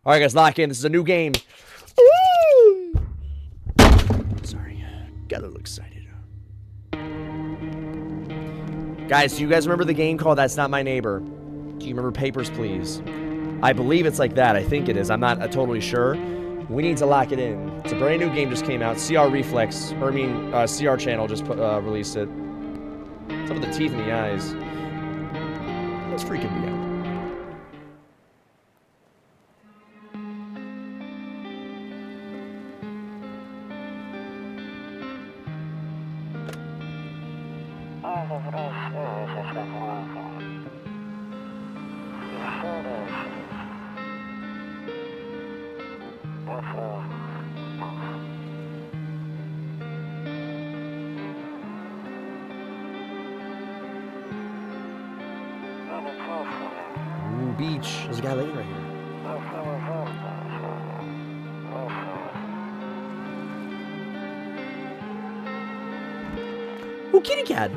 All right, guys, lock in. This is a new game. Woo! Sorry. Got a little excited. Guys, do you guys remember the game called That's Not My Neighbor? Do you remember Papers, Please? I believe it's like that. I think it is. I'm not totally sure. We need to lock it in. It's a brand new game just came out. CR Reflex, or I mean, CR Channel just released it. Some of the teeth in the eyes. That's freaking me out. Ooh, beach. There's a guy laying right here. Ooh, kitty cat.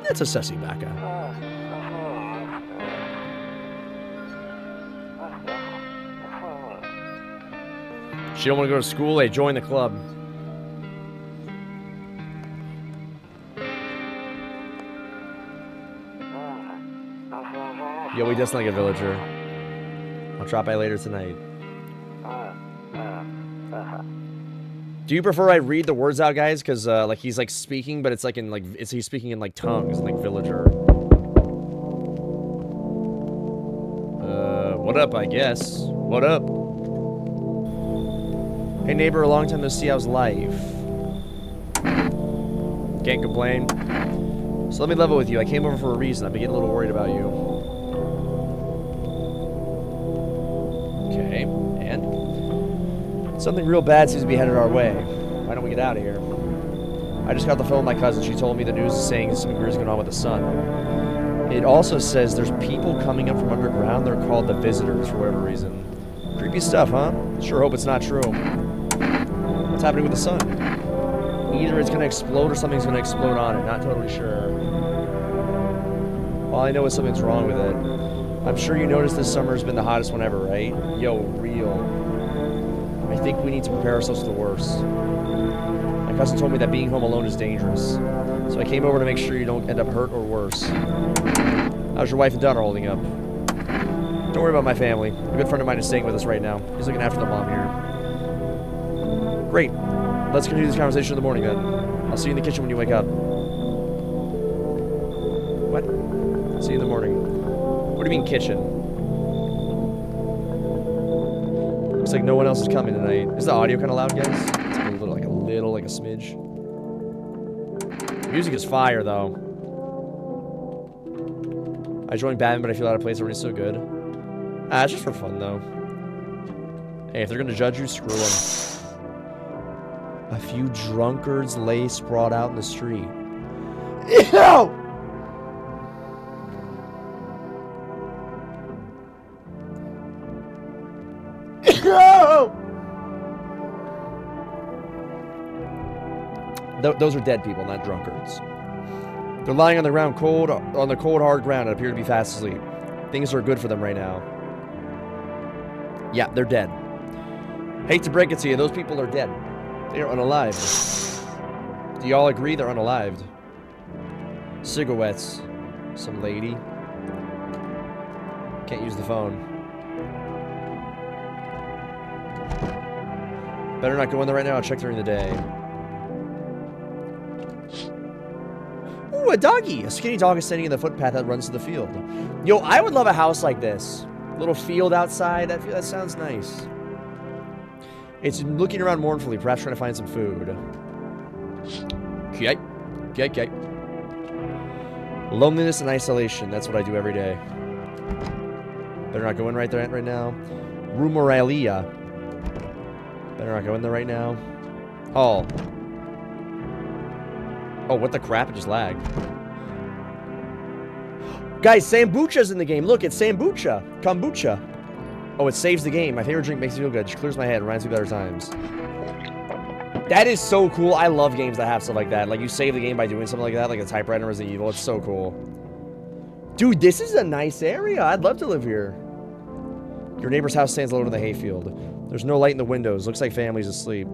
That's a sussy backa. She don't want to go to school. Hey, join the club. Yo, we just like a villager. I'll drop by later tonight. Do you prefer I read the words out, guys? Because like he's like speaking, but it's like in like he's speaking in like tongues, like villager. What up? I guess. What up? Hey neighbor, a long time no see. How's life? Can't complain. So let me level with you. I came over for a reason. I've been getting a little worried about you. Okay, and something real bad seems to be headed our way. Why don't we get out of here? I just got the phone with my cousin. She told me the news is saying something weird is going on with the sun. It also says there's people coming up from underground. They're called the Visitors for whatever reason. Creepy stuff, huh? Sure hope it's not true. What's happening with the sun? Either it's going to explode or something's going to explode on it. Not totally sure. All I know is something's wrong with it. I'm sure you noticed this summer has been the hottest one ever, right? Yo, real. I think we need to prepare ourselves for the worst. My cousin told me that being home alone is dangerous. So I came over to make sure you don't end up hurt or worse. How's your wife and daughter holding up? Don't worry about my family. A good friend of mine is staying with us right now. He's looking after the mom here. Great. Let's continue this conversation in the morning then. I'll see you in the kitchen when you wake up. What? See you in the morning. What do you mean kitchen? Looks like no one else is coming tonight. Is the audio kind of loud, guys? It's like a smidge. Music is fire, though. I joined Batman, but I feel out of place. Everybody's so good. It's just for fun, though. Hey, if they're gonna judge you, screw them. A few drunkards lay sprawled out in the street. Ew! Those are dead people, not drunkards. They're lying on the ground, on the cold, hard ground, and appear to be fast asleep. Things are good for them right now. Yeah, they're dead. Hate to break it to you, those people are dead. They are unalived. Do y'all agree they're unalived? Cigarettes. Some lady. Can't use the phone. Better not go in there right now. I'll check during the day. Ooh, a doggy. A skinny dog is standing in the footpath that runs to the field. Yo, I would love a house like this. Little field outside. That sounds nice. It's looking around mournfully, perhaps trying to find some food. Okay. Loneliness and isolation. That's what I do every day. Better not go in right there right now. Rumoralia. Better not go in there right now. Oh. Oh, what the crap? It just lagged. Guys, Sambucha's in the game. Look, it's Sambucha. Kombucha. Oh, it saves the game. My favorite drink makes me feel good. Just clears my head. Reminds me of better times. That is so cool. I love games that have stuff like that. Like, you save the game by doing something like that. Like a typewriter in Resident Evil. It's so cool. Dude, this is a nice area. I'd love to live here. Your neighbor's house stands alone in the hayfield. There's no light in the windows. Looks like family's asleep.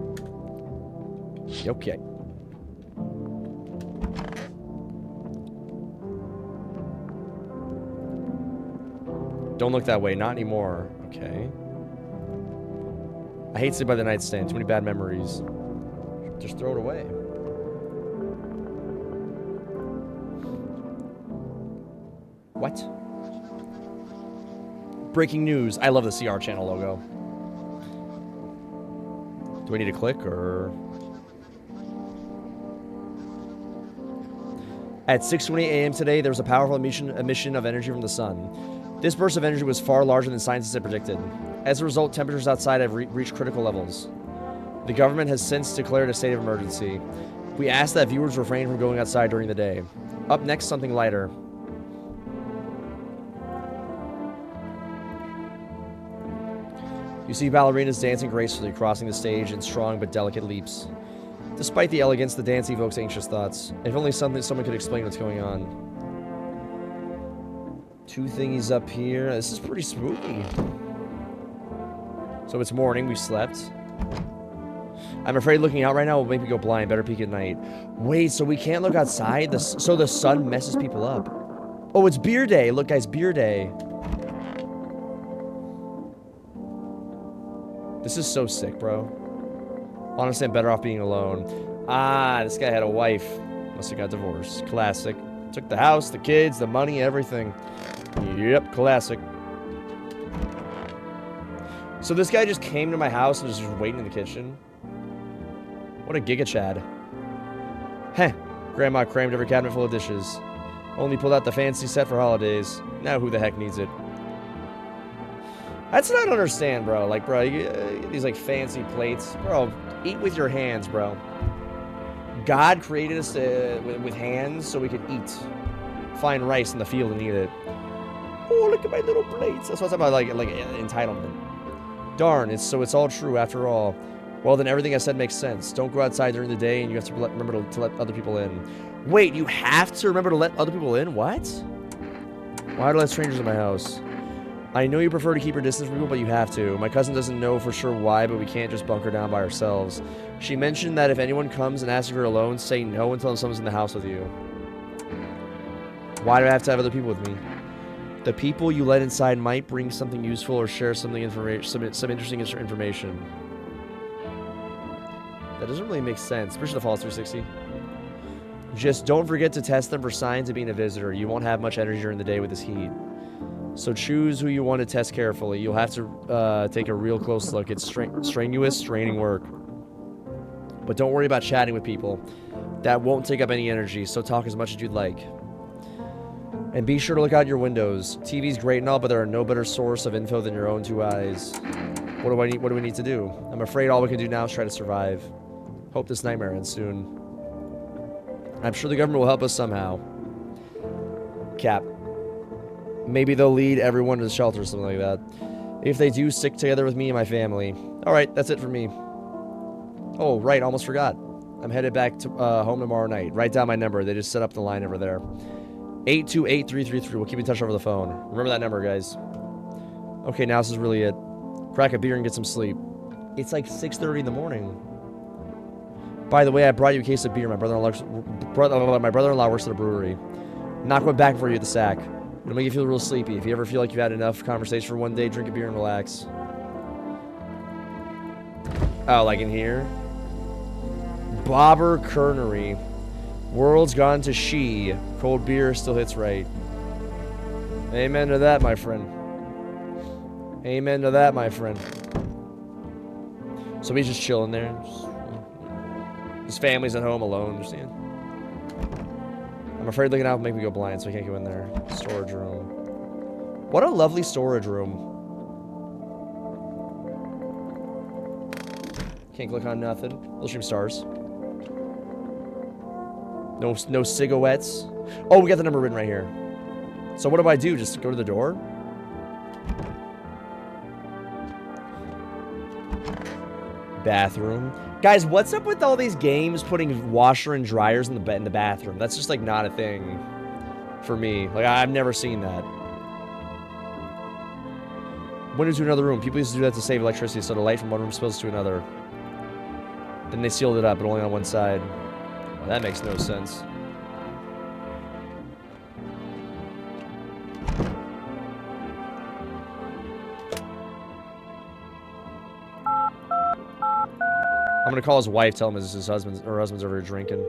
Okay. Don't look that way. Not anymore. Okay. I hate sleep by the nightstand. Too many bad memories. Just throw it away. What? Breaking news. I love the CR channel logo. Do I need to click or... At 6:20 a.m. today, there was a powerful emission of energy from the sun. This burst of energy was far larger than scientists had predicted. As a result, temperatures outside have reached critical levels. The government has since declared a state of emergency. We ask that viewers refrain from going outside during the day. Up next, something lighter. You see ballerinas dancing gracefully, crossing the stage in strong but delicate leaps. Despite the elegance, the dance evokes anxious thoughts. If only someone could explain what's going on. Two thingies up here. This is pretty spooky. So it's morning. We slept. I'm afraid looking out right now will make me go blind. Better peek at night. Wait, so we can't look outside? So the sun messes people up. Oh, it's beer day. Look, guys, beer day. This is so sick, bro. Honestly, I'm better off being alone. Ah, this guy had a wife. Must have got divorced. Classic. Took the house, the kids, the money, everything. Yep, classic. So this guy just came to my house and was just waiting in the kitchen. What a giga chad. Heh. Grandma crammed every cabinet full of dishes. Only pulled out the fancy set for holidays. Now who the heck needs it? That's what I don't understand, bro. Like, bro, you get these, like, fancy plates. Bro, eat with your hands, bro. God created us with hands so we could eat. Find rice in the field and eat it. Oh, look at my little plates. That's what's about, like entitlement. Darn, it's all true after all. Well, then everything I said makes sense. Don't go outside during the day, and you have to remember to let other people in. Wait, you have to remember to let other people in? What? Why do I let strangers in my house? I know you prefer to keep your distance from people, but you have to. My cousin doesn't know for sure why, but we can't just bunker down by ourselves. She mentioned that if anyone comes and asks if you're alone, say no until someone's in the house with you. Why do I have to have other people with me? The people you let inside might bring something useful or share something some interesting information. That doesn't really make sense. Especially the Fallout 360. Just don't forget to test them for signs of being a visitor. You won't have much energy during the day with this heat. So choose who you want to test carefully. You'll have to take a real close look. It's strenuous, straining work. But don't worry about chatting with people. That won't take up any energy, so talk as much as you'd like. And be sure to look out your windows. TV's great and all, but there are no better source of info than your own two eyes. What do we need to do? I'm afraid all we can do now is try to survive. Hope this nightmare ends soon. I'm sure the government will help us somehow. Cap. Maybe they'll lead everyone to the shelter or something like that. If they do, stick together with me and my family. Alright, that's it for me. Oh, right, almost forgot. I'm headed back to home tomorrow night. Write down my number. They just set up the line over there. 828-333. We'll keep in touch over the phone. Remember that number, guys. Okay, now this is really it. Crack a beer and get some sleep. It's like 6:30 in the morning. By the way, I brought you a case of beer. My brother-in-law works at a brewery. Not going back for you at the sack. It'll make you feel real sleepy. If you ever feel like you've had enough conversation for one day, drink a beer and relax. Oh, like in here? Bobber Kernery. World's gone to she. Cold beer still hits right. Amen to that, my friend. Amen to that, my friend. So he's just chilling there. His family's at home alone, understand? I'm afraid looking out will make me go blind, so I can't go in there. Storage room. What a lovely storage room. Can't click on nothing. Illustrium stars. No cigarettes. Oh, we got the number written right here. So what do I do? Just go to the door? Bathroom. Guys, what's up with all these games putting washer and dryers in the bathroom? That's just like not a thing for me. Like I've never seen that. Windows to another room. People used to do that to save electricity, so the light from one room spills to another. Then they sealed it up, but only on one side. Well, that makes no sense. I'm gonna call his wife, tell him his husband's over here drinking.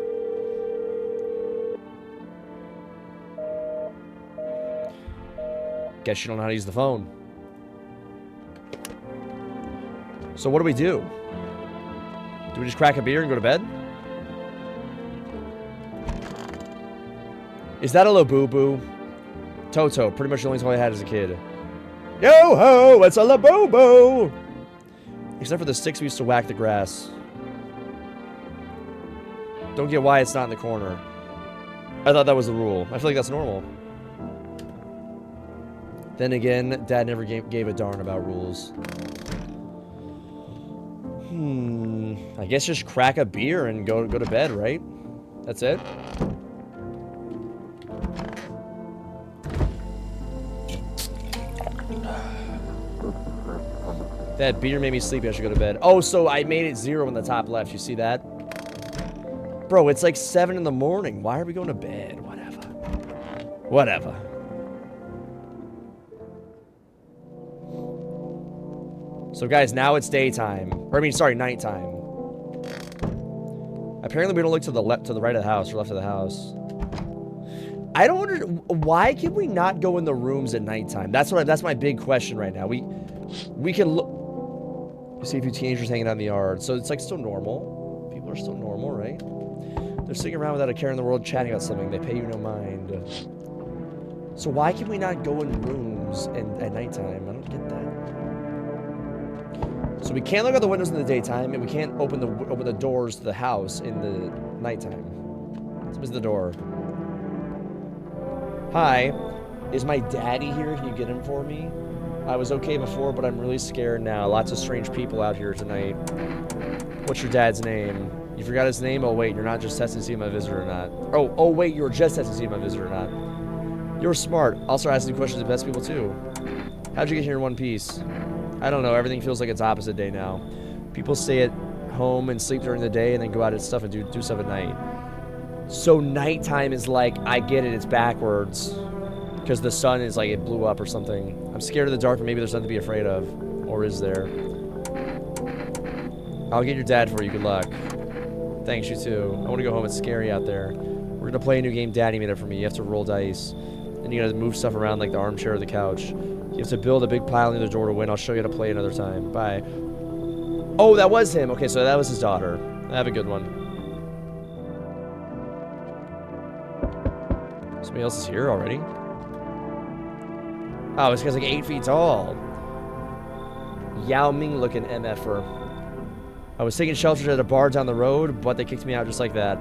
Guess you don't know how to use the phone. So what do we do? Do we just crack a beer and go to bed? Is that a Labubu? Toto, pretty much the only toy I had as a kid. Yo-ho, it's a Labubu! Except for the sticks we used to whack the grass. Don't get why it's not in the corner. I thought that was the rule. I feel like that's normal. Then again, Dad never gave a darn about rules. I guess just crack a beer and go to bed, right? That's it? That beer made me sleepy. I should go to bed. Oh, so I made it 0 in the top left. You see that? Bro, it's like 7 in the morning. Why are we going to bed? Whatever. Whatever. So, guys, now it's daytime. Or, I mean, sorry, nighttime. Apparently, we don't look to the left, to the right of the house, or left of the house. I don't wonder, why can we not go in the rooms at nighttime? That's my big question right now. We can look. See a few teenagers hanging out in the yard. So it's like still normal. People are still normal, right? They're sitting around without a care in the world, chatting about something. They pay you no mind. So why can we not go in rooms at nighttime? I don't get that. So we can't look out the windows in the daytime, and we can't open the doors to the house in the nighttime. So this is the door. Hi, is my daddy here? Can you get him for me? I was okay before, but I'm really scared now. Lots of strange people out here tonight. What's your dad's name? You forgot his name? Oh, wait, you're not just testing to see if I'm a visitor or not. Oh, wait, you were just testing to see if I'm a visitor or not. You're smart. I'll start asking questions to best people, too. How'd you get here in one piece? I don't know. Everything feels like it's opposite day now. People stay at home and sleep during the day and then go out and stuff and do stuff at night. So nighttime is like, I get it, it's backwards. Because the sun is like, it blew up or something. I'm scared of the dark, but maybe there's nothing to be afraid of. Or is there? I'll get your dad for you. Good luck. Thanks, you too. I want to go home. It's scary out there. We're going to play a new game Daddy made up for me. You have to roll dice. Then you got to move stuff around like the armchair or the couch. You have to build a big pile near the door to win. I'll show you how to play another time. Bye. Oh, that was him. Okay, so that was his daughter. Have a good one. Somebody else is here already? Oh, this guy's like 8 feet tall. Yao Ming looking MFer. I was taking shelter at a bar down the road, but they kicked me out just like that.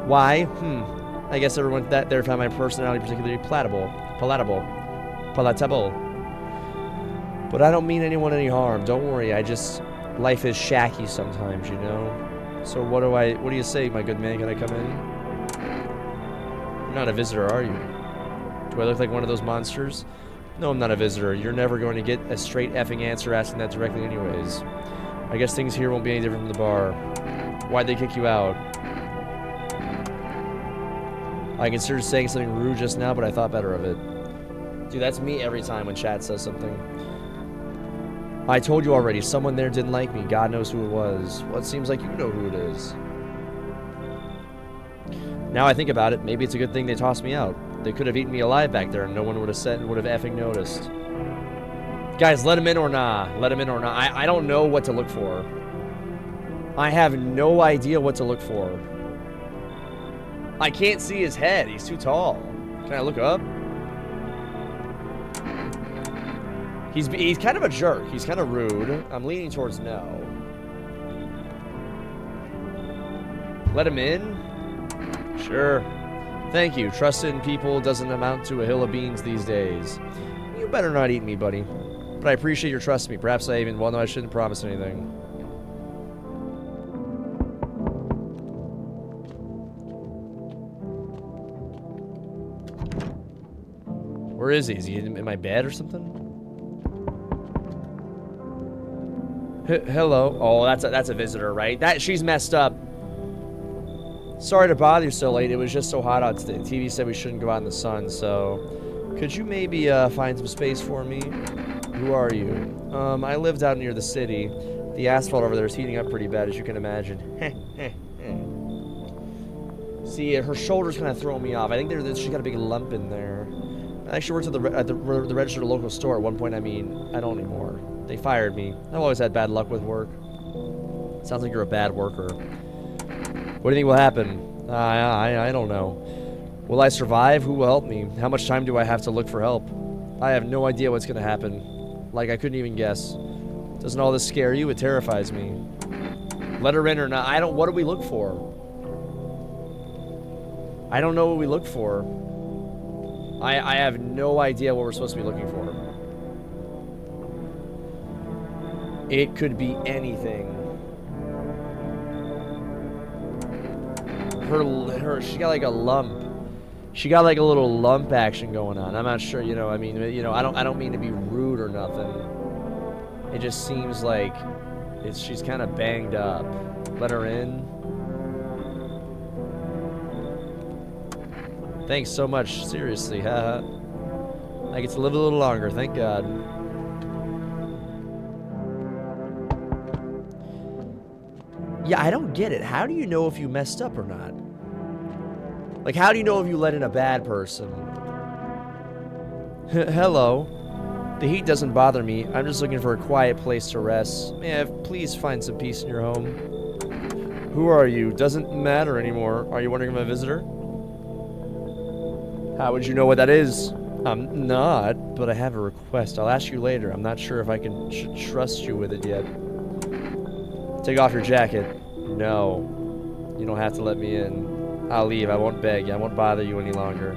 Why? I guess everyone that there found my personality particularly palatable. But I don't mean anyone any harm. Don't worry. Life is shaky sometimes, you know? So what do you say, my good man? Can I come in? You're not a visitor, are you? Do I look like one of those monsters? No, I'm not a visitor. You're never going to get a straight effing answer asking that directly anyways. I guess things here won't be any different from the bar. Why'd they kick you out? I considered saying something rude just now, but I thought better of it. Dude, that's me every time when chat says something. I told you already, someone there didn't like me. God knows who it was. Well, it seems like you know who it is. Now I think about it, maybe it's a good thing they tossed me out. They could have eaten me alive back there and no one would have effing noticed. Guys, let him in or nah. Let him in or not. I don't know what to look for. I have no idea what to look for. I can't see his head. He's too tall. Can I look up? He's kind of a jerk. He's kind of rude. I'm leaning towards no. Let him in? Sure. Thank you. Trust in people doesn't amount to a hill of beans these days. You better not eat me, buddy. But I appreciate your trust in me. Perhaps I even, well, no, I shouldn't promise anything. Where is he? Is he in my bed or something? Hello. Oh, that's a visitor, right? She's messed up. Sorry to bother you so late. It was just so hot out today. TV said we shouldn't go out in the sun, so could you maybe find some space for me? Who are you? I lived out near the city. The asphalt over there is heating up pretty bad, as you can imagine. See, her shoulders kind of throw me off. I think she's got a big lump in there. I actually worked at the registered local store at one point. I mean, I don't anymore. They fired me. I've always had bad luck with work. Sounds like you're a bad worker. What do you think will happen? I don't know. Will I survive? Who will help me? How much time do I have to look for help? I have no idea what's going to happen. Like, I couldn't even guess. Doesn't all this scare you? It terrifies me. Let her in or not. What do we look for? I don't know what we look for. I have no idea what we're supposed to be looking for. It could be anything. She got like a lump. She got like a little lump action going on. I'm not sure, I mean, I don't mean to be rude or nothing. It just seems like she's kind of banged up. Let her in. Thanks so much. Seriously, haha. I get to live a little longer, thank God. Yeah, I don't get it. How do you know if you messed up or not? Like, how do you know if you let in a bad person? Hello. The heat doesn't bother me. I'm just looking for a quiet place to rest. May I please find some peace in your home? Who are you? Doesn't matter anymore. Are you wondering if I'm a visitor? How would you know what that is? I'm not, but I have a request. I'll ask you later. I'm not sure if I should trust you with it yet. Take off your jacket. No. You don't have to let me in. I'll leave. I won't beg you. I won't bother you any longer.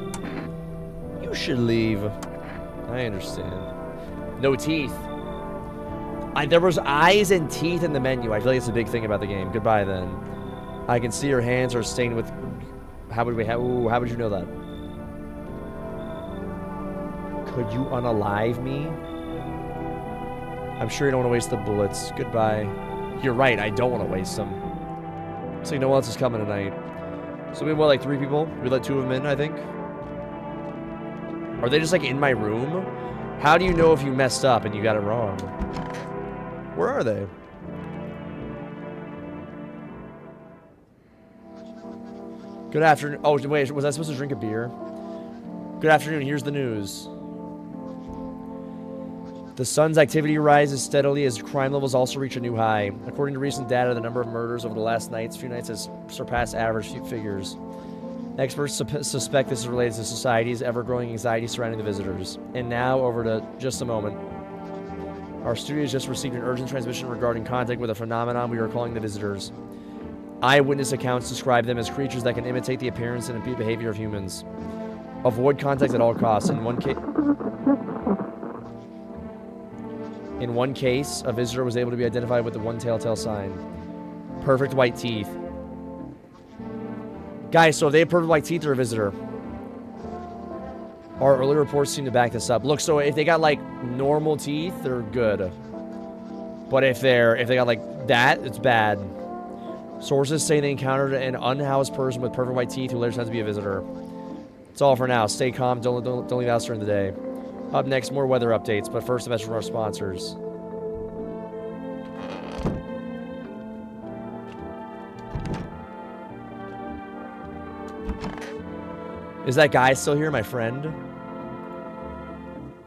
You should leave. I understand. No teeth. There was eyes and teeth in the menu. I feel like it's a big thing about the game. Goodbye, then. I can see your hands are stained with... How would you know that? Could you unalive me? I'm sure you don't want to waste the bullets. Goodbye. You're right, I don't want to waste them. Looks like no one else is coming tonight. So we have, what, like 3 people? We let 2 of them in, I think? Are they just, like, in my room? How do you know if you messed up and you got it wrong? Where are they? Good afternoon. Oh, wait, was I supposed to drink a beer? Good afternoon, here's the news. The sun's activity rises steadily as crime levels also reach a new high. According to recent data, the number of murders over the last few nights has surpassed average figures. Experts suspect this is related to society's ever-growing anxiety surrounding the visitors. And now, over to just a moment. Our studio has just received an urgent transmission regarding contact with a phenomenon we are calling the visitors. Eyewitness accounts describe them as creatures that can imitate the appearance and behavior of humans. Avoid contact at all costs. In one case, a visitor was able to be identified with the one telltale sign. Perfect white teeth. Guys, so if they have perfect white teeth, they're a visitor. Our early reports seem to back this up. Look, so if they got, like, normal teeth, they're good. But if they got, like, that, it's bad. Sources say they encountered an unhoused person with perfect white teeth who later turns out to be a visitor. That's all for now. Stay calm. Don't leave the house during the day. Up next, more weather updates, but first a message from our sponsors. Is that guy still here, my friend?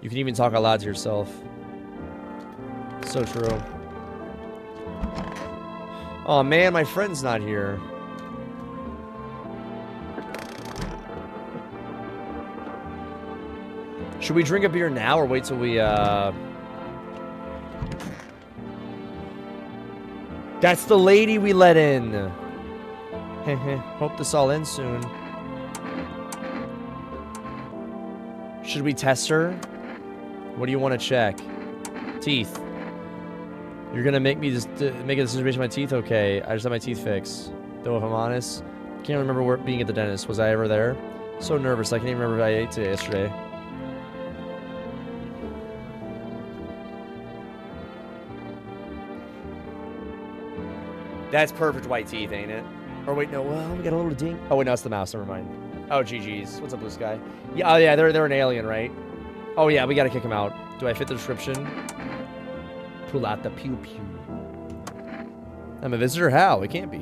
You can even talk out loud to yourself. So true. Oh man, my friend's not here. Should we drink a beer now or wait till we, That's the lady we let in. Hope this all ends soon. Should we test her? What do you want to check? Teeth. You're gonna make me make a decision based on my teeth? Okay, I just had my teeth fixed. Though if I'm honest, I can't remember being at the dentist. Was I ever there? So nervous, I can't even remember if I ate today yesterday. That's perfect white teeth, ain't it? Or wait, no, well, we got a little ding. Oh, wait, no, it's the mouse. Never mind. Oh, GG's. What's up, Blue Sky? Yeah, oh, yeah, they're an alien, right? Oh, yeah, we gotta kick him out. Do I fit the description? Pull out the pew-pew. I'm a visitor? How? It can't be.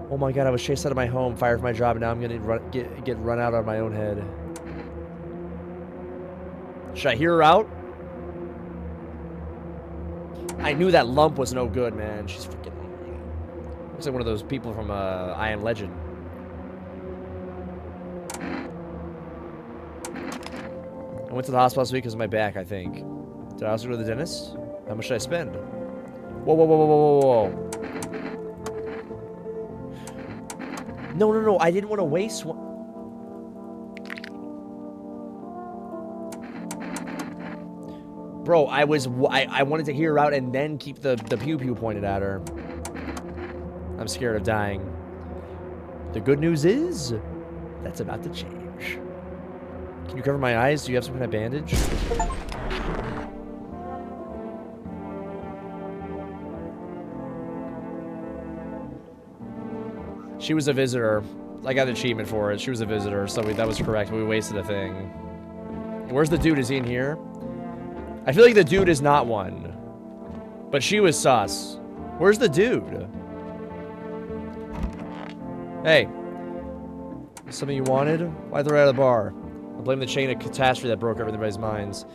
Oh my god, I was chased out of my home, fired from my job, and now I'm gonna get run out on my own head. Should I hear her out? I knew that lump was no good, man. She's freaking... Looks like one of those people from I Am Legend. I went to the hospital last week because of my back, I think. Did I also go to the dentist? How much should I spend? Whoa, whoa, whoa, whoa, whoa, whoa, whoa. No, no, no. I didn't want to waste one. Bro, I wanted to hear her out and then keep the pew-pew pointed at her. I'm scared of dying. The good news is, that's about to change. Can you cover my eyes? Do you have some kind of bandage? She was a visitor. I got an achievement for it. She was a visitor, so that was correct. We wasted a thing. Where's the dude? Is he in here? I feel like the dude is not one. But she was sus. Where's the dude? Hey. Something you wanted? Why throw it out of the bar? I blame the chain of catastrophe that broke everybody's minds.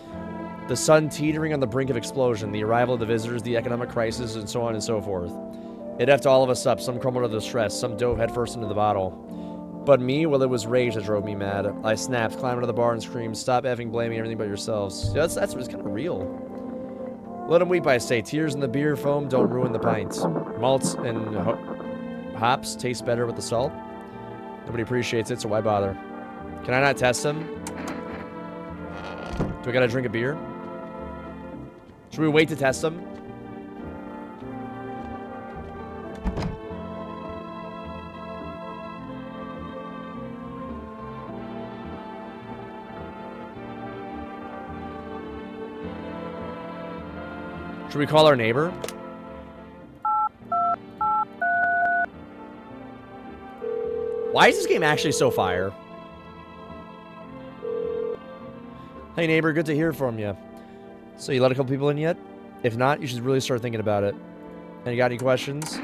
The sun teetering on the brink of explosion, the arrival of the visitors, the economic crisis, and so on and so forth. It effed all of us up. Some crumbled under the stress. Some dove headfirst into the bottle. But me, well, it was rage that drove me mad. I snapped, climbed into the bar, and screamed, "Stop effing blaming everything but yourselves." Yeah, that's kind of real. Let them weep, I say. Tears in the beer foam don't ruin the pints. Malts and hops taste better with the salt. Nobody appreciates it, so why bother? Can I not test them? Do I gotta drink a beer? Should we wait to test them? Should we call our neighbor? Why is this game actually so fire? Hey neighbor, good to hear from you. So you let a couple people in yet? If not, you should really start thinking about it. And you got any questions?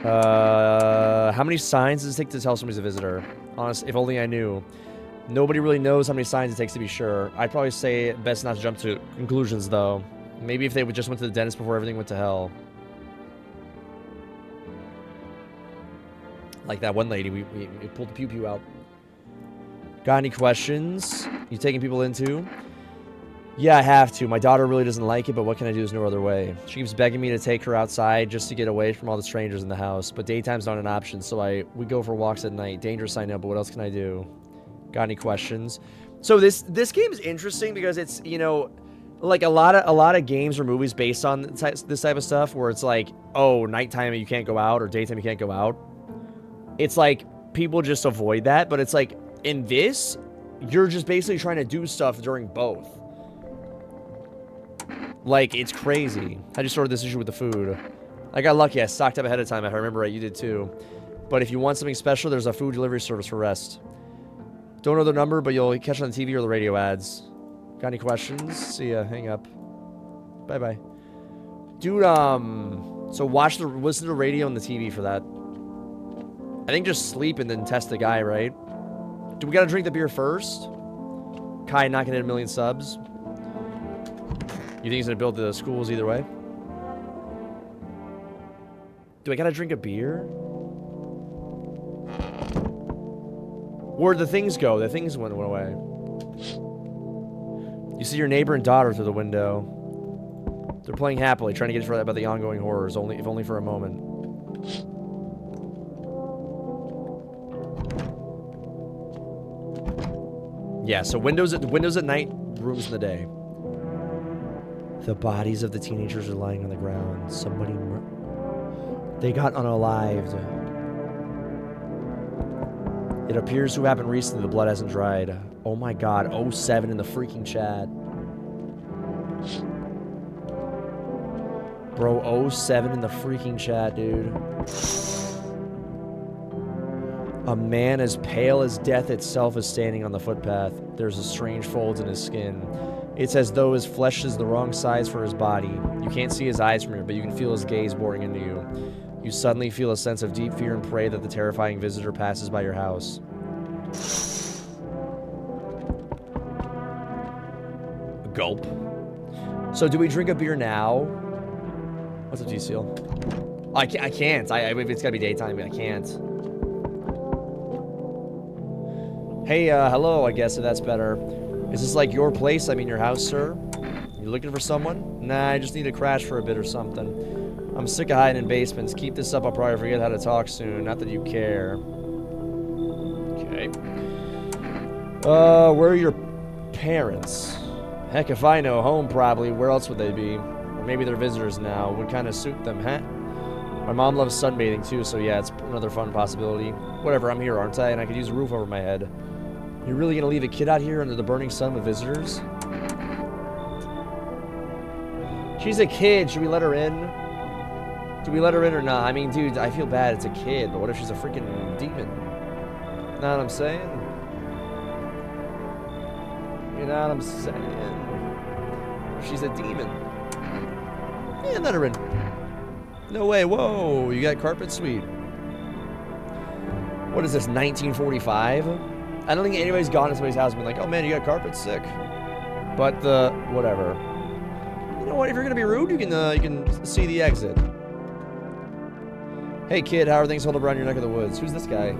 How many signs does it take to tell somebody's a visitor? Honestly, if only I knew. Nobody really knows how many signs it takes to be sure. I'd probably say best not to jump to conclusions, though. Maybe if they just went to the dentist before everything went to hell. Like that one lady, we pulled the pew-pew out. Got any questions? You taking people in too? Yeah, I have to. My daughter really doesn't like it, but what can I do? There's no other way. She keeps begging me to take her outside just to get away from all the strangers in the house, but daytime's not an option, so we go for walks at night. Dangerous, I know, but what else can I do? Got any questions? So this game is interesting because it's, you know, like a lot of games or movies based on this type of stuff where it's like, oh, nighttime you can't go out or daytime you can't go out. It's like people just avoid that, but it's like in this, you're just basically trying to do stuff during both. Like, it's crazy. I just sorted this issue with the food. I got lucky. I stocked up ahead of time. If I remember right, you did too. But if you want something special, there's a food delivery service for rest. Don't know the number, but you'll catch it on TV or the radio ads. Got any questions? See ya. Hang up. Bye-bye. Dude, so listen to the radio and the TV for that. I think just sleep and then test the guy, right? Do we gotta drink the beer first? Kai not gonna hit 1 million subs. You think he's gonna build the schools either way? Do I gotta drink a beer? Where'd the things go? The things went away. You see your neighbor and daughter through the window. They're playing happily, trying to get about the ongoing horrors, if only for a moment. Yeah, so windows at night, rooms in the day. The bodies of the teenagers are lying on the ground. They got unalived. It appears to happen recently. The blood hasn't dried. Oh my god. 07 in the freaking chat. Bro, '07 in the freaking chat, dude. A man as pale as death itself is standing on the footpath. There's a strange folds in his skin. It's as though his flesh is the wrong size for his body. You can't see his eyes from here, but you can feel his gaze boring into you. You suddenly feel a sense of deep fear and pray that the terrifying visitor passes by your house. Gulp. So do we drink a beer now? What's up, G-Seal? I can't. If it's gotta be daytime, I can't. Hey, hello, I guess, if that's better. Is this like your place? I mean your house, sir? You looking for someone? Nah, I just need to crash for a bit or something. I'm sick of hiding in basements. Keep this up, I'll probably forget how to talk soon. Not that you care. Okay. Where are your parents? Heck, if I know, home probably. Where else would they be? Or maybe they're visitors now. Would kind of suit them, huh? My mom loves sunbathing too, so yeah, it's another fun possibility. Whatever, I'm here, aren't I? And I could use a roof over my head. You're really gonna leave a kid out here under the burning sun with visitors? She's a kid. Should we let her in? Do we let her in or not? I mean, dude, I feel bad. It's a kid, but what if she's a freaking demon? Know what I'm saying? You know what I'm saying? She's a demon. Yeah, let her in. No way. Whoa, you got carpet? Sweet. What is this, 1945? I don't think anybody's gone to somebody's house and been like, oh man, you got carpet? Sick. But whatever. You know what? If you're gonna be rude, you can see the exit. Hey kid, how are things holding up around your neck of the woods? Who's this guy?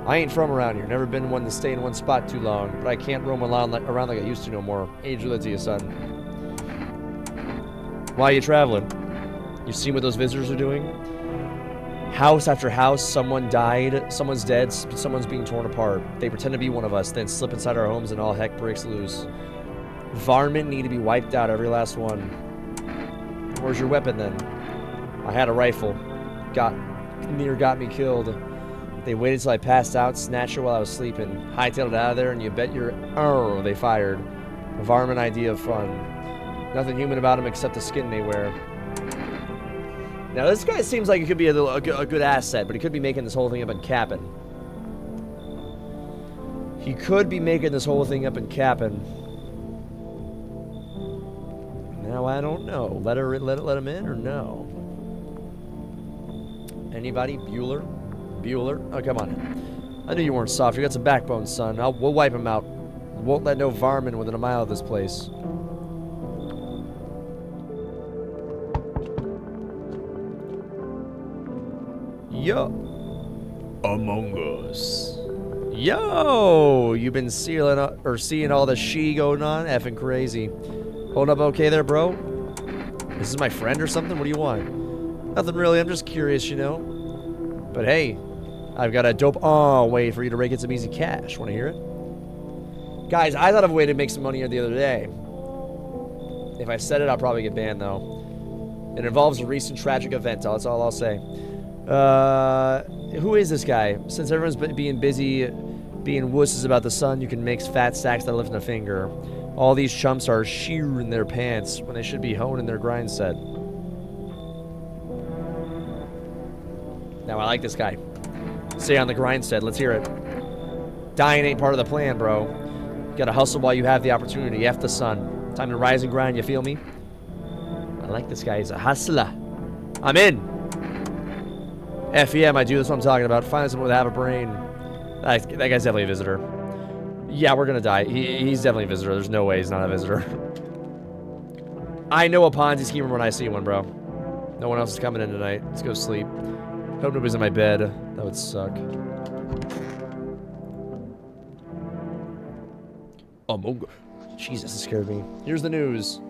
I ain't from around here. Never been one to stay in one spot too long. But I can't roam around like I used to no more. Age will it to you, son. Why are you traveling? You seen what those visitors are doing? House after house, someone died, someone's dead, someone's being torn apart. They pretend to be one of us, then slip inside our homes and all heck breaks loose. Varmint need to be wiped out, every last one. Where's your weapon then? I had a rifle. Got me killed. They waited till I passed out, snatched her while I was sleeping. Hightailed it out of there, and you bet your they fired. A Varmint idea of fun. Nothing human about them except the skin they wear. Now this guy seems like he could be a good asset, but he could be making this whole thing up and capping. He could be making this whole thing up and capping. Now I don't know. Let him in or no? Anybody? Bueller? Oh, come on. I knew you weren't soft. You got some backbone, son. We'll wipe him out. Won't let no varmint within a mile of this place. Yo. Among Us. Yo! You've been seeing all the she going on? Effing crazy. Hold up okay there, bro? This is my friend or something? What do you want? Nothing really. I'm just curious, you know. But hey, I've got a dope way for you to rake in some easy cash. Want to hear it? Guys, I thought of a way to make some money here the other day. If I said it, I'll probably get banned, though. It involves a recent tragic event. That's all I'll say. Who is this guy? Since everyone's being busy, being wusses about the sun, you can make fat stacks that lift in a finger. All these chumps are shearing their pants when they should be honing their grind set. Now, I like this guy. Stay on the grind set. Let's hear it. Dying ain't part of the plan, bro. You gotta hustle while you have the opportunity. F the sun. Time to rise and grind, you feel me? I like this guy. He's a hustler. I'm in. FEM, I do. That's what I'm talking about. Find someone with half a brain. That guy's definitely a visitor. Yeah, we're gonna die. He's definitely a visitor. There's no way he's not a visitor. I know a Ponzi schemer when I see one, bro. No one else is coming in tonight. Let's go sleep. Hope nobody's in my bed. That would suck. Jesus, it scared me. Here's the news.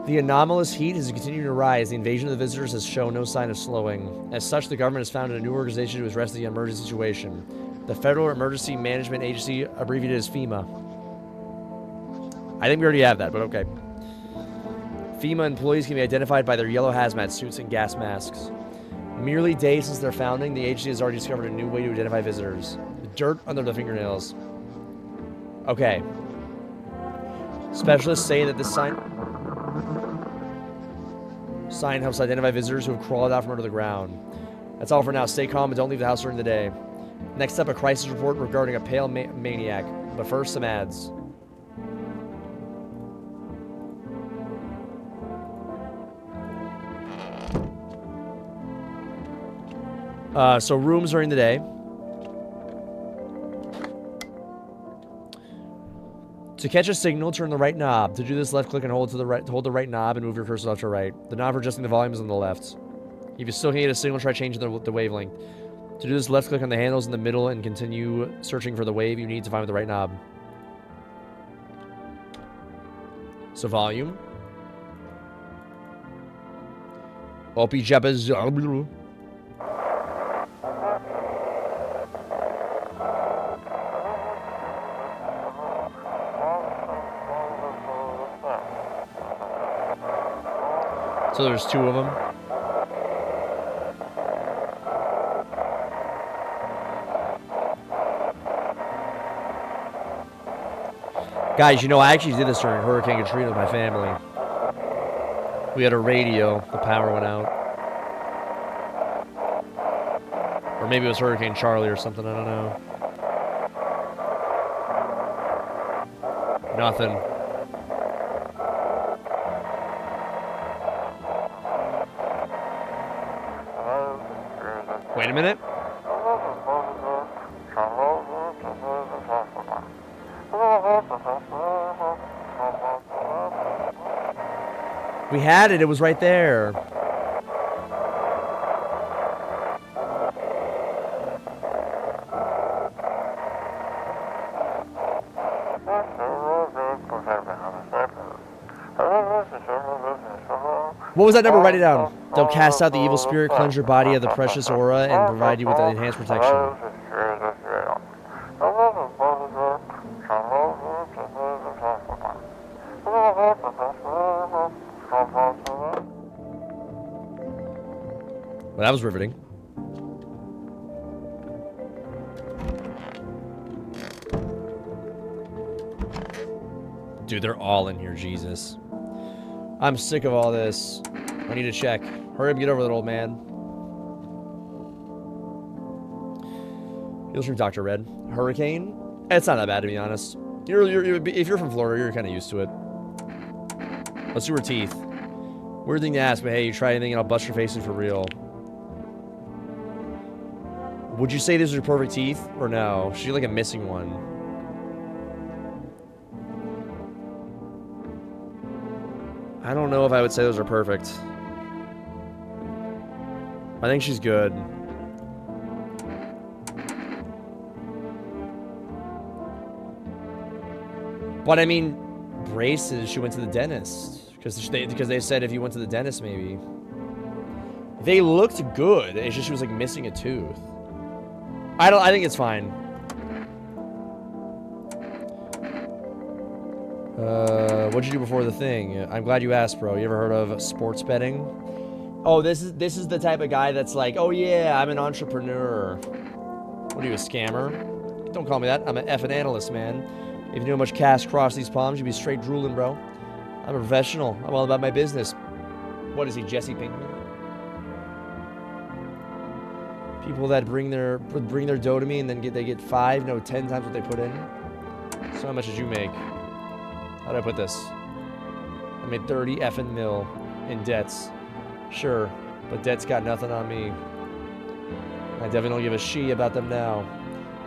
The anomalous heat has continued to rise. The invasion of the visitors has shown no sign of slowing. As such, the government has founded a new organization to address the emergency situation. The Federal Emergency Management Agency, abbreviated as FEMA. I think we already have that, but okay. FEMA employees can be identified by their yellow hazmat suits and gas masks. Merely days since their founding, the agency has already discovered a new way to identify visitors. Dirt under the fingernails. Okay. Specialists say that this sign... Sign helps identify visitors who have crawled out from under the ground. That's all for now. Stay calm and don't leave the house during the day. Next up, a crisis report regarding a pale maniac. But first, some ads. So rooms during the day. To catch a signal, turn the right knob. To do this, left click and hold the right knob and move your cursor left to right. The knob for adjusting the volume is on the left. If you still can't get a signal, try changing the wavelength. To do this, left click on the handles in the middle and continue searching for the wave you need to find the right knob. So volume. Opie Jabbas. So there's two of them. Guys, you know, I actually did this during Hurricane Katrina with my family. We had a radio. The power went out. Or maybe it was Hurricane Charlie or something. I don't know. Nothing. Wait a minute. We had it. It was right there. What was that number? Write it down. They'll cast out the evil spirit, cleanse your body of the precious aura, and provide you with an enhanced protection. Well, that was riveting. Dude, they're all in here, Jesus. I'm sick of all this. I need to check. Hurry up, get over that old man. You'll stream Dr. Red. Hurricane? It's not that bad, to be honest. If you're from Florida, you're kind of used to it. Let's do her teeth. Weird thing to ask, but hey, you try anything and I'll bust your face in for real. Would you say these are perfect teeth, or no? She's like a missing one. I don't know if I would say those are perfect. I think she's good. But I mean, braces, she went to the dentist. Because they said if you went to the dentist, maybe. They looked good. It's just she was like missing a tooth. I think it's fine. What'd you do before the thing? I'm glad you asked, bro. You ever heard of sports betting? Oh, this is the type of guy that's like, oh yeah, I'm an entrepreneur. What are you, a scammer? Don't call me that. I'm an effing analyst, man. If you knew how much cash crossed these palms, you'd be straight drooling, bro. I'm a professional. I'm all about my business. What is he, Jesse Pinkman? People that bring their dough to me and then they get 5, no, 10 times what they put in. So how much did you make? How do I put this? I made 30 effing mil in debts. Sure, but debt's got nothing on me. I definitely don't give a shit about them now.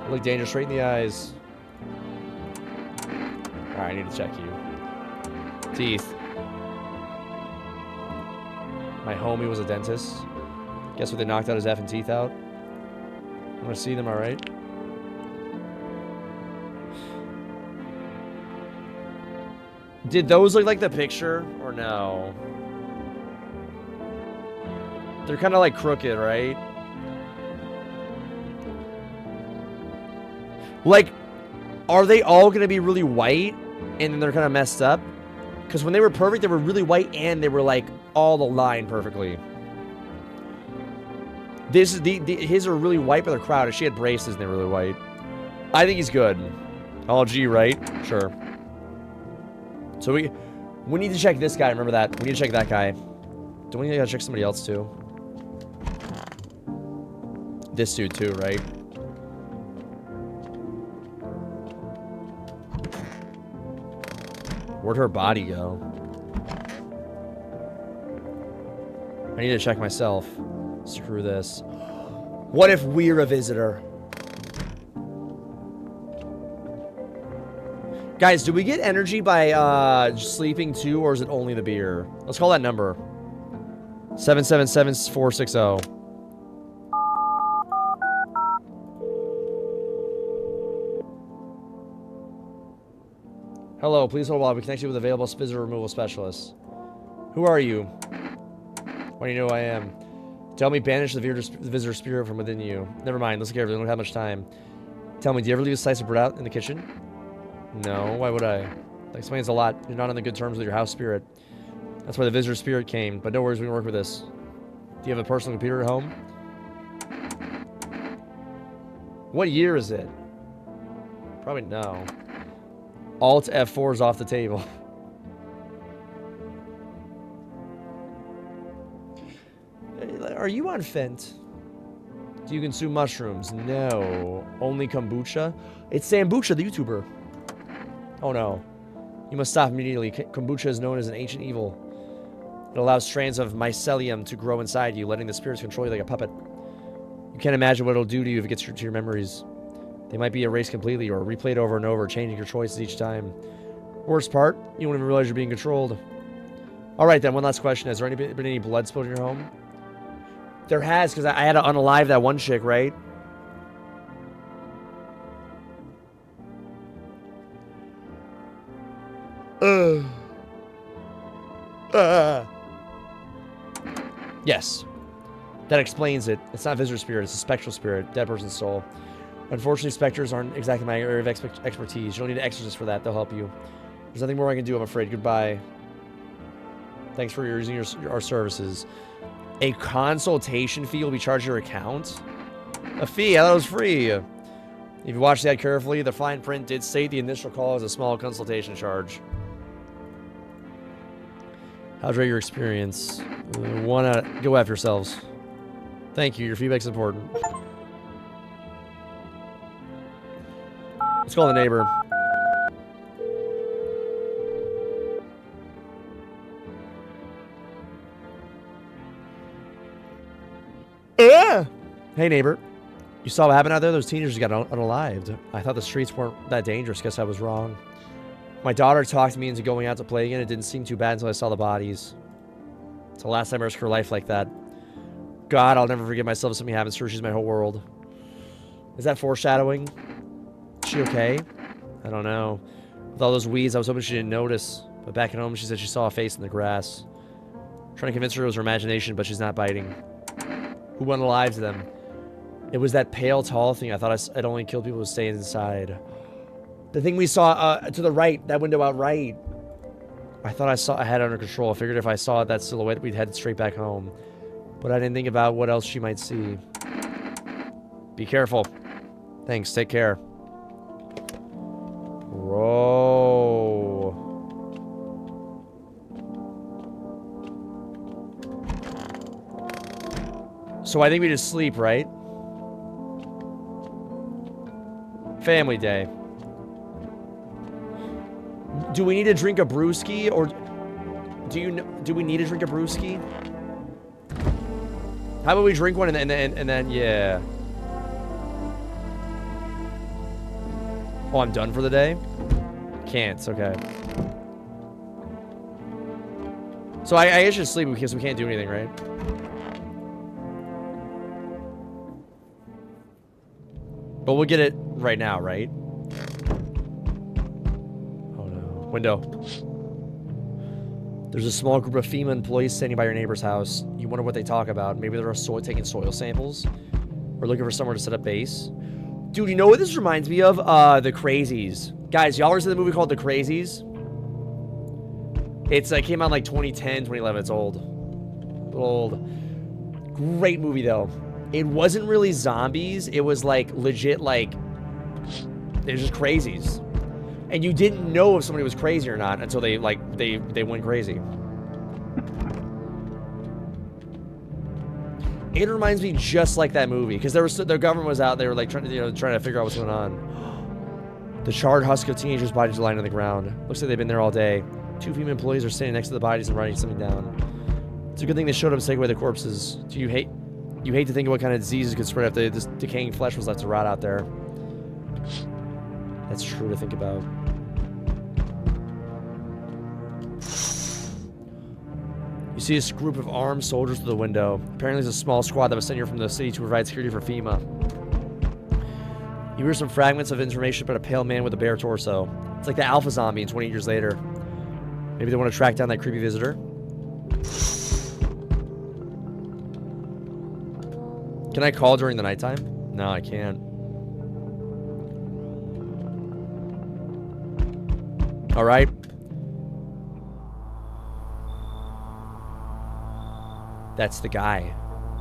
I look dangerous straight in the eyes. Alright, I need to check you. Teeth. My homie was a dentist. Guess what, they knocked out his effing teeth out? I'm gonna see them, alright? Did those look like the picture, or no? They're kind of like crooked, right? Like, are they all gonna be really white, and then they're kind of messed up? Because when they were perfect, they were really white, and they were like all aligned perfectly. His are really white, but they're crowded. She had braces, and they were really white. I think he's good. All G, right? Sure. So we need to check this guy. Remember that. We need to check that guy. Don't we gotta check somebody else too? This dude too, right? Where'd her body go? I need to check myself. Screw this. What if we're a visitor? Guys, do we get energy by sleeping too, or is it only the beer? Let's call that number. 777460. Hello, please hold while we connect you with available visitor removal specialists. Who are you? Why do you know who I am? Tell me, banish the visitor spirit from within you. Never mind, let's get careful, we don't have much time. Tell me, do you ever leave a slice of bread out in the kitchen? No, why would I? That explains a lot. You're not on the good terms with your house spirit. That's why the visitor spirit came, but no worries, we can work with this. Do you have a personal computer at home? What year is it? Probably no. Alt F4 is off the table. Are you on Fent? Do you consume mushrooms? No. Only kombucha? It's Sambucha, the YouTuber. Oh no. You must stop immediately. Kombucha is known as an ancient evil. It allows strands of mycelium to grow inside you, letting the spirits control you like a puppet. You can't imagine what it'll do to you if it gets to your memories. They might be erased completely or replayed over and over, changing your choices each time. Worst part, you won't even realize you're being controlled. Alright then, one last question. Has there been any blood spilled in your home? There has, because I had to unalive that one chick, right? Yes. That explains it. It's not visitor spirit, it's a spectral spirit. Dead person's soul. Unfortunately, specters aren't exactly my area of expertise. You don't need an exorcist for that. They'll help you. There's nothing more I can do, I'm afraid. Goodbye. Thanks for using our services. A consultation fee will be charged your account? A fee? I thought it was free. If you watch the ad carefully, the fine print did state the initial call is a small consultation charge. How's your experience? Wanna go after yourselves. Thank you. Your feedback's important. Let's call the neighbor. Hey neighbor, you saw what happened out there? Those teenagers got unalived. I thought the streets weren't that dangerous. Guess I was wrong. My daughter talked me into going out to play again. It didn't seem too bad until I saw the bodies. It's the last time I risked her life like that. God, I'll never forgive myself if something happens to her. She's my whole world. Is that foreshadowing? Is she okay? I don't know. With all those weeds, I was hoping she didn't notice. But back at home, she said she saw a face in the grass. I'm trying to convince her it was her imagination, but she's not biting. Who unalived them? It was that pale, tall thing. I thought I'd only killed people who stayed inside. The thing we saw to the right, that window out right. I thought I had it under control. I figured if I saw that silhouette, we'd head straight back home. But I didn't think about what else she might see. Be careful. Thanks, take care. Bro. So I think we just sleep, right? Family day. Do we need to drink a brewski, or do we need to drink a brewski? How about we drink one and then yeah. Oh, I'm done for the day? Can't, okay. So I guess just sleep because we can't do anything, right? But we'll get it right now, right? Oh no. Window. There's a small group of FEMA employees standing by your neighbor's house. You wonder what they talk about. Maybe they're taking soil samples? Or looking for somewhere to set up base? Dude, you know what this reminds me of? The Crazies. Guys, y'all ever seen the movie called The Crazies? It's came out in like 2010, 2011. It's old. A little old. Great movie, though. It wasn't really zombies. It was like legit, like, it was just crazies. And you didn't know if somebody was crazy or not until they went crazy. It reminds me just like that movie because the government was out. They were like trying to figure out what's going on. The charred husk of teenagers' bodies are lying on the ground. Looks like they've been there all day. 2 female employees are standing next to the bodies and writing something down. It's a good thing they showed up to take away the corpses. Do you hate to think of what kind of diseases could spread if this decaying flesh was left to rot out there? That's true to think about. You see this group of armed soldiers through the window. Apparently it's a small squad that was sent here from the city to provide security for FEMA. You hear some fragments of information about a pale man with a bare torso. It's like the Alpha Zombie in 28 years later. Maybe they want to track down that creepy visitor. Can I call during the nighttime? No, I can't. All right. That's the guy.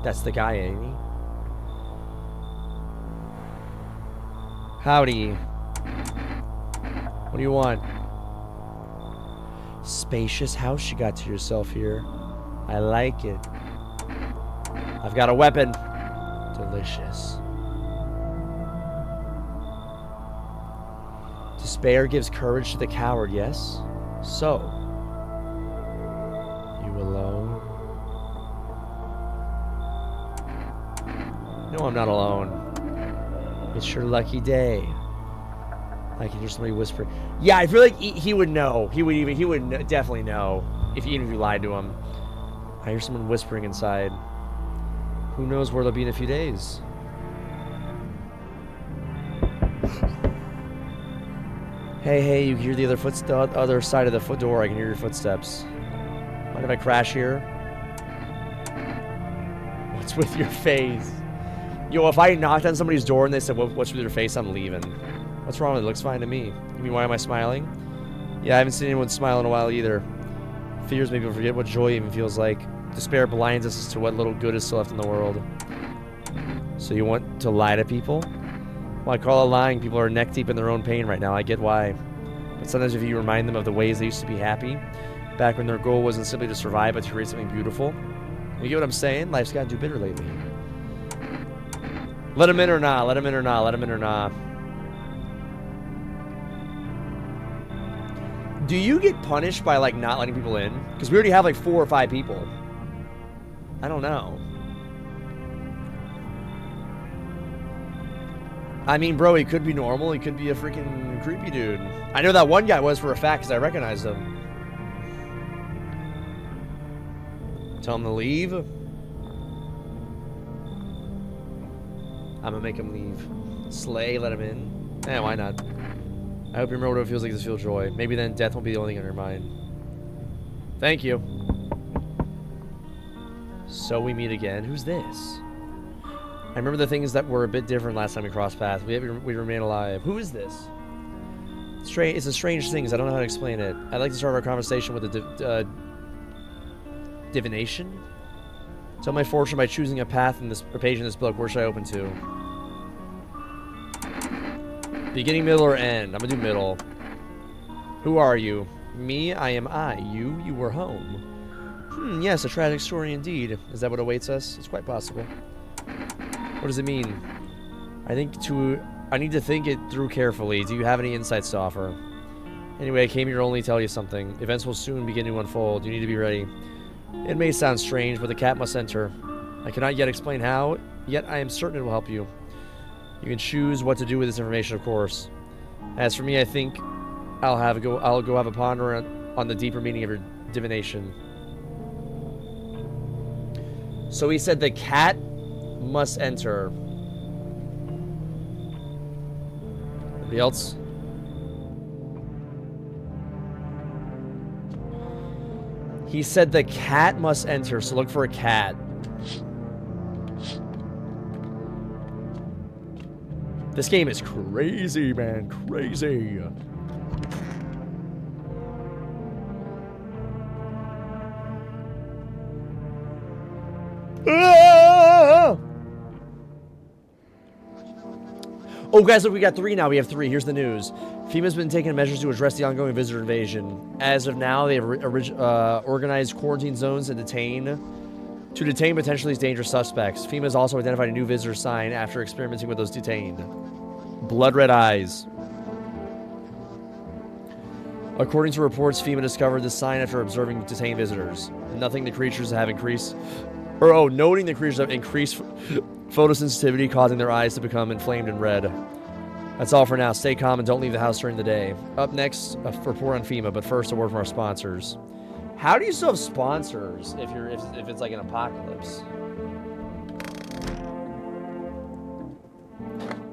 That's the guy, ain't he? Howdy. What do you want? Spacious house you got to yourself here. I like it. I've got a weapon. Delicious. Despair gives courage to the coward, yes? So, you alone? No, I'm not alone. It's your lucky day. I can hear somebody whispering. Yeah, I feel like he would know. He would definitely know even if you lied to him. I hear someone whispering inside. Who knows where they'll be in a few days? Hey, you hear the other side of the foot door. I can hear your footsteps. Mind if I crash here? What's with your face? Yo, if I knocked on somebody's door and they said, what's with your face, I'm leaving. What's wrong with it? Looks fine to me. You mean, why am I smiling? Yeah, I haven't seen anyone smile in a while either. Fears make people forget what joy even feels like. Despair blinds us as to what little good is still left in the world. So you want to lie to people? Well, I call it lying. People are neck deep in their own pain right now. I get why. But sometimes if you remind them of the ways they used to be happy, back when their goal wasn't simply to survive, but to create something beautiful. You get what I'm saying? Life's gotten too bitter lately. Let him in or not? Let him in or not? Let him in or not? Do you get punished by, like, not letting people in? Because we already have, like, 4 or 5 people. I don't know. I mean, bro, he could be normal. He could be a freaking creepy dude. I know that one guy was for a fact because I recognized him. Tell him to leave. I'm gonna make him leave. Slay, let him in. Eh, why not? I hope you remember what it feels like to feel joy. Maybe then death won't be the only thing on your mind. Thank you. So we meet again. Who's this? I remember the things that were a bit different last time we crossed paths. We remain alive. Who is this? It's a strange thing. I don't know how to explain it. I'd like to start our conversation with a divination. Tell my fortune by choosing a path in this page in this book. Where should I open to? Beginning, middle, or end? I'm gonna do middle. Who are you? Me, I am I. You were home. Yes, a tragic story indeed. Is that what awaits us? It's quite possible. What does it mean? I need to think it through carefully. Do you have any insights to offer? Anyway, I came here only to tell you something. Events will soon begin to unfold. You need to be ready. It may sound strange, but the cat must enter. I cannot yet explain how, yet I am certain it will help you. You can choose what to do with this information, of course. As for me, I think I'll go have a ponder on the deeper meaning of your divination. So he said the cat must enter. Anybody else? He said the cat must enter, so look for a cat. This game is crazy, man. Crazy. Ah! Oh, guys, look, we got 3 now. We have 3. Here's the news. FEMA's been taking measures to address the ongoing visitor invasion. As of now, they have organized quarantine zones and detain to detain potentially dangerous suspects. FEMA has also identified a new visitor sign after experimenting with those detained. Blood red eyes. According to reports, FEMA discovered this sign after observing detained visitors. Noting the creatures have increased photosensitivity, causing their eyes to become inflamed and red. That's all for now. Stay calm and don't leave the house during the day. Up next, a report on FEMA, but first a word from our sponsors. How do you still have sponsors if it's like an apocalypse?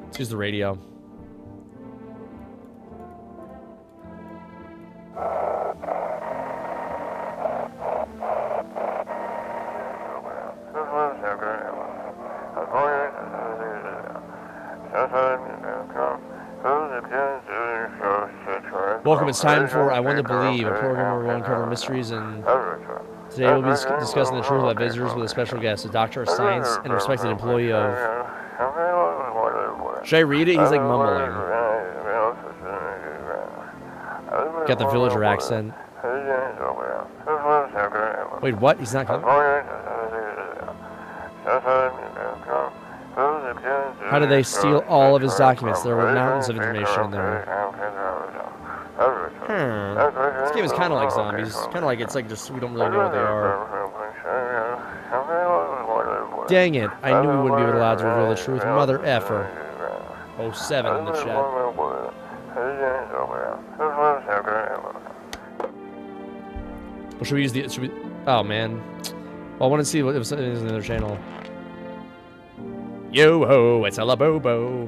Let's use the radio. Welcome, it's time for I Want to Believe, a program where we'll uncover mysteries, and today we'll be discussing the truth about visitors with a special guest, a doctor of science and a respected employee of... Should I read it? He's like mumbling. Got the villager accent. Wait, what? He's not coming? How did they steal all of his documents? There were mountains of information in there. This game is kind of like zombies. Kind of like it's like just we don't really know what they are. Dang it! I knew we wouldn't be allowed to reveal the truth. Mother effer. 07 in the chat. Well, should we use the? Should we? Oh man. Well, I want to see what it was in another channel. Yo ho! It's a Labobo.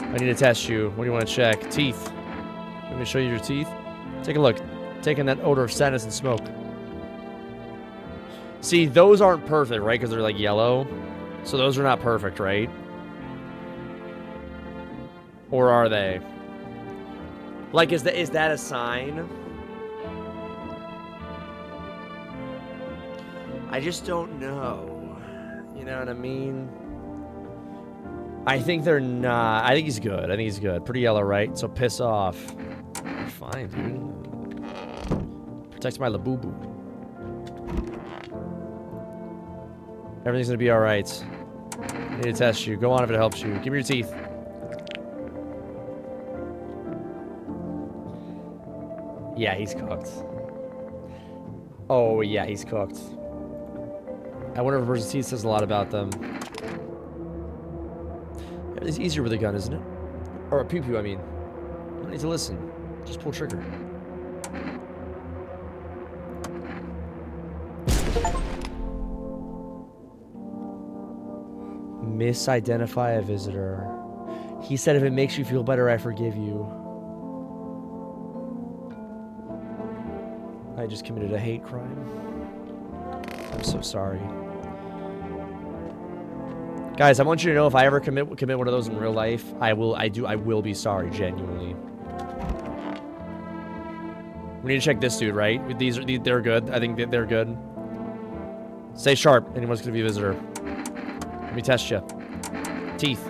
I need to test you. What do you want to check? Teeth. Let me show you your teeth. Take a look. Taking that odor of sadness and smoke. See, those aren't perfect, right? Because they're like yellow. So those are not perfect, right? Or are they? Like, is that a sign? I just don't know. You know what I mean? I think they're not. I think he's good. I think he's good. Pretty yellow, right? So piss off. Fine, dude. Protect my Labubu. Everything's gonna be alright. I need to test you. Go on if it helps you. Give me your teeth. Yeah, he's cooked. Oh, yeah, he's cooked. I wonder if a person's teeth says a lot about them. It's easier with a gun, isn't it? Or a pew-pew, I mean. You don't need to listen. Just pull trigger. Misidentify a visitor. He said if it makes you feel better, I forgive you. I just committed a hate crime. I'm so sorry. Guys, I want you to know if I ever commit one of those in real life, I will be sorry, genuinely. We need to check this dude, right? They're good. I think they're good. Stay sharp. Anyone's gonna be a visitor. Let me test you. Teeth.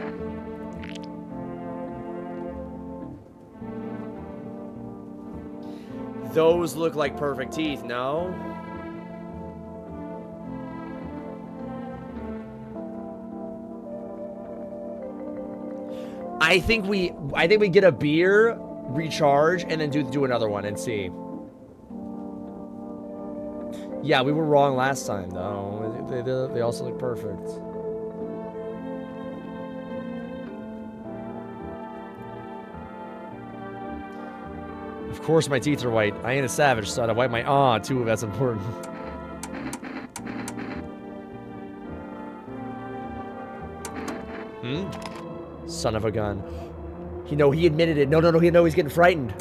Those look like perfect teeth, no? I think we get a beer, recharge, and then do another one and see. Yeah, we were wrong last time though. They also look perfect. Of course my teeth are white. I ain't a savage, so I'd wipe my too if that's important. Son of a gun. He admitted it. No, he's getting frightened.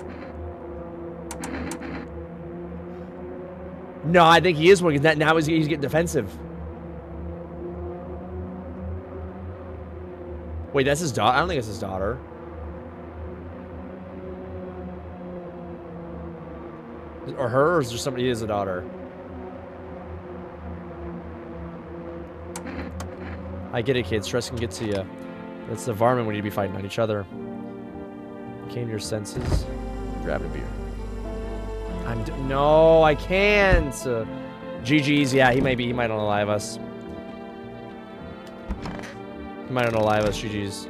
No, I think he is one. Now he's getting defensive. Wait, that's his daughter? I don't think it's his daughter. Or her, or is there somebody who is a daughter? I get it, kids. Stress can get to you. That's the varmint we need to be fighting on each other. Came to your senses. Grab a beer. No, I can't. GG's. Yeah, he might unalive us. You might not lie us, GG's.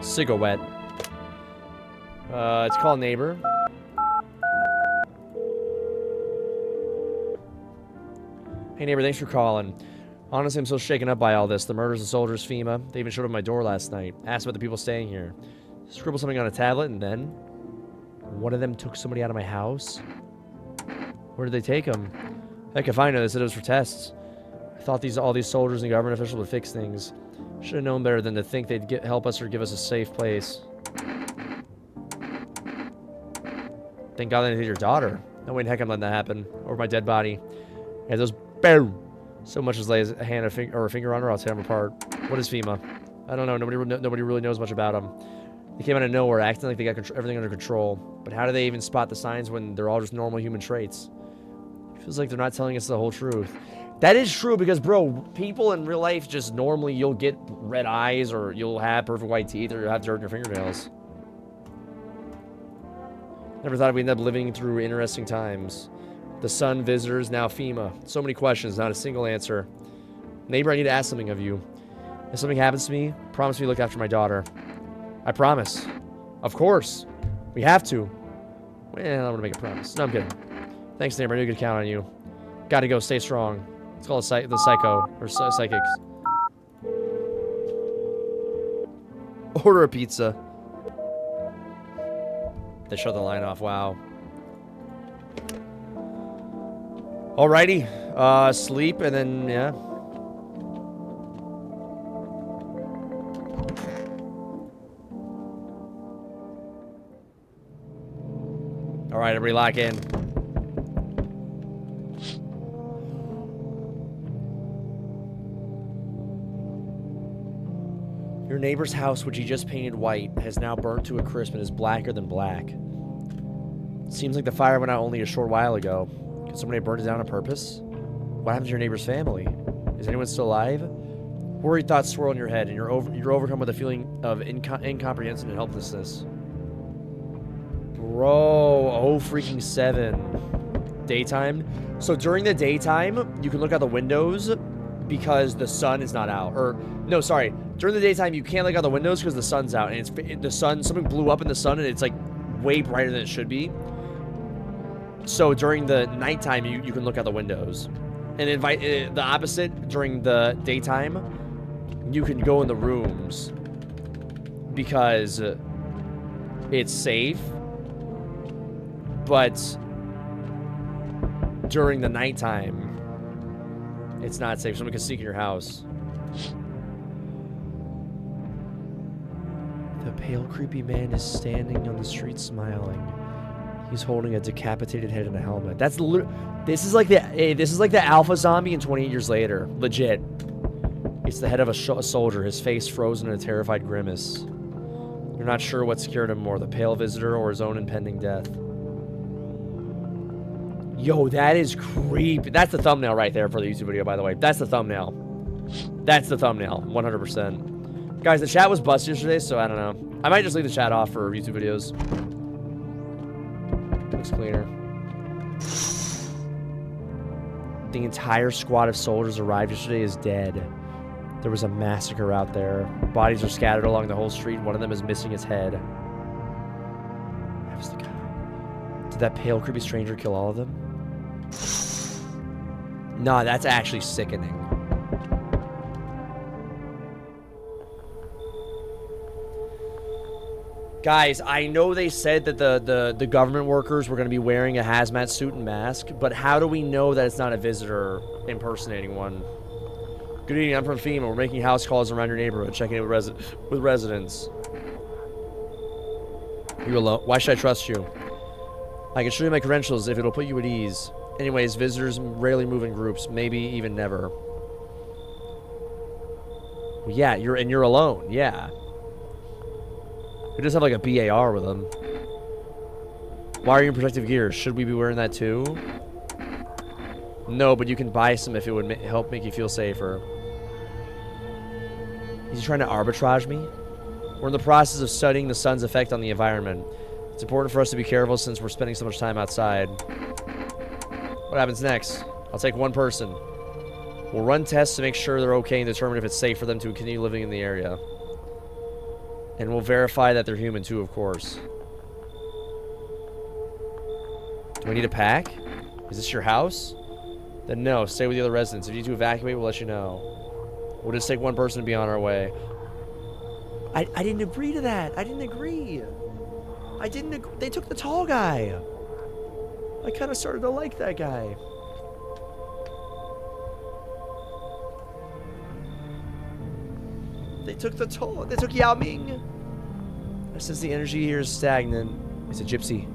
Cigarette. It's called Neighbor. Hey neighbor, thanks for calling. Honestly, I'm so shaken up by all this. The murders of soldiers, FEMA. They even showed up at my door last night. Asked about the people staying here. Scribbled something on a tablet, and then one of them took somebody out of my house. Where did they take him? Heck if I know. They said it was for tests. I thought all these soldiers and government officials would fix things. Should have known better than to think they'd help us or give us a safe place. Thank God they didn't hit your daughter. No way in heck I'm letting that happen. Or my dead body. Yeah, those boom. So much as lay a hand or a finger on her, I'll tear them apart. What is FEMA? I don't know. Nobody really knows much about them. They came out of nowhere, acting like they got everything under control. But how do they even spot the signs when they're all just normal human traits? It feels like they're not telling us the whole truth. That is true because, bro, people in real life just normally you'll get red eyes or you'll have perfect white teeth or you'll have dirt in your fingernails. Never thought we'd end up living through interesting times. The sun, visitors, now FEMA. So many questions, not a single answer. Neighbor, I need to ask something of you. If something happens to me, promise me to look after my daughter. I promise. Of course. We have to. Well, I don't want to make a promise. No, I'm kidding. Thanks, neighbor. I knew I could count on you. Gotta go. Stay strong. It's called the psycho. Or psychics. Order a pizza. They shut the line off. Wow. Alrighty. Sleep and then, yeah. Alright, everybody lock in. Your neighbor's house, which he just painted white, has now burnt to a crisp and is blacker than black. Seems like the fire went out only a short while ago. Could somebody burn it down on purpose? What happened to your neighbor's family? Is anyone still alive? Worried thoughts swirl in your head, and you're overcome with a feeling of incomprehension and helplessness. Bro, oh freaking 7. Daytime. So during the daytime, you can look out the windows because the sun is not out. Or, no, sorry. During the daytime, you can't look out the windows because the sun's out. And the sun, something blew up in the sun and it's like way brighter than it should be. So during the nighttime, you can look out the windows. And the opposite, during the daytime, you can go in the rooms because it's safe. But during the nighttime, it's not safe. Someone can sneak in your house. The pale, creepy man is standing on the street smiling. He's holding a decapitated head in a helmet. That's this is like the alpha zombie in 28 Years Later. Legit. It's the head of a soldier, his face frozen in a terrified grimace. You're not sure what scared him more, the pale visitor or his own impending death. Yo, that is creepy. That's the thumbnail right there for the YouTube video, by the way. That's the thumbnail. That's the thumbnail, 100%. Guys, the chat was busted yesterday, so I don't know. I might just leave the chat off for YouTube videos. Looks cleaner. The entire squad of soldiers arrived yesterday is dead. There was a massacre out there. Bodies are scattered along the whole street. One of them is missing his head. That was the guy. Did that pale, creepy stranger kill all of them? Nah, that's actually sickening. Guys, I know they said that the government workers were going to be wearing a hazmat suit and mask, but how do we know that it's not a visitor impersonating one? Good evening, I'm from FEMA. We're making house calls around your neighborhood, checking in with residents. You alone? Why should I trust you? I can show you my credentials if it'll put you at ease. Anyways, visitors rarely move in groups, maybe even never. Well, yeah, you're alone, yeah. We just have like a BAR with them. Why are you in protective gear? Should we be wearing that too? No, but you can buy some if it would help make you feel safer. Is he trying to arbitrage me? We're in the process of studying the sun's effect on the environment. It's important for us to be careful since we're spending so much time outside. What happens next? I'll take one person. We'll run tests to make sure they're okay and determine if it's safe for them to continue living in the area. And we'll verify that they're human too, of course. Do I need a pack? Is this your house? Then no, stay with the other residents. If you need to evacuate, we'll let you know. We'll just take one person to be on our way. I didn't agree to that. I didn't agree. They took the tall guy. I kind of started to like that guy. They took Yao Ming. I sense the energy here is stagnant. It's a gypsy.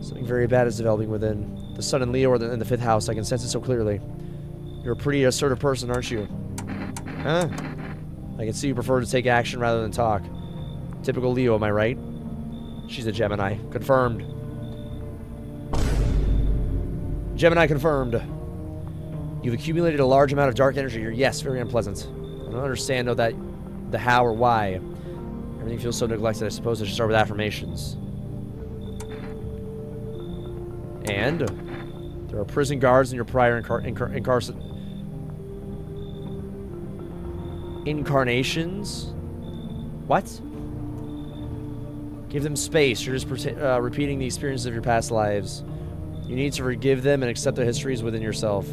Something very bad is developing within. The sun and Leo are in the 5th house. I can sense it so clearly. You're a pretty assertive person, aren't you? Huh? I can see you prefer to take action rather than talk. Typical Leo, am I right? She's a Gemini. Confirmed. Gemini confirmed. You've accumulated a large amount of dark energy here. Yes, very unpleasant. I don't understand the how or why. Everything feels so neglected. I suppose I should start with affirmations. And there are prison guards in your prior incarnations. What? Give them space. You're just repeating the experiences of your past lives. You need to forgive them and accept their histories within yourself.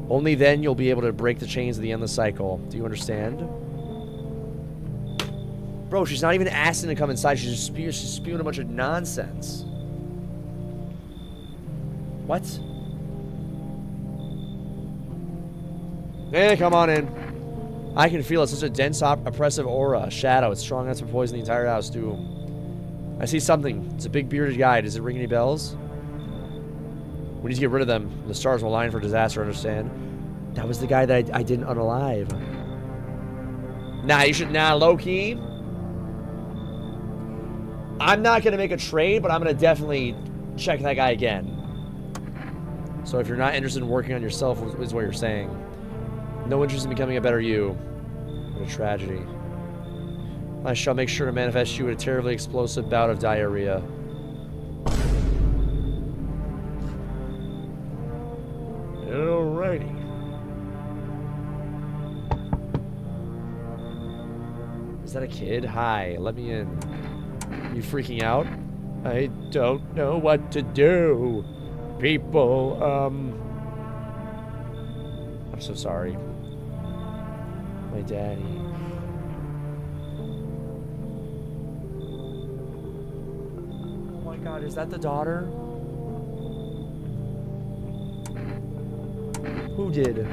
Only then you'll be able to break the chains of the endless cycle. Do you understand? Bro, she's not even asking to come inside. She's just spewing a bunch of nonsense. What? Hey, come on in. I can feel it. Such a dense, oppressive aura. A shadow. It's strong enough to poison the entire house, too. I see something. It's a big bearded guy. Does it ring any bells? We need to get rid of them. The stars will align for disaster, understand? That was the guy that I didn't unalive. Nah, you should... Nah, low-key. I'm not going to make a trade, but I'm going to definitely check that guy again. So if you're not interested in working on yourself, is what you're saying. No interest in becoming a better you. What a tragedy. I shall make sure to manifest you with a terribly explosive bout of diarrhea. Alrighty. Is that a kid? Hi, let me in. You freaking out? I don't know what to do. People, I'm so sorry. My daddy. Oh my god, is that the daughter? Who did?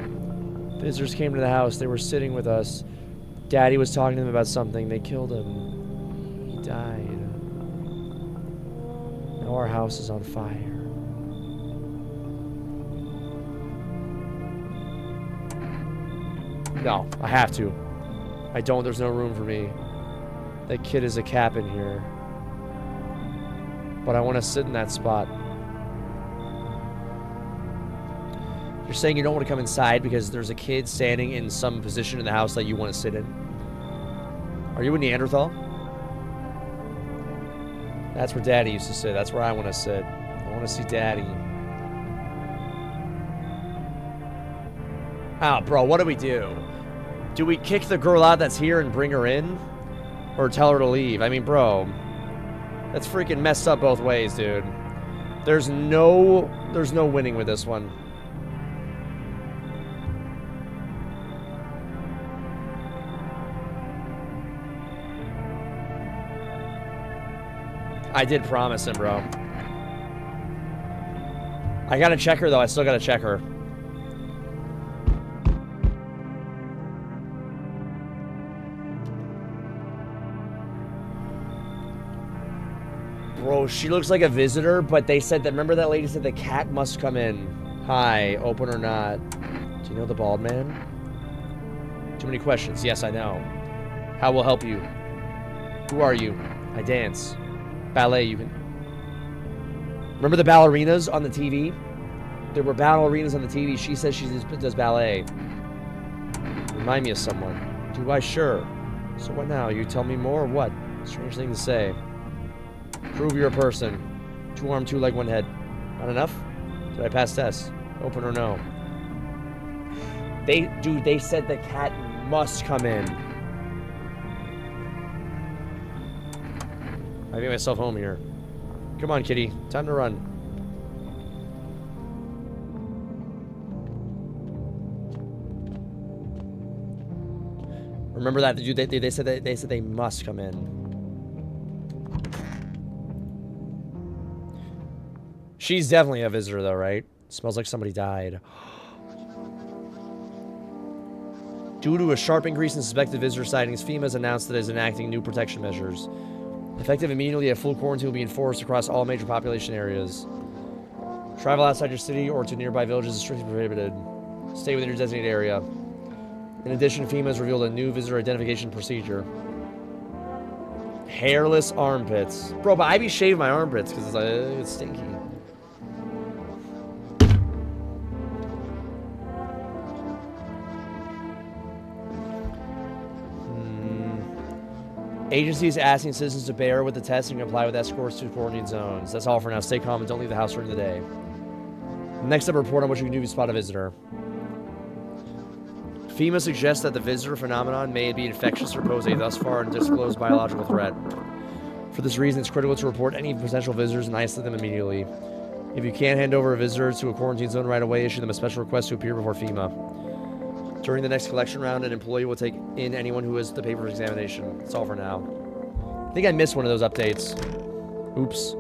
Visitors came to the house. They were sitting with us. Daddy was talking to them about something. They killed him. He died. Now our house is on fire. No, I have to. I don't. There's no room for me. That kid is a cap in here. But I want to sit in that spot. You're saying you don't want to come inside because there's a kid standing in some position in the house that you want to sit in? Are you a Neanderthal? That's where Daddy used to sit. That's where I want to sit. I want to see Daddy. Oh, bro, what do we do? Do we kick the girl out that's here and bring her in? Or tell her to leave? I mean, bro, that's freaking messed up both ways, dude. There's no winning with this one. I did promise him, bro. I gotta check her, though. I still gotta check her. Bro, she looks like a visitor, but they said that... Remember that lady said the cat must come in. Hi, open or not. Do you know the bald man? Too many questions. Yes, I know. How will help you? Who are you? I dance. Ballet, you can... Remember the ballerinas on the TV? There were ballerinas on the TV. She says she does ballet. Remind me of someone. Do I? Sure. So what now? You tell me more or what? Strange thing to say. Prove you're a person. 2 arm, 2 leg, 1 head. Not enough? Did I pass test? Open or no? They said the cat must come in. I get myself home here. Come on, kitty. Time to run. Remember that? They said they must come in. She's definitely a visitor, though, right? Smells like somebody died. Due to a sharp increase in suspected visitor sightings, FEMA has announced that it is enacting new protection measures. Effective immediately, a full quarantine will be enforced across all major population areas. Travel outside your city or to nearby villages is strictly prohibited. Stay within your designated area. In addition, FEMA has revealed a new visitor identification procedure. Hairless armpits. Bro, but I be shaving my armpits because it's stinky. Agencies asking citizens to bear with the test and comply with escorts to quarantine zones. That's all for now. Stay calm and don't leave the house during the day. Next up, a report on what you can do if you spot a visitor. FEMA suggests that the visitor phenomenon may be infectious or pose a thus far undisclosed biological threat. For this reason, it's critical to report any potential visitors and isolate them immediately. If you can't hand over a visitor to a quarantine zone right away, issue them a special request to appear before FEMA. During the next collection round, an employee will take in anyone who has the paper examination. That's all for now. I think I missed one of those updates. Oops.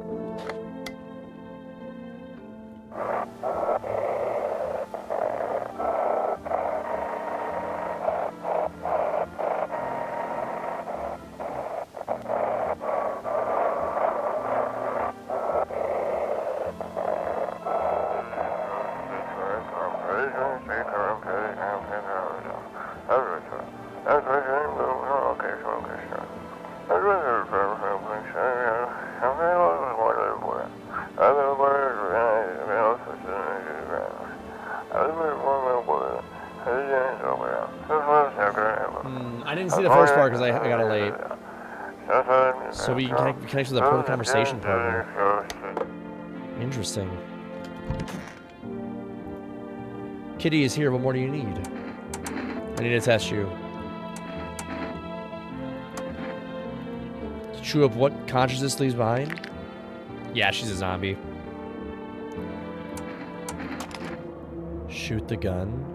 I didn't see the first part because I got it late. So we can connect to the pro conversation partner. Interesting. Kitty is here. What more do you need? I need to test you. To chew up what consciousness leaves behind? Yeah, she's a zombie. Shoot the gun.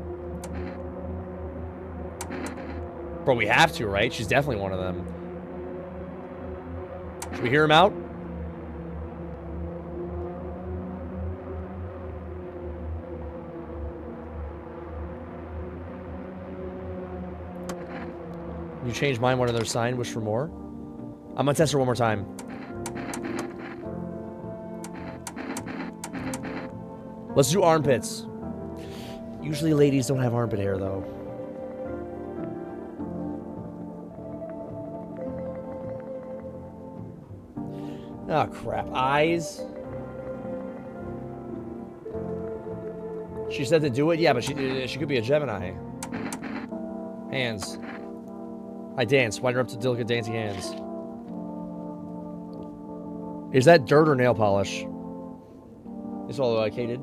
Bro, we have to, right? She's definitely one of them. Should we hear him out? You changed mine, one other sign, wish for more. I'm gonna test her one more time. Let's do armpits. Usually ladies don't have armpit hair, though. Oh, crap. Eyes. She said to do it? Yeah, but she could be a Gemini. Hands. I dance. Wind her up to delicate dancing hands. Is that dirt or nail polish? It's all located.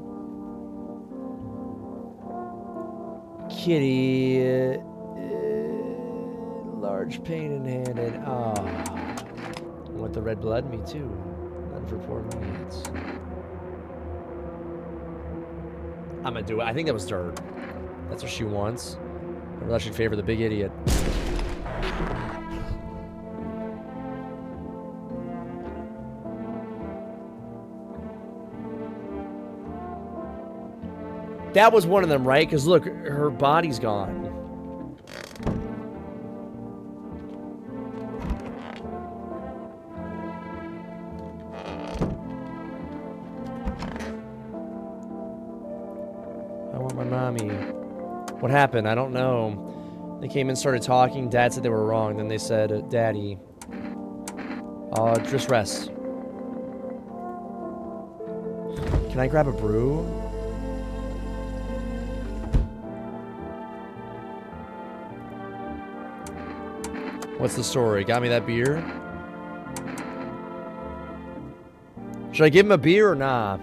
Kitty. Large pain in hand and... Oh. Want the red blood? Me too. None for poor minutes. I'm gonna do it. I think that was dirt. That's what she wants. I really should favor the big idiot. That was one of them, right? Because look, her body's gone. What happened? I don't know. They came in, started talking. Dad said they were wrong. Then they said, Daddy, just rest. Can I grab a brew? What's the story? Got me that beer? Should I give him a beer or nah?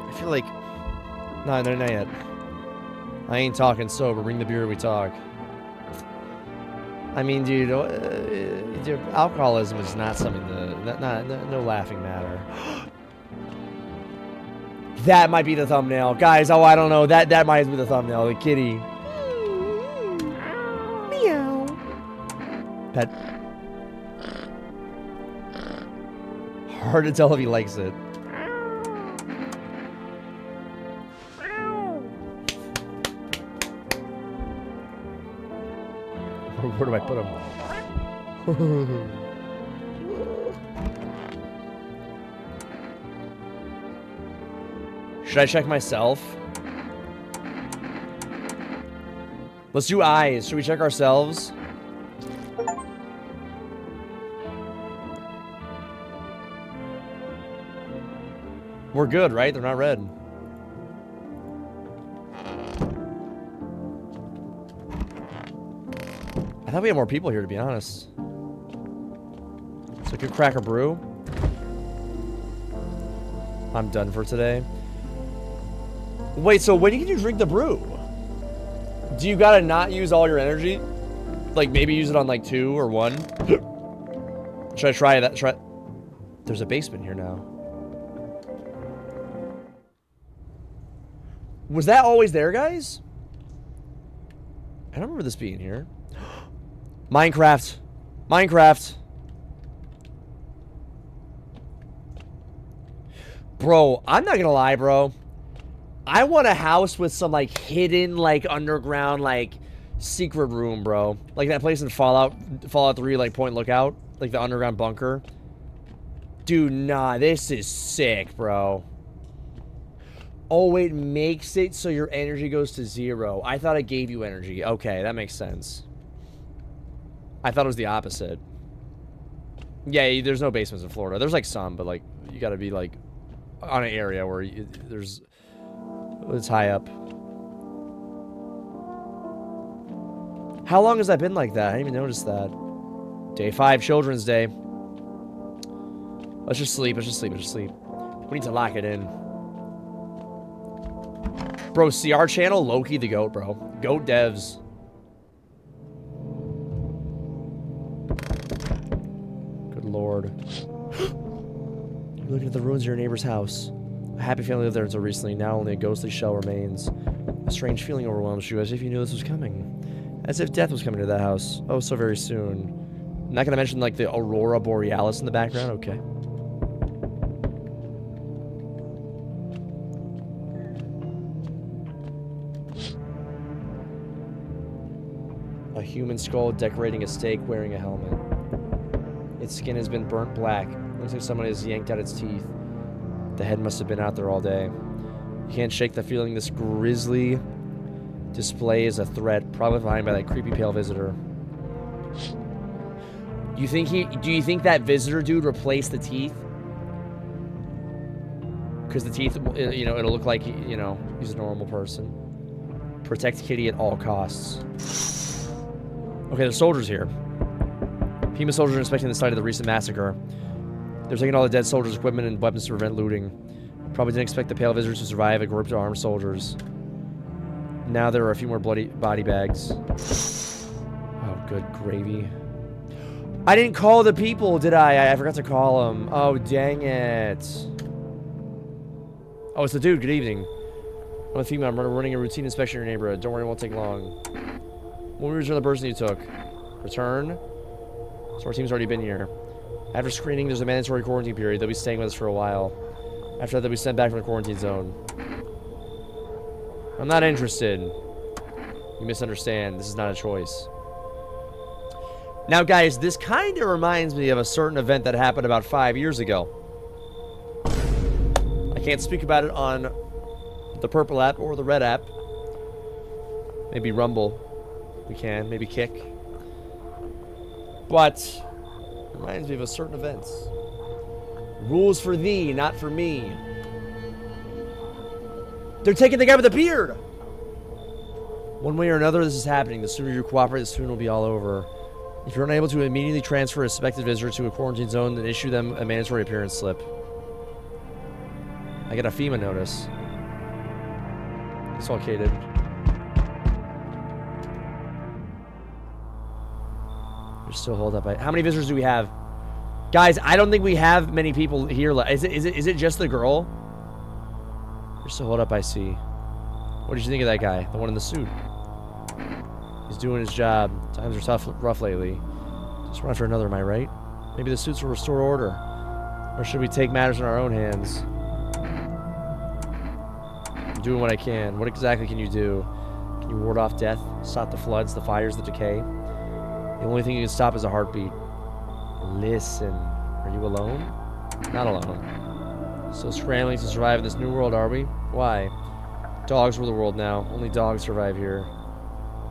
I feel like... Nah, no, not yet. I ain't talking sober. Bring the beer, we talk. I mean, dude, alcoholism is not something no laughing matter. That might be the thumbnail. Guys, oh, I don't know. That might be the thumbnail. The kitty. Meow. Pet. Hard to tell if he likes it. Where do I put him? Should I check myself? Let's do eyes. Should we check ourselves? We're good, right? They're not red. I thought we had more people here, to be honest. So good cracker brew. I'm done for today. Wait, so when can you drink the brew? Do you gotta not use all your energy? Like maybe use it on like 2 or 1? Should I try that? There's a basement here now. Was that always there, guys? I don't remember this being here. Minecraft. Minecraft. Bro, I'm not gonna lie, bro. I want a house with some, like, hidden, like, underground, like, secret room, bro. Like that place in Fallout 3, like, Point Lookout. Like, the underground bunker. Dude, nah, this is sick, bro. Oh, it makes it so your energy goes to 0. I thought it gave you energy. Okay, that makes sense. I thought it was the opposite. Yeah, there's no basements in Florida. There's, like, some, but, like, you gotta be, like, on an area where there's... It's high up. How long has that been like that? I didn't even notice that. Day 5, Children's Day. Let's just sleep. Let's just sleep. Let's just sleep. We need to lock it in. Bro, see our channel? Loki the GOAT, bro. GOAT devs. Good lord. You're looking at the ruins of your neighbor's house. A happy family lived there until recently. Now only a ghostly shell remains. A strange feeling overwhelms you, as if you knew this was coming. As if death was coming to that house. Oh, so very soon. I'm not gonna mention, like, the Aurora Borealis in the background? Okay. A human skull decorating a stake wearing a helmet. Its skin has been burnt black. Looks like someone has yanked out its teeth. The head must have been out there all day. You can't shake the feeling this grisly display is a threat, probably behind by that creepy pale visitor. Do you think that visitor dude replaced the teeth? Because the teeth, you know, it'll look like, you know, he's a normal person. Protect Kitty at all costs. Okay, there's soldiers here. Pima soldiers are inspecting the site of the recent massacre. They're taking all the dead soldiers' equipment and weapons to prevent looting. Probably didn't expect the pale visitors to survive a group of armed soldiers. Now there are a few more bloody body bags. Oh, good gravy. I didn't call the people, did I? I forgot to call them. Oh, dang it. Oh, it's the dude. Good evening. I'm a female. I'm running a routine inspection in your neighborhood. Don't worry, it won't take long. When we return the person you took. Return? So our team's already been here. After screening, there's a mandatory quarantine period. They'll be staying with us for a while. After that, they'll be sent back from the quarantine zone. I'm not interested. You misunderstand. This is not a choice. Now, guys, this kind of reminds me of a certain event that happened about 5 years ago. I can't speak about it on the purple app or the red app. Maybe Rumble. We can. Maybe Kick. But... reminds me of a certain event. Rules for thee, not for me. They're taking the guy with the beard! One way or another, this is happening. The sooner you cooperate, the sooner it'll be all over. If you're unable to immediately transfer a suspected visitor to a quarantine zone, then issue them a mandatory appearance slip. I get a FEMA notice. It's all catered. You're still holed up. How many visitors do we have? Guys, I don't think we have many people here. Is it just the girl? You're still holed up, I see. What did you think of that guy? The one in the suit. He's doing his job. Times are rough lately. Just run for another, am I right? Maybe the suits will restore order. Or should we take matters in our own hands? I'm doing what I can. What exactly can you do? Can you ward off death? Stop the floods, the fires, the decay? The only thing you can stop is a heartbeat. Listen. Are you alone? Not alone. Still scrambling to survive in this new world, are we? Why? Dogs rule the world now. Only dogs survive here.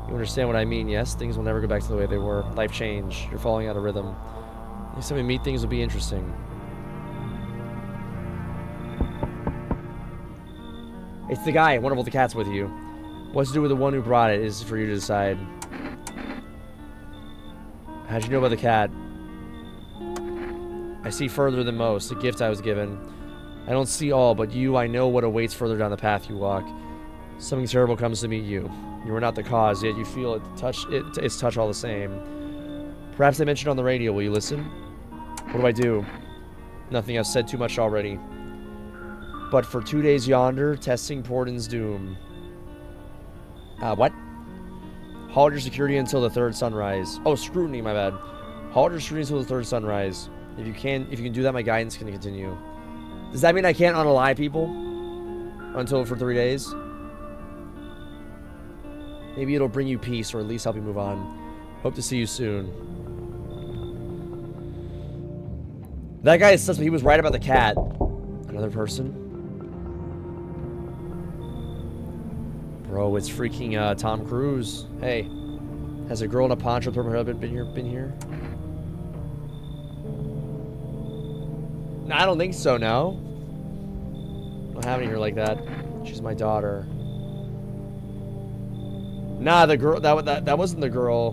You understand what I mean, yes? Things will never go back to the way they were. Life changed. You're falling out of rhythm. Next time we meet, things will be interesting. It's the guy. I wonder if the cat's with you. What's to do with the one who brought it is for you to decide. How'd you know about the cat? I see further than most. The gift I was given. I don't see all, but I know what awaits further down the path you walk. Something terrible comes to meet you. You are not the cause, yet you feel its touch all the same. Perhaps they mentioned on the radio. Will you listen? What do I do? Nothing. I've said too much already. But for 2 days yonder, testing Portent's doom. What? Halt your security until the third sunrise. Oh, scrutiny, my bad. Halt your scrutiny until the third sunrise. If you can do that, my guidance can continue. Does that mean I can't unalive people? Until for 3 days? Maybe it'll bring you peace, or at least help you move on. Hope to see you soon. That guy is suspect. He was right about the cat. Another person? Bro, it's freaking Tom Cruise. Hey, has a girl in a poncho purple hair been here? No, I don't think so, no. I don't have any here like that. She's my daughter. Nah, the girl, that wasn't the girl.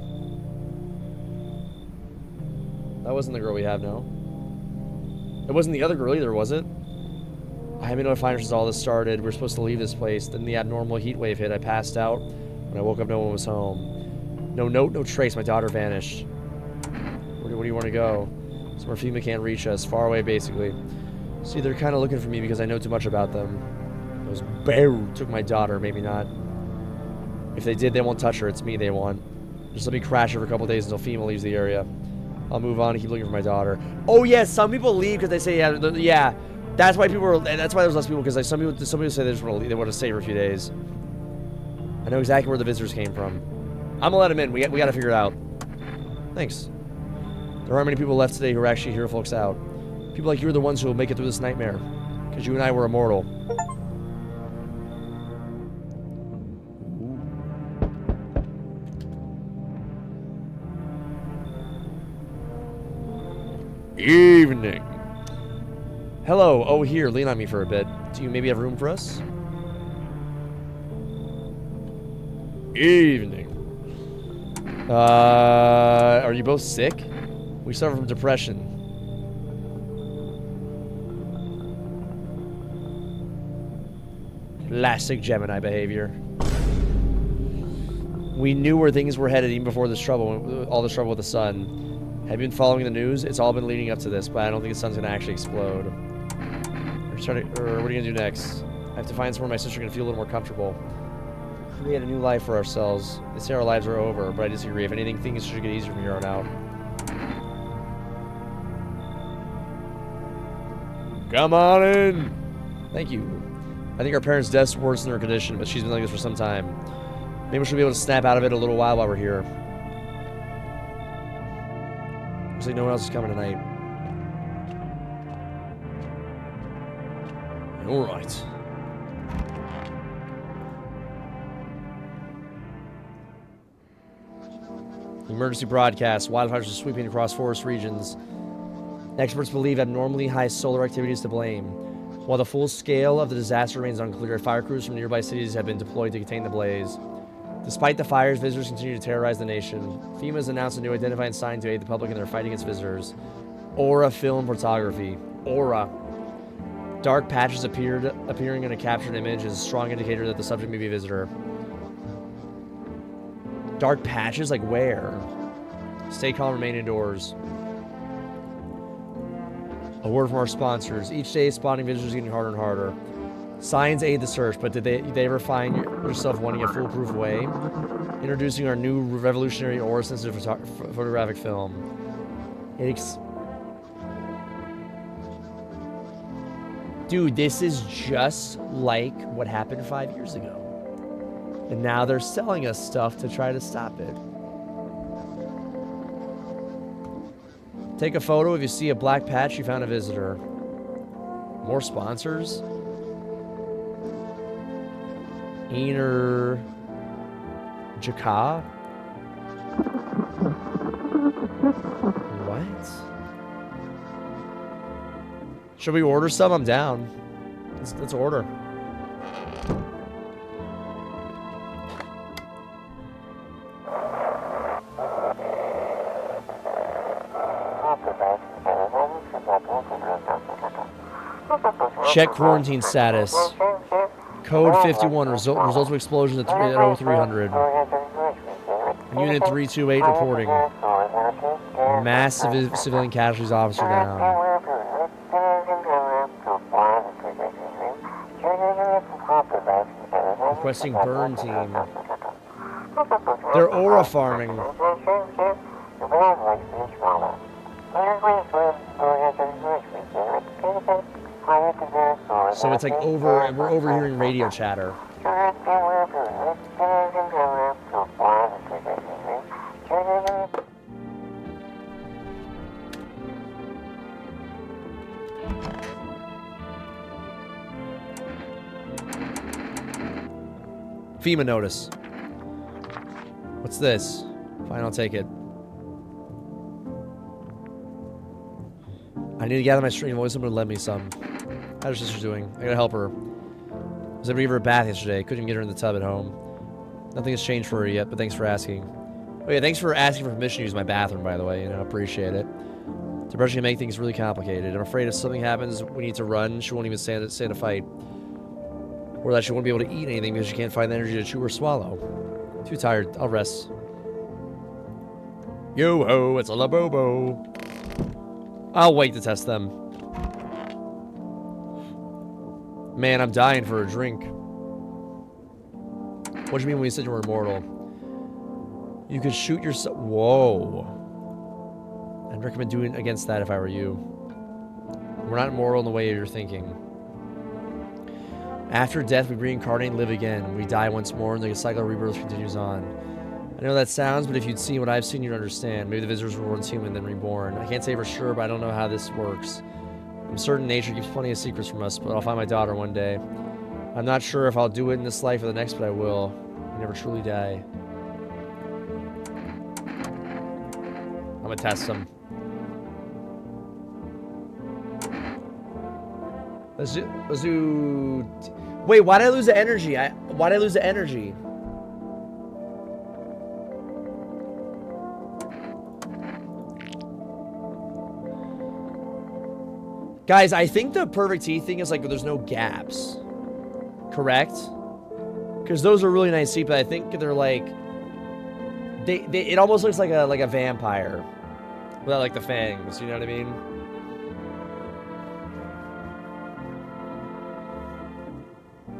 That wasn't the girl we have, no. It wasn't the other girl either, was it? I haven't been able to find her since all this started. We were supposed to leave this place. Then the abnormal heat wave hit. I passed out. When I woke up, no one was home. No note, no trace. My daughter vanished. Where do you want to go? Somewhere FEMA can't reach us. Far away, basically. See, they're kind of looking for me because I know too much about them. Those bears took my daughter. Maybe not. If they did, they won't touch her. It's me they want. Just let me crash her for a couple days until FEMA leaves the area. I'll move on and keep looking for my daughter. Oh, yeah, some people leave because they say, yeah. That's why that's why there's less people, because like some people say they just want to leave, they want to stay for a few days. I know exactly where the visitors came from. I'm gonna let them in. We got to figure it out. Thanks. There aren't many people left today who are actually hear folks out. People like you are the ones who will make it through this nightmare, because you and I were immortal. Evening. Hello. Oh, here. Lean on me for a bit. Do you maybe have room for us? Evening. Are you both sick? We suffer from depression. Classic Gemini behavior. We knew where things were headed even before this trouble, all this trouble with the sun. Have you been following the news? It's all been leading up to this, but I don't think the sun's gonna actually explode. What are you gonna do next? I have to find somewhere my sister can feel a little more comfortable. Create a new life for ourselves. They say our lives are over, but I disagree. If anything, things should get easier from here on out. Come on in! Thank you. I think our parents' death's worse than her condition, but she's been like this for some time. Maybe she'll be able to snap out of it a little while we're here. Looks like no one else is coming tonight. Alright. Emergency broadcast. Wildfires are sweeping across forest regions. Experts believe abnormally high solar activity is to blame. While the full scale of the disaster remains unclear, fire crews from nearby cities have been deployed to contain the blaze. Despite the fires, visitors continue to terrorize the nation. FEMA has announced a new identifying sign to aid the public in their fight against visitors. Aura film photography. Aura. Dark patches appearing in a captured image is a strong indicator that the subject may be a visitor. Dark patches? Like where? Stay calm, remain indoors. A word from our sponsors. Each day, spotting visitors is getting harder and harder. Signs aid the search, but did they ever find yourself wanting a foolproof way? Introducing our new revolutionary aura sensitive photographic film. Dude, this is just like what happened 5 years ago. And now they're selling us stuff to try to stop it. Take a photo. If you see a black patch, you found a visitor. More sponsors? Aner Jaka? What? Should we order some? I'm down. Let's order. Check quarantine status. Code 51. Results of explosions at 0300. Unit 328 reporting. Massive civilian casualties. Officer down. Requesting burn team. They're aura farming. So it's like we're overhearing radio chatter. FEMA notice. What's this? Fine, I'll take it. I need to gather my stream. Always someone to lend me some. How's your sister doing? I gotta help her. I was able to give her a bath yesterday. Couldn't even get her in the tub at home. Nothing has changed for her yet, but thanks for asking. Oh yeah, thanks for asking for permission to use my bathroom, by the way. You know, appreciate it. Depression can make things really complicated. I'm afraid if something happens, we need to run. She won't even stand a fight. Or that she won't be able to eat anything because she can't find the energy to chew or swallow. Too tired. I'll rest. Yo-ho, it's a Labobo. I'll wait to test them. Man, I'm dying for a drink. What do you mean when you said you were immortal? You could shoot yourself. Whoa. I'd recommend doing against that if I were you. We're not immortal in the way you're thinking. After death, we reincarnate and live again. We die once more, and the cycle of rebirth continues on. I know that sounds, but if you'd seen what I've seen, you'd understand. Maybe the visitors were once human, then reborn. I can't say for sure, but I don't know how this works. I'm certain nature keeps plenty of secrets from us, but I'll find my daughter one day. I'm not sure if I'll do it in this life or the next, but I will. We never truly die. I'm gonna test them. Let's do... Wait, why did I lose the energy? Why did I lose the energy? Guys, I think the perfect teeth thing is like there's no gaps. Correct? Because those are really nice teeth, but I think they're like... It almost looks like a vampire. Without like the fangs, you know what I mean?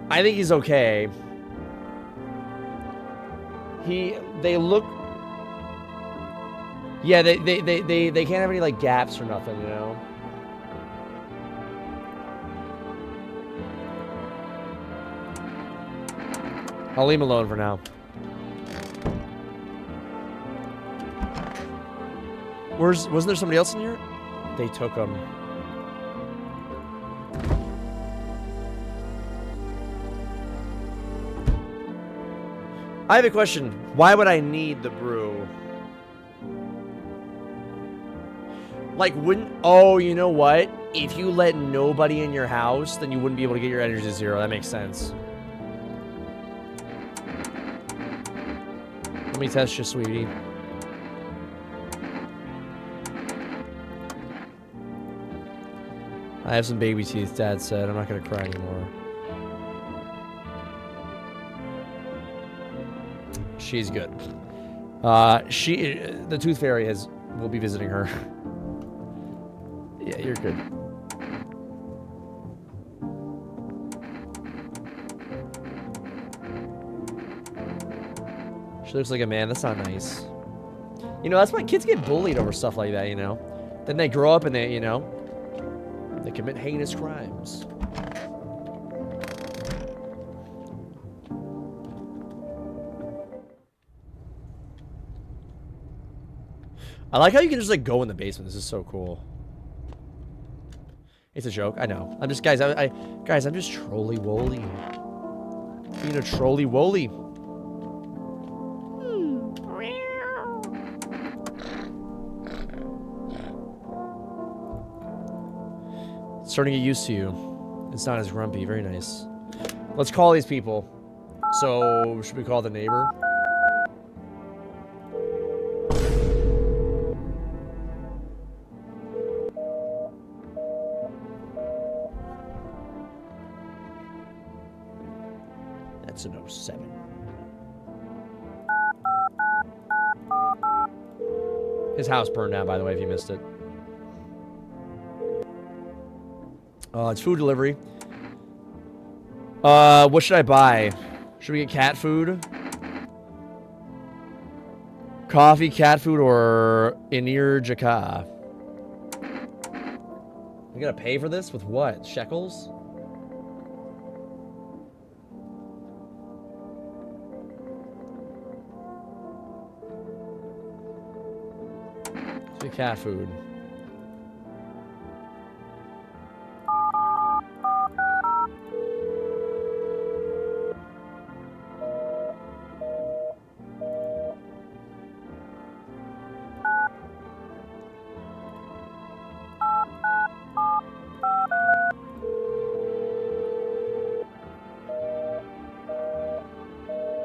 I think he's okay. They look... Yeah, they can't have any like gaps or nothing, you know? I'll leave him alone for now. Wasn't there somebody else in here? They took him. I have a question. Why would I need the brew? Like, wouldn't... Oh, you know what? If you let nobody in your house, then you wouldn't be able to get your energy to zero. That makes sense. Let me test you, sweetie. I have some baby teeth, Dad said. I'm not gonna cry anymore. She's good. The Tooth Fairy will be visiting her. Yeah, you're good. She looks like a man. That's not nice. You know, that's why kids get bullied over stuff like that, you know? Then they grow up and they, you know, they commit heinous crimes. I like how you can just, like, go in the basement. This is so cool. It's a joke. I know. I'm just, guys, guys, I'm just trolly-woly. Being a trolly-woly. It's starting to get used to you. It's not as grumpy. Very nice. Let's call these people. So, should we call the neighbor? That's an 07. His house burned down, by the way, if you missed it. It's food delivery. What should I buy? Should we get cat food? Coffee, cat food, or Inir Jaka? I gotta pay for this? With what? Shekels? Let's get cat food.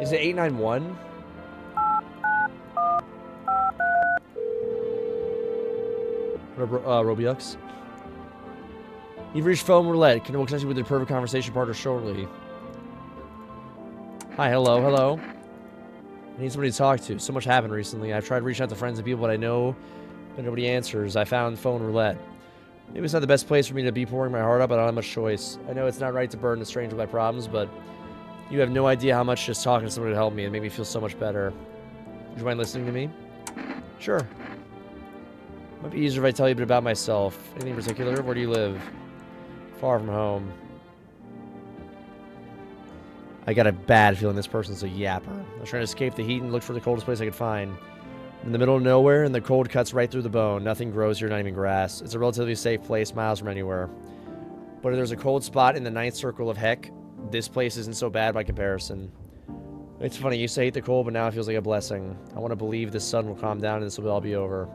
Is it 891? Robux. You've reached phone roulette. Can connect you with your perfect conversation partner shortly. Hi, hello, hello. I need somebody to talk to. So much happened recently. I've tried reaching out to friends and people, but I know that nobody answers. I found phone roulette. Maybe it's not the best place for me to be pouring my heart out, but I don't have much choice. I know it's not right to burden a stranger with my problems, but you have no idea how much just talking to somebody would help me and make me feel so much better. Would you mind listening to me? Sure. Might be easier if I tell you a bit about myself. Anything in particular? Where do you live? Far from home. I got a bad feeling this person's a yapper. I was trying to escape the heat and look for the coldest place I could find. In the middle of nowhere, and the cold cuts right through the bone. Nothing grows here, not even grass. It's a relatively safe place, miles from anywhere. But if there's a cold spot in the ninth circle of heck, this place isn't so bad by comparison. It's funny, you used to hate the cold, but now it feels like a blessing. I want to believe the sun will calm down and this will all be over.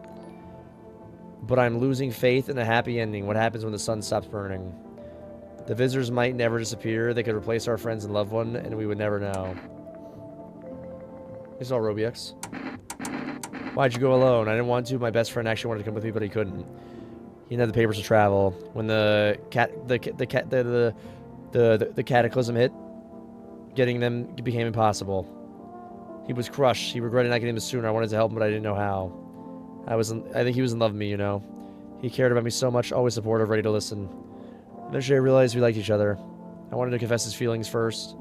But I'm losing faith in a happy ending. What happens when the sun stops burning? The visitors might never disappear. They could replace our friends and loved one, and we would never know. It's all Robux. Why'd you go alone? I didn't want to. My best friend actually wanted to come with me, but he couldn't. He didn't have the papers to travel. When the cataclysm hit, getting them became impossible. He was crushed. He regretted not getting them sooner. I wanted to help him, but I didn't know how. I think he was in love with me, you know. He cared about me so much, always supportive, ready to listen. Eventually I realized we liked each other. I wanted to confess his feelings first,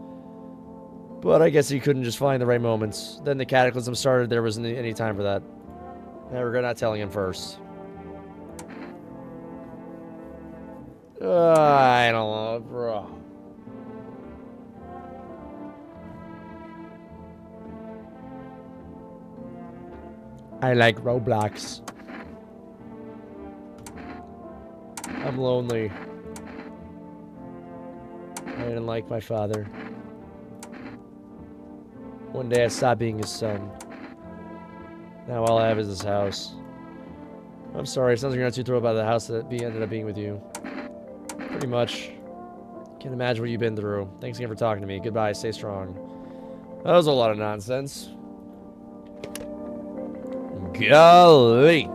but I guess he couldn't just find the right moments. Then the cataclysm started. There wasn't any time for that. I regret not telling him first. I don't know, bro. I like Roblox. I'm lonely. I didn't like my father. One day I stopped being his son. Now all I have is this house. I'm sorry, it sounds like you're not too thrilled about the house that ended up being with you. Pretty much. Can't imagine what you've been through. Thanks again for talking to me. Goodbye, stay strong. That was a lot of nonsense. Golly.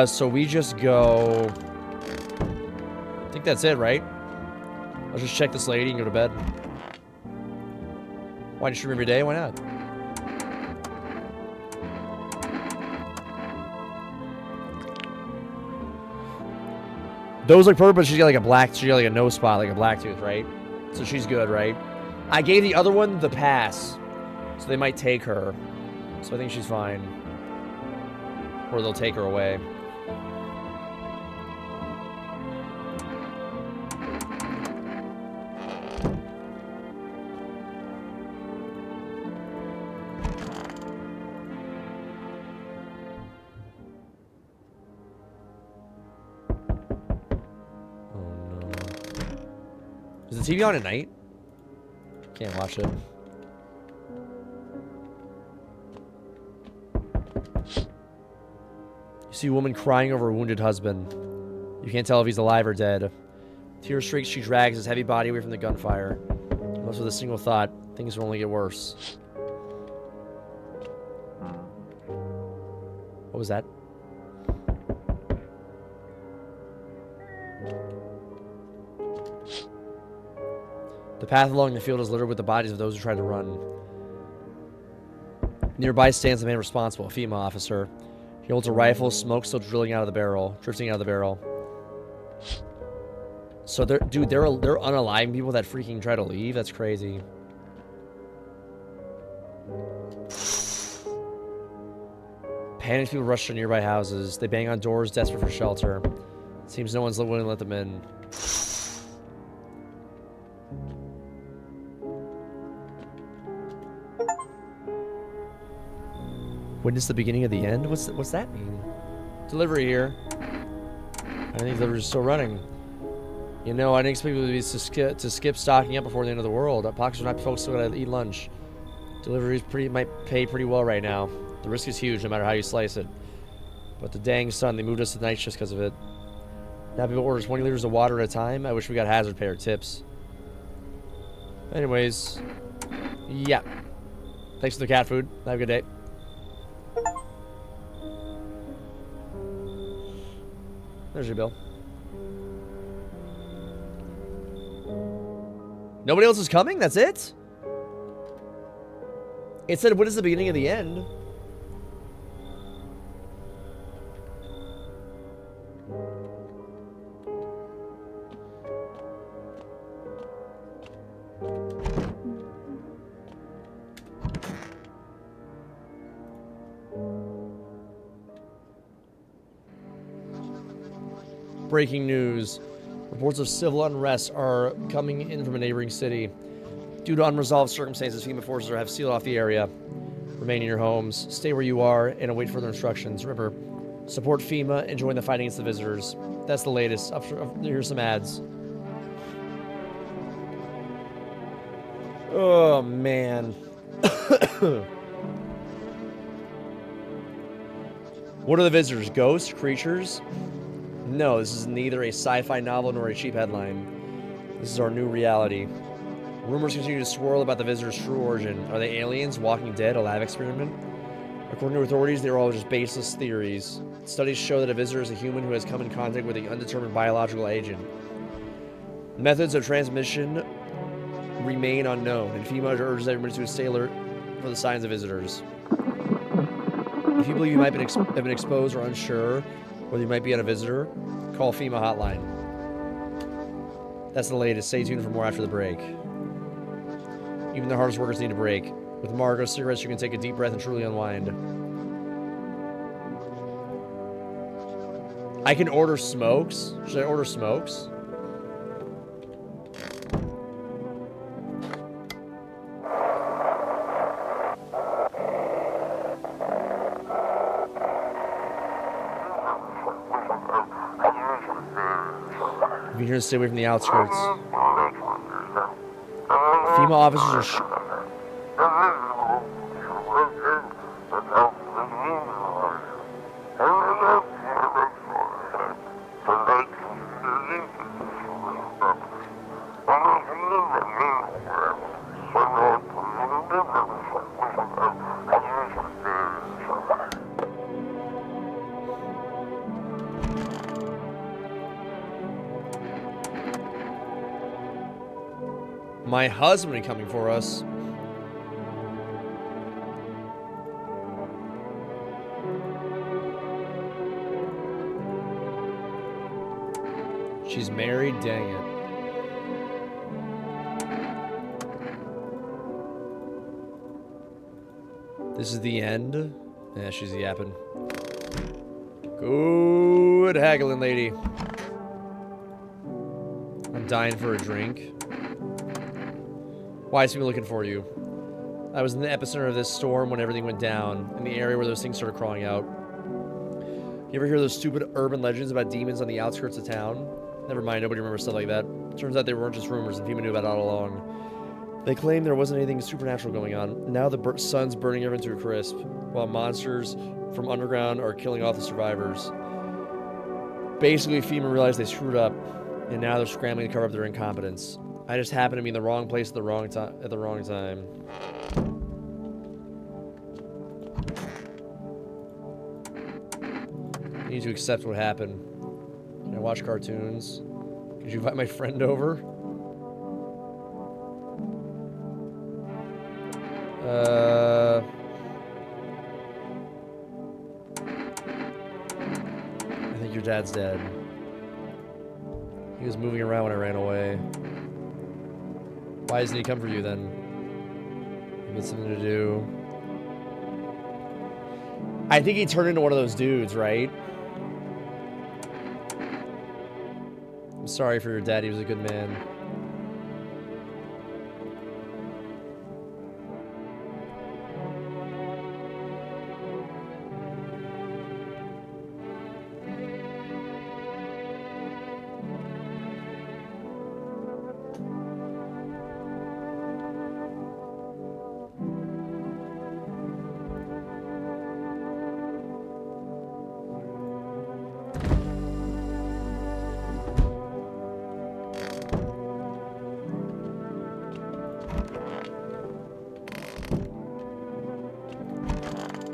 So we just go... I think that's it, right? I'll just check this lady and go to bed. Why do you stream every day? Why not? Those look perfect, but she's got like a nose spot, like a black tooth, right? So she's good, right? I gave the other one the pass. So they might take her. So I think she's fine. Or they'll take her away. Is the TV on at night? Can't watch it. You see a woman crying over a wounded husband. You can't tell if he's alive or dead. Tear streaks, she drags his heavy body away from the gunfire. Most with a single thought, things will only get worse. What was that? The path along the field is littered with the bodies of those who tried to run. Nearby stands the man responsible, a female officer. He holds a rifle, smoke still drifting out of the barrel. So they're unaliving people that freaking try to leave? That's crazy. Panicked people rush to nearby houses. They bang on doors, desperate for shelter. Seems no one's willing to let them in. Witness the beginning of the end? What's that mean? Delivery here. I think delivery's still running. You know, I didn't expect people to skip stocking up before the end of the world. Our pockets are not folks still gotta eat lunch. Deliveries might pay pretty well right now. The risk is huge no matter how you slice it. But the dang sun, they moved us to the night just because of it. Now people order 20 liters of water at a time. I wish we got hazard pay or tips. Anyways, yeah. Thanks for the cat food. Have a good day. There's your bill. Nobody else is coming? That's it? It said, what is the beginning of the end? Breaking news. Reports of civil unrest are coming in from a neighboring city. Due to unresolved circumstances, FEMA forces have sealed off the area. Remain in your homes, stay where you are, and await further instructions. Remember, support FEMA and join the fight against the visitors. That's the latest. Here's some ads. Oh, man. What are the visitors? Ghosts? Creatures? No, this is neither a sci-fi novel nor a cheap headline. This is our new reality. Rumors continue to swirl about the visitors' true origin. Are they aliens, Walking Dead, a lab experiment? According to authorities, they are all just baseless theories. Studies show that a visitor is a human who has come in contact with an undetermined biological agent. Methods of transmission remain unknown, and FEMA urges everybody to stay alert for the signs of visitors. If you believe you might have been exposed or unsure whether you might be on a visitor, call FEMA hotline. That's the latest. Stay tuned for more after the break. Even the hardest workers need a break. With Margo cigarettes, you can take a deep breath and truly unwind. I can order smokes? Should I order smokes? You can hear to stay away from the outskirts. FEMA officers are My husband coming for us. She's married, dang it. This is the end? Yeah, she's yapping. Good haggling, lady. I'm dying for a drink. Why is he looking for you? I was in the epicenter of this storm when everything went down, in the area where those things started crawling out. You ever hear those stupid urban legends about demons on the outskirts of town? Never mind, nobody remembers stuff like that. Turns out they weren't just rumors, and people knew about it all along. They claimed there wasn't anything supernatural going on. Now the sun's burning everyone to a crisp, while monsters from underground are killing off the survivors. Basically, FEMA realized they screwed up, and now they're scrambling to cover up their incompetence. I just happened to be in the wrong place at the wrong time. I need to accept what happened. Can I watch cartoons? Could you invite my friend over? I think your dad's dead. He was moving around when I ran away. Why doesn't he come for you then? Maybe it's something to do. I think he turned into one of those dudes, right? I'm sorry for your dad, he was a good man.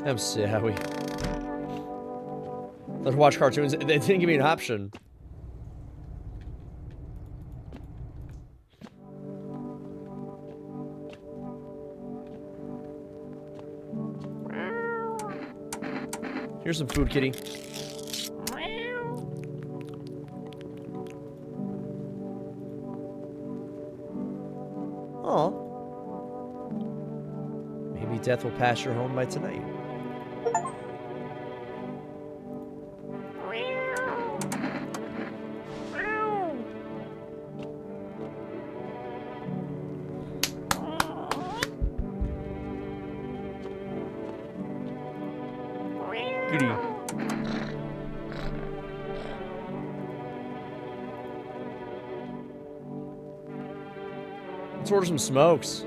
I'm sorry. Let's watch cartoons. They didn't give me an option. Here's some food, kitty. Aw. Maybe death will pass your home by tonight. Goody. Let's order some smokes.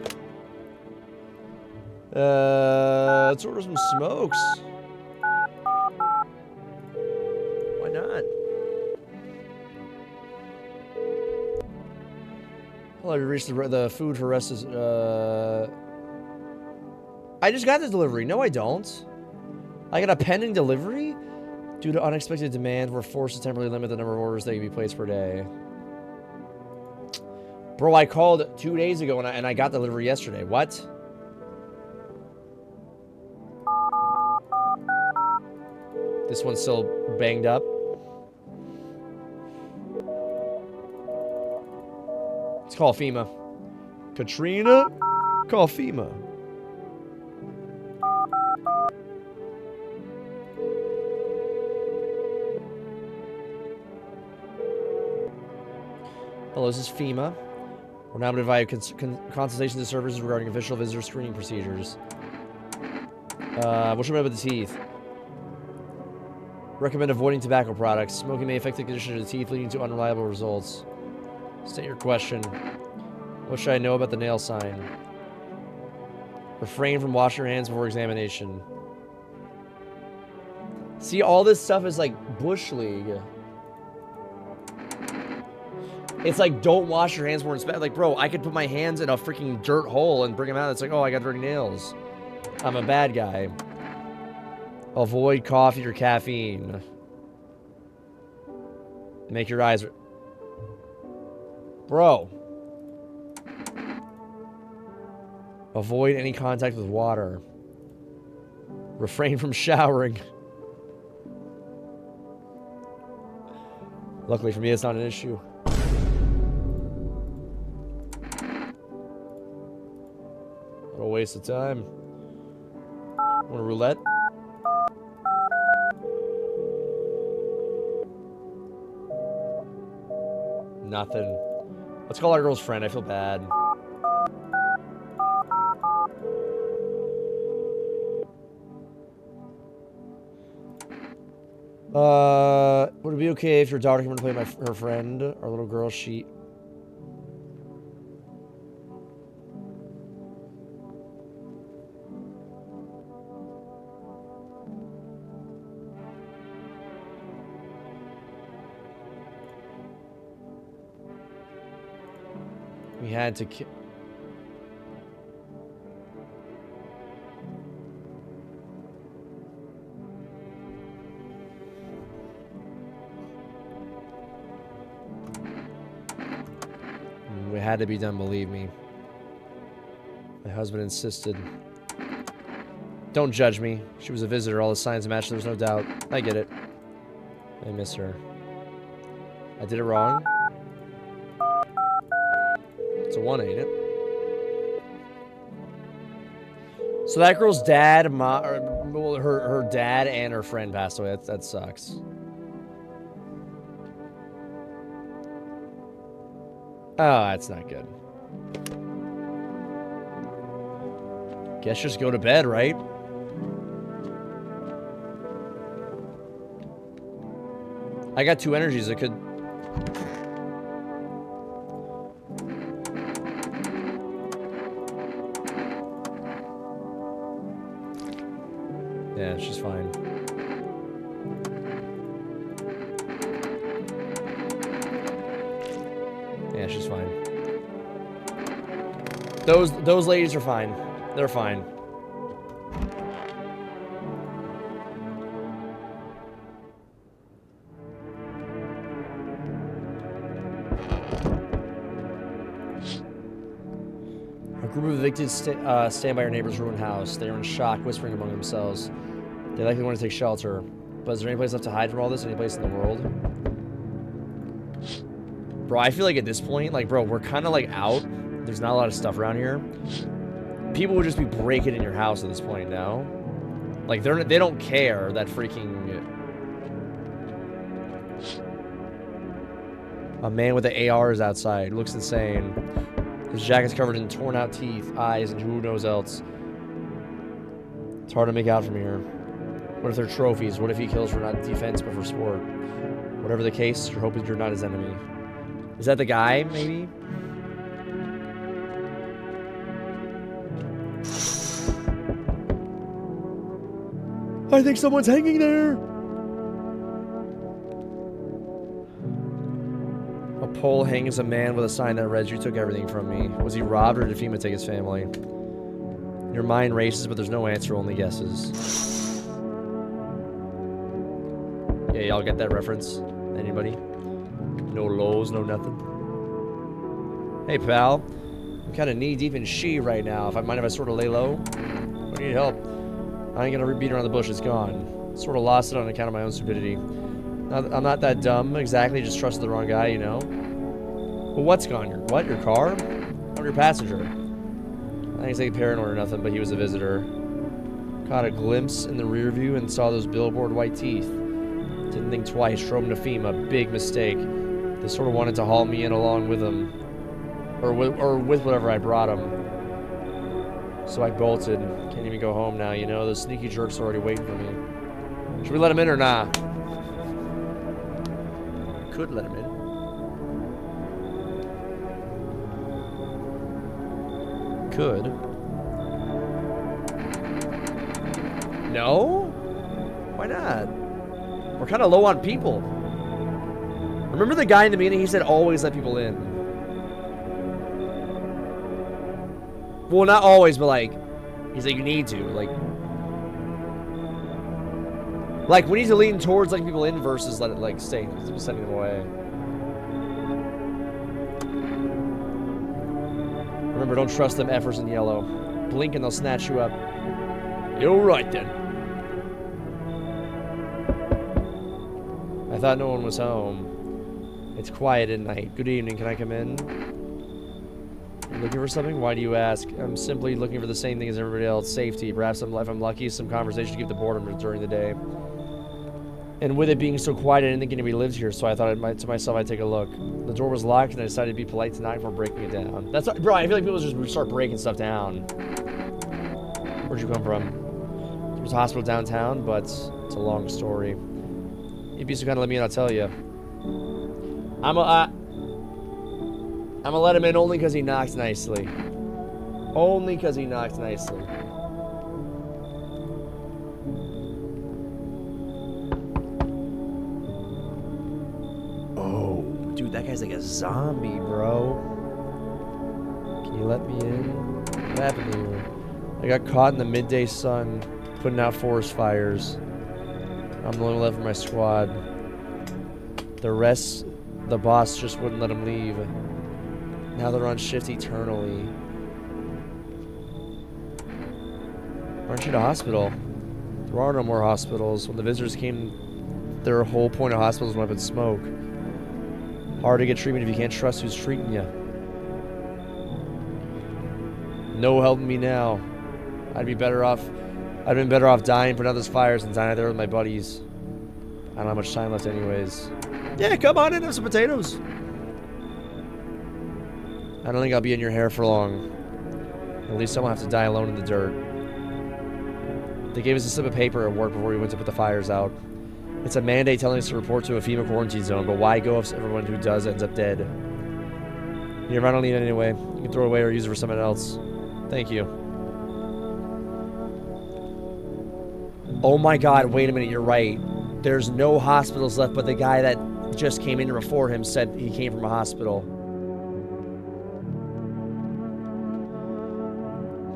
Let's order some smokes. Why not? Well, I reached the food for rest is, I just got the delivery. No, I don't. I got a pending delivery? Due to unexpected demand, we're forced to temporarily limit the number of orders that can be placed per day. Bro, I called 2 days ago and I got the delivery yesterday. What? This one's still banged up. Let's call FEMA. Katrina, call FEMA. Hello, this is FEMA. We're now going to provide consultation to services regarding official visitor screening procedures. What should I about the teeth? Recommend avoiding tobacco products. Smoking may affect the condition of the teeth, leading to unreliable results. State your question. What should I know about the nail sign? Refrain from washing your hands before examination. See, all this stuff is like Bush League. It's like, don't wash your hands before inspection. Like, bro, I could put my hands in a freaking dirt hole and bring them out. It's like, oh, I got dirty nails. I'm a bad guy. Avoid coffee or caffeine. Make your eyes... Bro. Avoid any contact with water. Refrain from showering. Luckily for me, it's not an issue. What a waste of time. Want a roulette? Nothing. Let's call our girl's friend. I feel bad. Would it be okay if your daughter came to play her friend, our little girl? We had to had to be done, believe me. My husband insisted. Don't judge me. She was a visitor. All the signs matched. There's no doubt. I get it. I miss her. I did it wrong. It's a 1, ain't it? So that girl's dad, her dad and her friend passed away. That sucks. Oh, that's not good. Guess just go to bed, right? I got 2 energies. I could... Yeah, she's fine. Yeah, she's fine. Those ladies are fine. They're fine. A group of evicted stand by your neighbor's ruined house. They are in shock, whispering among themselves. They likely want to take shelter. But is there any place left to hide from all this? Any place in the world? Bro, I feel like at this point, like, bro, we're kind of, like, out. There's not a lot of stuff around here. People would just be breaking in your house at this point now. Like, they don't care that freaking... A man with the AR is outside. Looks insane. His jacket's covered in torn out teeth, eyes, and who knows else. It's hard to make out from here. What if they're trophies? What if he kills for not defense but for sport? Whatever the case, your hope is you're not his enemy. Is that the guy, maybe? I think someone's hanging there! A pole hangs a man with a sign that reads, "You took everything from me." Was he robbed or did FEMA take his family? Your mind races, but there's no answer, only guesses. Yeah, y'all get that reference? Anybody? No lows, no nothing. Hey, pal. I'm kind of knee-deep in she right now. If I mind if I sort of lay low? I need help. I ain't gonna beat around the bush. It's gone. Sort of lost it on account of my own stupidity. I'm not that dumb, exactly. Just trusted the wrong guy, you know? Well, what's gone? Your what? Your car? I'm your passenger. I ain't saying paranoid or nothing, but he was a visitor. Caught a glimpse in the rear view and saw those billboard white teeth. Didn't think twice. Drove him to FEMA. Big mistake. They sort of wanted to haul me in along with them. Or with whatever I brought them. So I bolted. Can't even go home now, you know? Those sneaky jerks are already waiting for me. Should we let him in or not? Could let him in. Could. No? Why not? We're kind of low on people. Remember the guy in the beginning? He said always let people in. Well, not always, but like, he's like, you need to. Like we need to lean towards letting people in versus let it like sending them away. Remember, don't trust them effers in yellow. blink and they'll snatch you up. You're right then. I thought no one was home. It's quiet at night. Good evening, can I come in? You looking for something? Why do you ask? I'm simply looking for the same thing as everybody else. Safety. Perhaps if I'm lucky, some conversation to keep the boredom during the day. And with it being so quiet, I didn't think anybody lived here, so I thought to myself I'd take a look. The door was locked, and I decided to be polite to knock before breaking it down. That's bro, I feel like people just start breaking stuff down. Where'd you come from? There's a hospital downtown, but it's a long story. You'd be so kind of let me in, I'll tell you. I'm gonna let him in only because he knocked nicely. Only because he knocked nicely. Oh, dude, that guy's like a zombie, bro. Can you let me in? What happened to you? I got caught in the midday sun, putting out forest fires. I'm the only left of my squad. The rest, the boss just wouldn't let them leave. Now they're on shift eternally. Aren't you at a hospital? There are no more hospitals. When the visitors came, their whole point of hospitals went up in smoke. Hard to get treatment if you can't trust who's treating you. No helping me now. I'd been better off dying putting out those fires than dying out there with my buddies. I don't have much time left anyways. Yeah, come on in, have some potatoes. I don't think I'll be in your hair for long. At least I won't have to die alone in the dirt. They gave us a slip of paper at work before we went to put the fires out. It's a mandate telling us to report to a FEMA quarantine zone, but why go if everyone who does ends up dead? Here, I don't need it anyway. You can throw it away or use it for someone else. Thank you. Oh my god, wait a minute, you're right. There's no hospitals left, but the guy that just came in before him said he came from a hospital.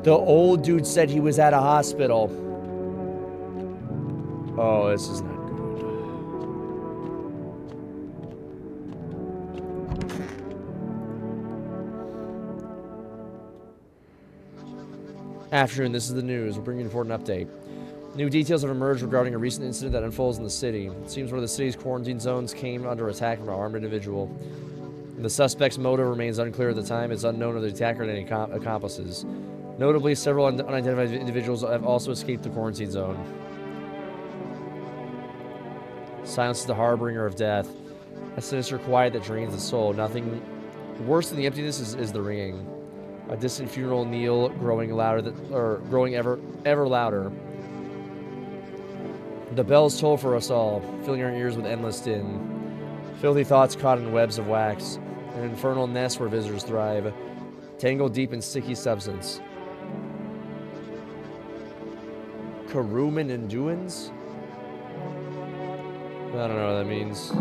The old dude said he was at a hospital. Oh, this is not good. Afternoon, this is the news. We're bringing you an important update. New details have emerged regarding a recent incident that unfolds in the city. It seems one of the city's quarantine zones came under attack from an armed individual. The suspect's motive remains unclear at the time. It's unknown if the attacker had any accomplices. Notably, several unidentified individuals have also escaped the quarantine zone. Silence is the harbinger of death. A sinister quiet that drains the soul. Nothing worse than the emptiness is the ringing. A distant funeral knell growing ever louder. The bells toll for us all, filling our ears with endless din. Filthy thoughts caught in webs of wax. An infernal nest where visitors thrive. Tangled deep in sticky substance. Karuman Induans? I don't know what that means.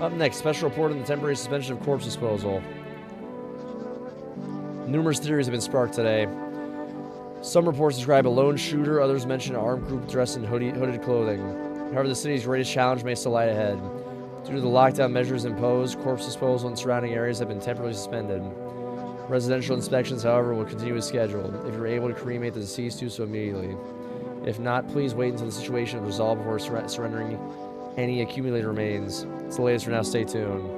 Up next, special report on the temporary suspension of corpse disposal. Numerous theories have been sparked today. Some reports describe a lone shooter, others mention an armed group dressed in hooded clothing. However, the city's greatest challenge may still lie ahead. Due to the lockdown measures imposed, corpse disposal in surrounding areas have been temporarily suspended. Residential inspections, however, will continue as scheduled. If you're able to cremate the deceased, do so immediately. If not, please wait until the situation is resolved before surrendering any accumulated remains. It's the latest for now. Stay tuned.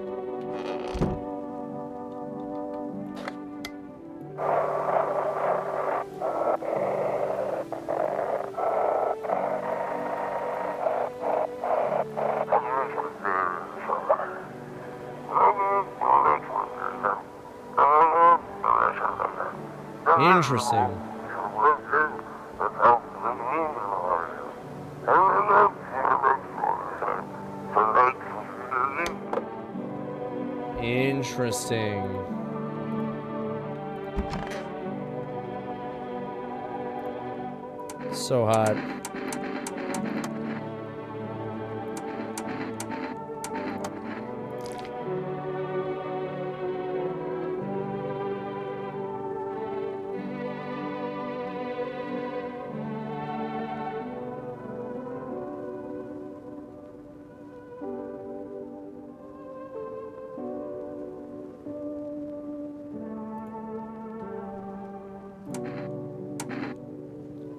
Interesting. Interesting. So hot.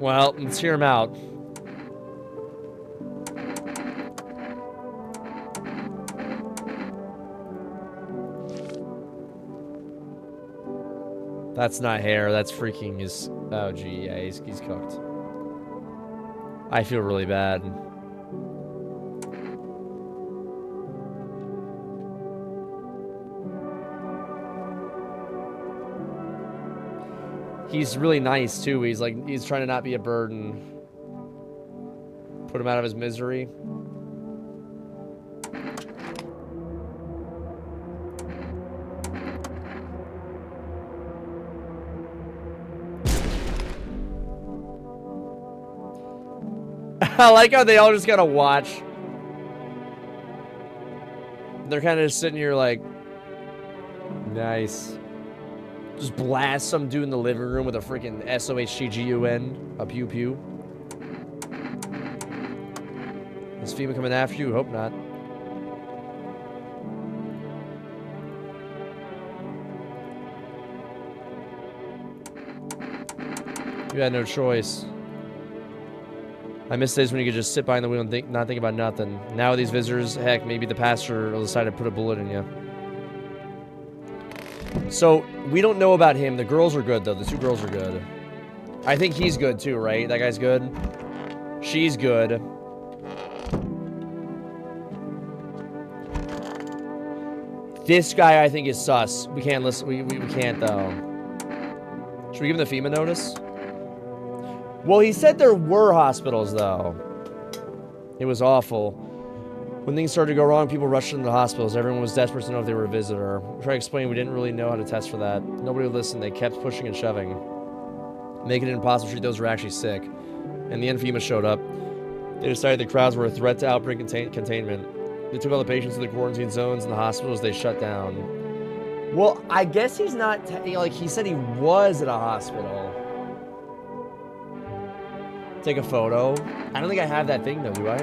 Well, let's hear him out. That's not hair. That's freaking his... Oh, gee. Yeah, he's cooked. I feel really bad. He's really nice, too. He's like... He's trying to not be a burden. Put him out of his misery. I like how they all just gotta watch. They're kind of just sitting here like, nice. Just blast some dude in the living room with a freaking SOHGGUN, a pew pew. Is FEMA coming after you? Hope not. You had no choice. I miss days when you could just sit behind the wheel and not think about nothing. Now with these visitors, heck, maybe the pastor will decide to put a bullet in you. So, we don't know about him. The girls are good, though. The two girls are good. I think he's good, too, right? That guy's good. She's good. This guy, I think, is sus. We can't listen. We can't, though. Should we give him the FEMA notice? Well, he said there were hospitals, though. It was awful. When things started to go wrong, people rushed into the hospitals. Everyone was desperate to know if they were a visitor. We tried to explain we didn't really know how to test for that. Nobody would listen. They kept pushing and shoving, making it impossible to treat those who were actually sick. And the end, FEMA showed up. They decided the crowds were a threat to outbreak containment. They took all the patients to the quarantine zones and the hospitals they shut down. Well, I guess he's not... like, he said he was at a hospital. Take a photo. I don't think I have that thing, though, do I?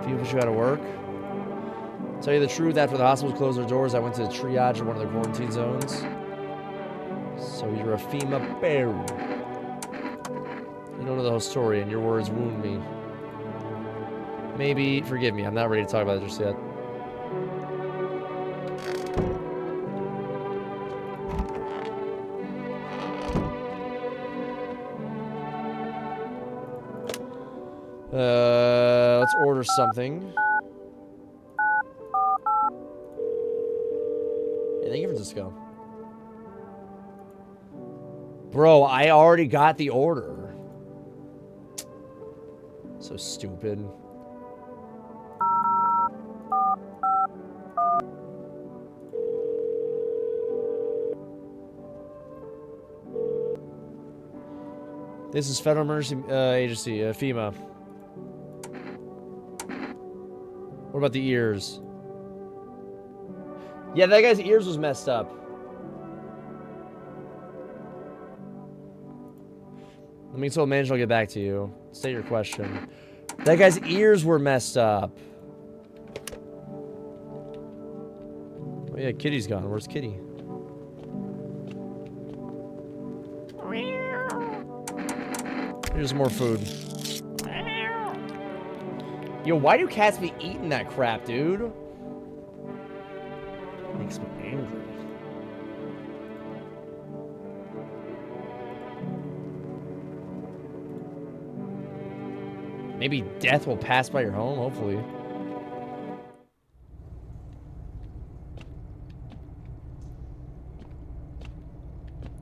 People put you out of work. Tell you the truth, after the hospitals closed their doors, I went to triage in one of the quarantine zones. So you're a FEMA bear. You don't know the whole story, and your words wound me. Maybe, forgive me, I'm not ready to talk about it just yet. Let's order something. Hey, thank you, Francisco. Bro, I already got the order. So stupid. This is Federal Emergency Agency, FEMA. What about the ears? Yeah, that guy's ears was messed up. Let me tell the manager I'll get back to you. State your question. That guy's ears were messed up. Oh yeah, Kitty's gone. Where's Kitty? Here's more food. Yo, why do cats be eating that crap, dude? Makes me angry. Maybe death will pass by your home, hopefully.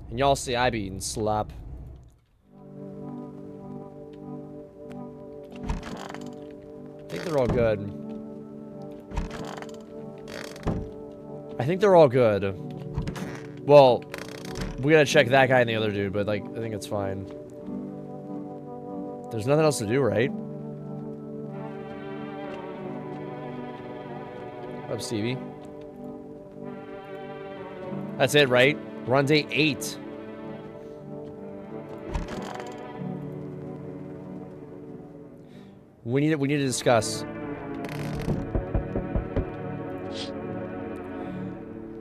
And y'all see I be eating slop. I think they're all good. I think they're all good. Well, we gotta check that guy and the other dude, but like, I think it's fine. There's nothing else to do, right? Up, Stevie. That's it, right? We're on day 8. We need to discuss.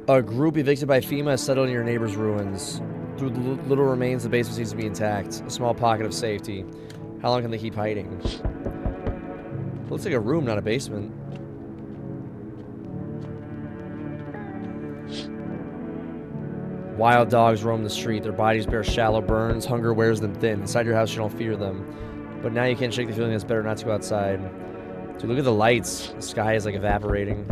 A group evicted by FEMA has settled in your neighbor's ruins. Through the little remains, the basement seems to be intact. A small pocket of safety. How long can they keep hiding? Looks like a room, not a basement. Wild dogs roam the street. Their bodies bear shallow burns. Hunger wears them thin. Inside your house, you don't fear them. But now you can't shake the feeling that it's better not to go outside. Dude, look at the lights. The sky is like evaporating.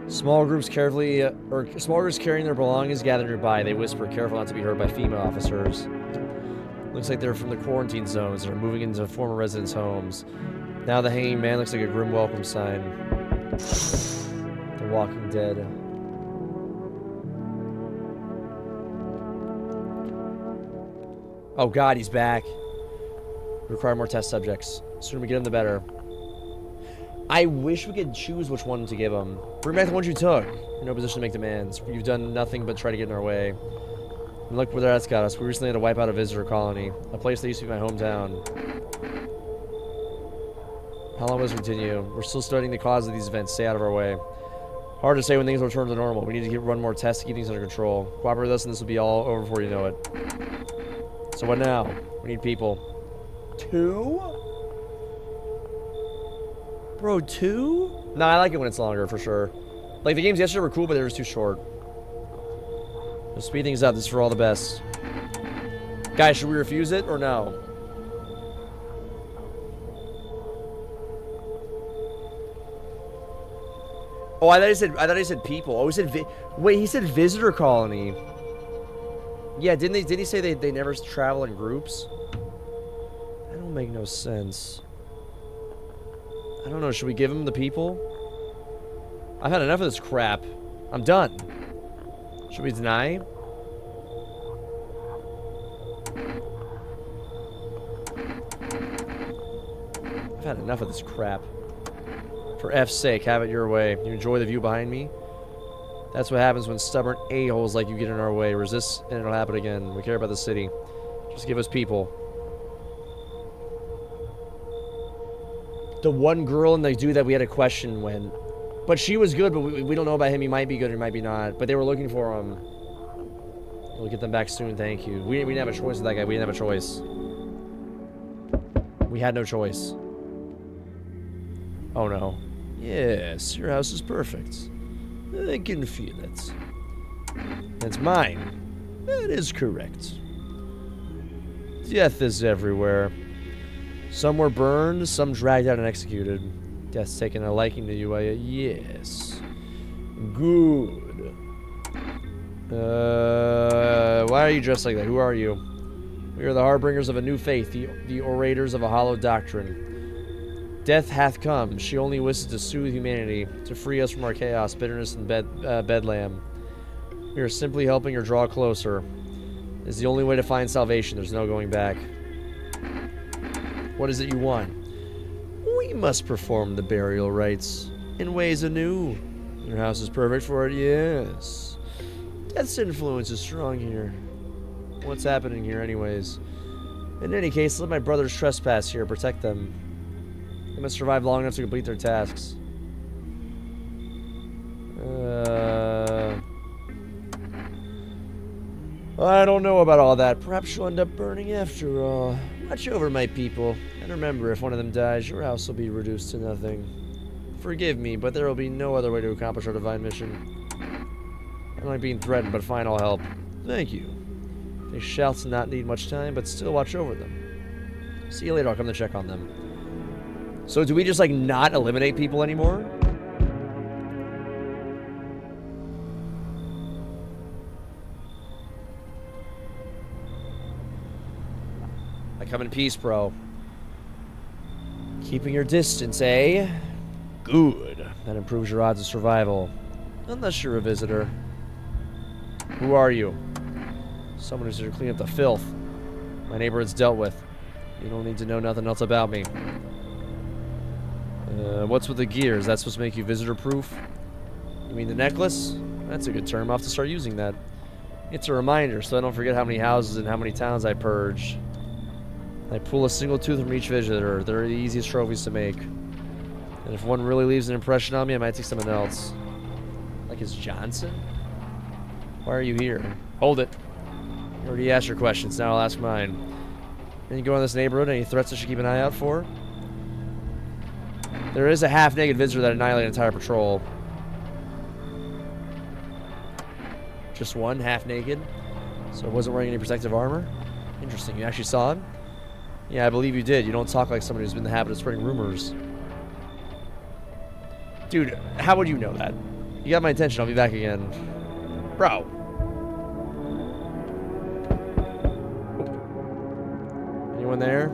Small groups carrying their belongings gather nearby. They whisper, careful not to be heard by FEMA officers. Looks like they're from the quarantine zones. They're moving into former residents' homes. Now the hanging man looks like a grim welcome sign. The Walking Dead. Oh god, he's back. Require more test subjects. The sooner we get him, the better. I wish we could choose which one to give him. Bring back the ones you took. You're in no position to make demands. You've done nothing but try to get in our way. And look where that's got us. We recently had to wipe out a visitor colony. A place that used to be my hometown. How long will this continue? We're still studying the cause of these events. Stay out of our way. Hard to say when things will return to normal. We need to run more tests to keep things under control. Cooperate with us and this will be all over before you know it. So what now? We need people. 2? Bro, 2? Nah, I like it when it's longer, for sure. Like, the games yesterday were cool, but they were just too short. Let's speed things up. This is for all the best. Guys, should we refuse it or no? Oh, I thought he said people. Oh, he said wait, he said visitor colony. Yeah, didn't he say they never travel in groups? That don't make no sense. I don't know, should we give him the people? I've had enough of this crap. I'm done. Should we deny? I've had enough of this crap. For F's sake, have it your way. You enjoy the view behind me? That's what happens when stubborn a-holes like you get in our way. Resist and it'll happen again. We care about the city. Just give us people. The one girl and the dude that we had a question when. But she was good, but we don't know about him. He might be good or he might be not. But they were looking for him. We'll get them back soon, thank you. We didn't have a choice with that guy. We didn't have a choice. We had no choice. Oh no. Yes, your house is perfect. I can feel it. It's mine. That is correct. Death is everywhere. Some were burned, some dragged out and executed. Death's taken a liking to you, yes. Good. Why are you dressed like that? Who are you? We are the harbingers of a new faith, the orators of a hollow doctrine. Death hath come. She only wishes to soothe humanity, to free us from our chaos, bitterness, and bedlam. We are simply helping her draw closer. It's the only way to find salvation. There's no going back. What is it you want? We must perform the burial rites in ways anew. Your house is perfect for it, yes. Death's influence is strong here. What's happening here anyways? In any case, let my brothers trespass here, protect them. They must survive long enough to complete their tasks. I don't know about all that. Perhaps you'll end up burning after all. Watch over my people. And remember, if one of them dies, your house will be reduced to nothing. Forgive me, but there will be no other way to accomplish our divine mission. I don't like being threatened, but fine, I'll help. Thank you. They shall not need much time, but still watch over them. See you later, I'll come to check on them. So do we just, like, not eliminate people anymore? I come in peace, bro. Keeping your distance, eh? Good. That improves your odds of survival. Unless you're a visitor. Who are you? Someone who's here to clean up the filth. My neighborhood's dealt with. You don't need to know nothing else about me. What's with the gear? Is that supposed to make you visitor-proof? You mean the necklace? That's a good term. I'll have to start using that. It's a reminder, so I don't forget how many houses and how many towns I purged. I pull a single tooth from each visitor. They're the easiest trophies to make. And if one really leaves an impression on me, I might take someone else. Like it's Johnson? Why are you here? Hold it. You already asked your questions, now I'll ask mine. Any go in this neighborhood, any threats I should keep an eye out for? There is a half-naked visitor that annihilated an entire patrol. Just one, half-naked? So it wasn't wearing any protective armor? Interesting. You actually saw him? Yeah, I believe you did. You don't talk like someone who's been in the habit of spreading rumors. Dude, how would you know that? You got my attention. I'll be back again. Bro. Anyone there?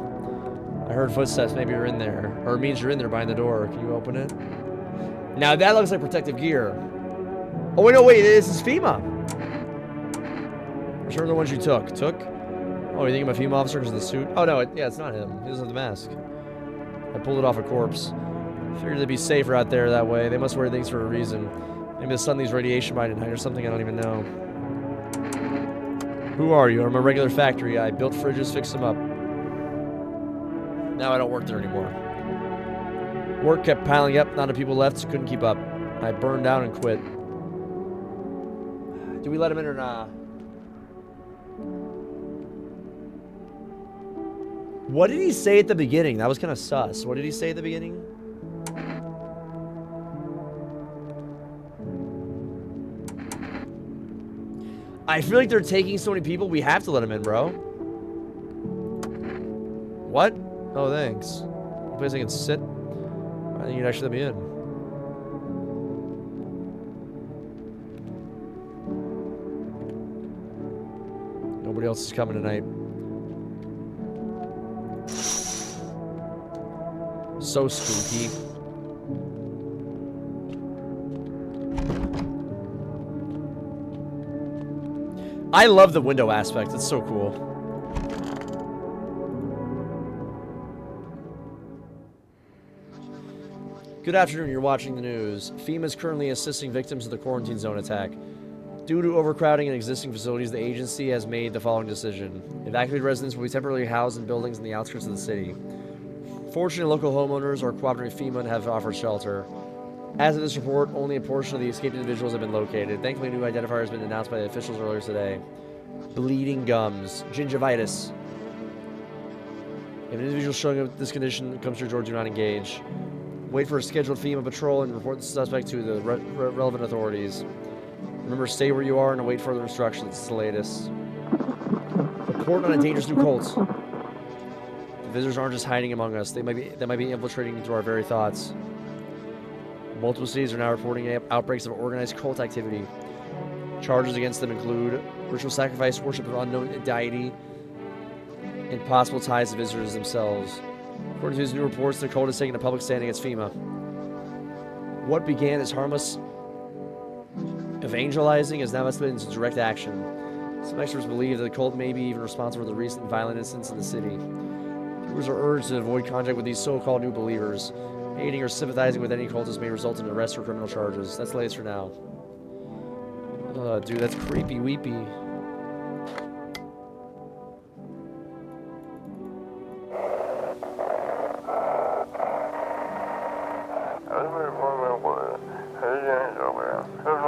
I heard footsteps. Maybe you're in there. Or it means you're in there behind the door. Can you open it? Now that looks like protective gear. Oh, wait, no, wait. This is FEMA. Which are the ones you took? Oh, you think I'm a FEMA officer because of the suit? Oh, no. Yeah, it's not him. He doesn't have the mask. I pulled it off a corpse. Figured they'd be safer out there that way. They must wear things for a reason. Maybe the sun leaves radiation by tonight or something I don't even know. Who are you? I'm a regular factory guy. Built fridges, fixed them up. Now I don't work there anymore. Work kept piling up. Not enough people left, so couldn't keep up. I burned down and quit. Do we let him in or not? What did he say at the beginning? That was kind of sus. What did he say at the beginning? I feel like they're taking so many people, we have to let them in, bro. What? Oh, thanks. A place I can sit? I think you'd actually let me in. Nobody else is coming tonight. So spooky. I love the window aspect. It's so cool. Good afternoon. You're watching the news. FEMA is currently assisting victims of the quarantine zone attack. Due to overcrowding in existing facilities, the agency has made the following decision. Evacuated residents will be temporarily housed in buildings in the outskirts of the city. Fortunately, local homeowners are cooperating with FEMA and have offered shelter. As of this report, only a portion of the escaped individuals have been located. Thankfully, a new identifier has been announced by the officials earlier today. Bleeding gums. Gingivitis. If an individual showing up with this condition comes to your door, do not engage. Wait for a scheduled FEMA patrol and report the suspect to the relevant authorities. Remember, stay where you are and await further instructions. It's the latest. Report on a dangerous new cult. The visitors aren't just hiding among us. They might be infiltrating into our very thoughts. Multiple cities are now reporting outbreaks of organized cult activity. Charges against them include ritual sacrifice, worship of unknown deity, and possible ties to visitors themselves. According to these new reports, the cult is taking a public stand against FEMA. What began as harmless evangelizing has now escalated into direct action. Some experts believe that the cult may be even responsible for the recent violent incidents in the city. Viewers are urged to avoid contact with these so-called new believers. Aiding or sympathizing with any cultist may result in arrest or criminal charges. That's the latest for now. Dude, that's creepy weepy.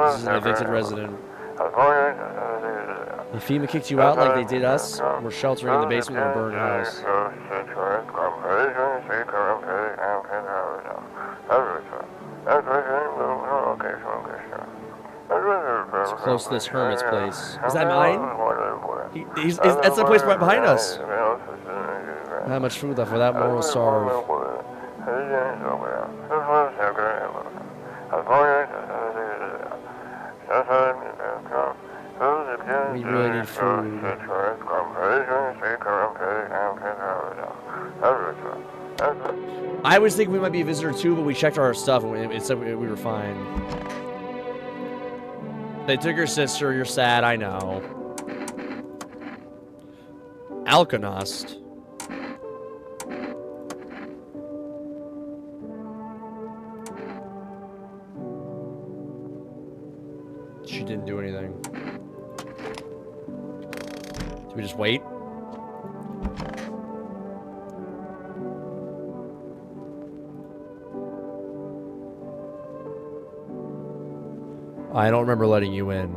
This is an evicted resident. If FEMA kicked you out like they did us, we're sheltering in the basement of a burned house. It's close to this hermit's place. Is that mine? That's the place right behind us. How much food left without moral starve? We really need food. I was thinking we might be a visitor too, but we checked our stuff and it said we were fine. They took your sister, you're sad, I know. Alkonost. She didn't do anything. Do we just wait? I don't remember letting you in.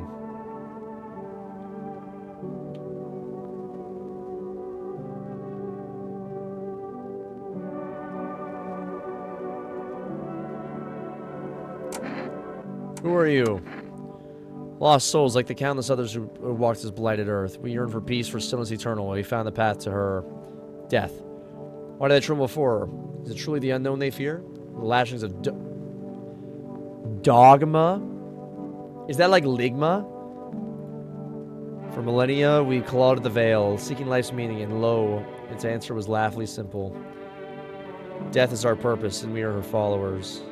Who are you? Lost souls, like the countless others who walked this blighted earth. We yearn for peace, for stillness eternal. We found the path to her death. Why do they tremble before her? Is it truly the unknown they fear? The lashings of dogma? Is that like ligma? For millennia, we clawed at the veil, seeking life's meaning, and lo, its answer was laughably simple. Death is our purpose, and we are her followers.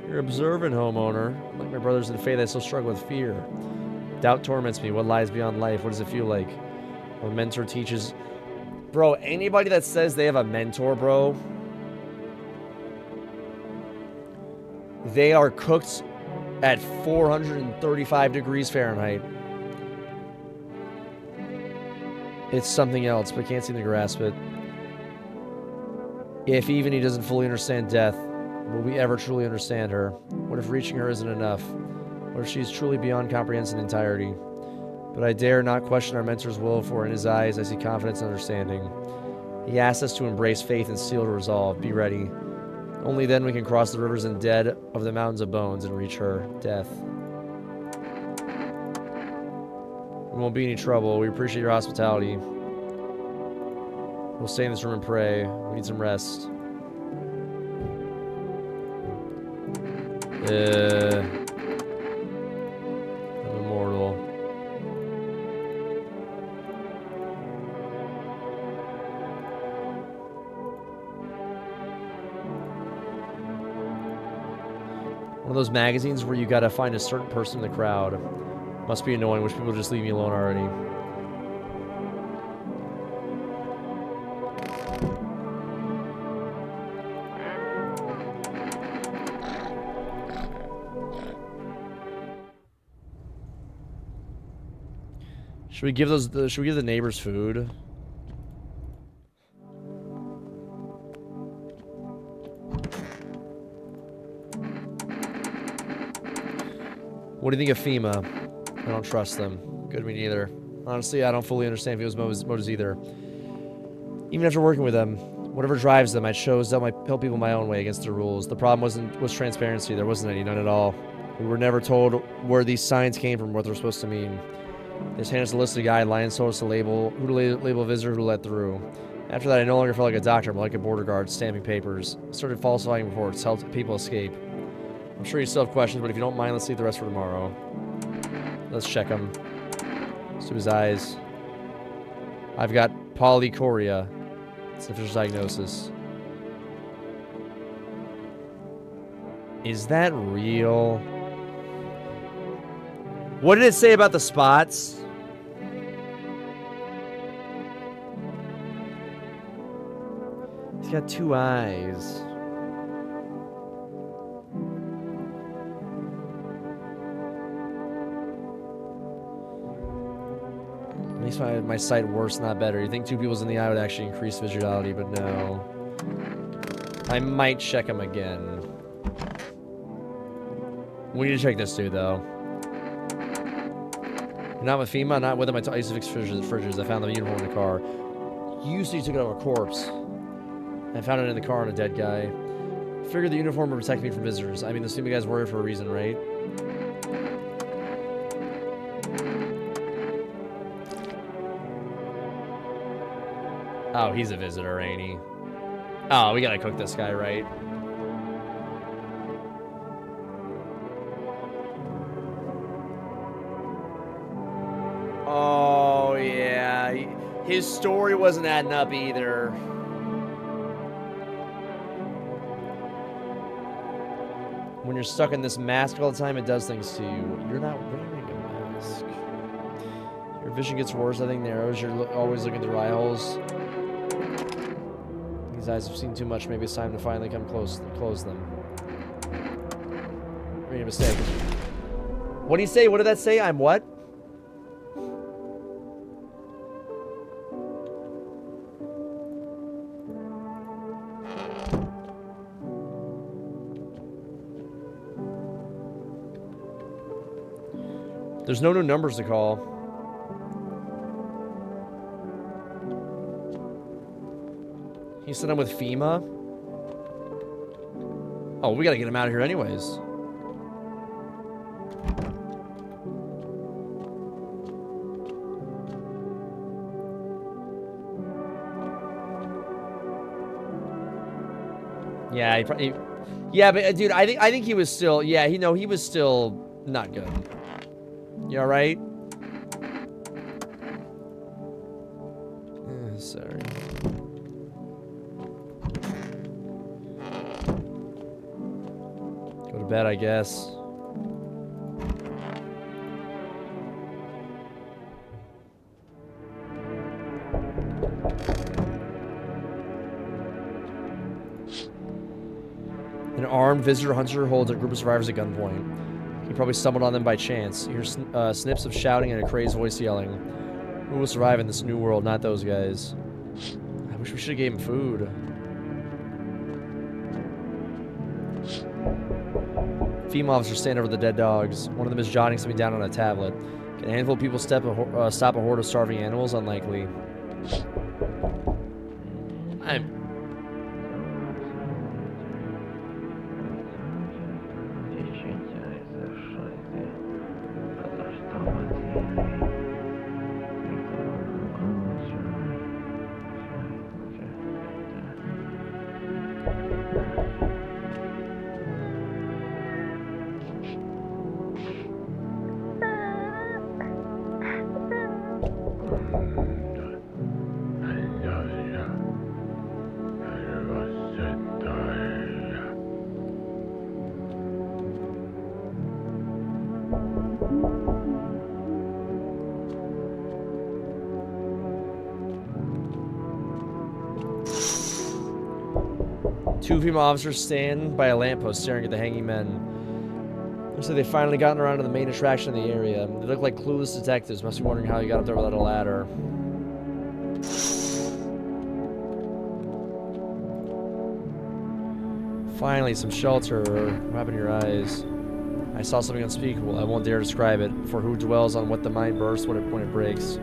You're observant, homeowner. Like my brothers in faith, I still struggle with fear. Doubt torments me. What lies beyond life? What does it feel like? Our mentor teaches... Bro, anybody that says they have a mentor, bro... They are cooked at 435 degrees Fahrenheit. It's something else, but can't seem to grasp it. If even he doesn't fully understand death, will we ever truly understand her? What if reaching her isn't enough? What if she's truly beyond comprehension entirety? But I dare not question our mentor's will, for in his eyes I see confidence and understanding. He asks us to embrace faith and seal to resolve. Be ready. Only then we can cross the rivers and dead of the mountains of bones and reach her death. We won't be any trouble. We appreciate your hospitality. We'll stay in this room and pray. We need some rest. I'm immortal. One of those magazines where you gotta find a certain person in the crowd. Must be annoying. Wish people would just leave me alone already. Should we give the neighbors food? What do you think of FEMA? I don't trust them. Good, me neither. Honestly, I don't fully understand FEMA's motives either. Even after working with them, whatever drives them, I chose to help people my own way against the rules. The problem was transparency. There wasn't any, none at all. We were never told where these signs came from, what they're supposed to mean. They just handed us a list of guidelines, told us to label who to label a visitor, who to let through. After that, I no longer felt like a doctor, but like a border guard stamping papers. I started falsifying reports, helped people escape. I'm sure you still have questions, but if you don't mind, let's leave the rest for tomorrow. Let's check him. Let's do his eyes. I've got polychoria. It's an official diagnosis. Is that real? What did it say about the spots? He's got 2 eyes. Makes my sight worse, not better. You think 2 peoples in the eye would actually increase visuality, but no. I might check him again. We need to check this dude, though. You're not with FEMA, not with him. I used to fix fridges. I found the uniform in the car. You said you took it out of a corpse. I found it in the car on a dead guy. Figured the uniform would protect me from visitors. I mean, the FEMA guy's worried for a reason, right? Oh, he's a visitor, ain't he? Oh, we gotta cook this guy, right? Oh, yeah. His story wasn't adding up either. When you're stuck in this mask all the time, it does things to you. You're not wearing a mask. Your vision gets worse, I think narrows. You're always looking through eye holes. These eyes have seen too much. Maybe it's time to finally come close them. Made a mistake. What do you say? What did that say? I'm what? There's no new numbers to call. He said I'm with FEMA. Oh, we gotta get him out of here anyways. Yeah, yeah, but dude, I think he was still, yeah, he was still not good. You all right? Sorry. Go to bed, I guess. An armed visitor hunter holds a group of survivors at gunpoint. He probably stumbled on them by chance. He hears snips of shouting and a crazed voice yelling. Who will survive in this new world? Not those guys. I wish we should have gave him food. Female officers stand over the dead dogs. One of them is jotting something down on a tablet. Can a handful of people stop a horde of starving animals? Unlikely. Two female officers stand by a lamppost staring at the hanging men. Looks like they've finally gotten around to the main attraction in the area. They look like clueless detectives. Must be wondering how you got up there without a ladder. Finally, some shelter. What happened to your eyes? I saw something unspeakable. I won't dare describe it. For who dwells on what the mind bursts when it breaks?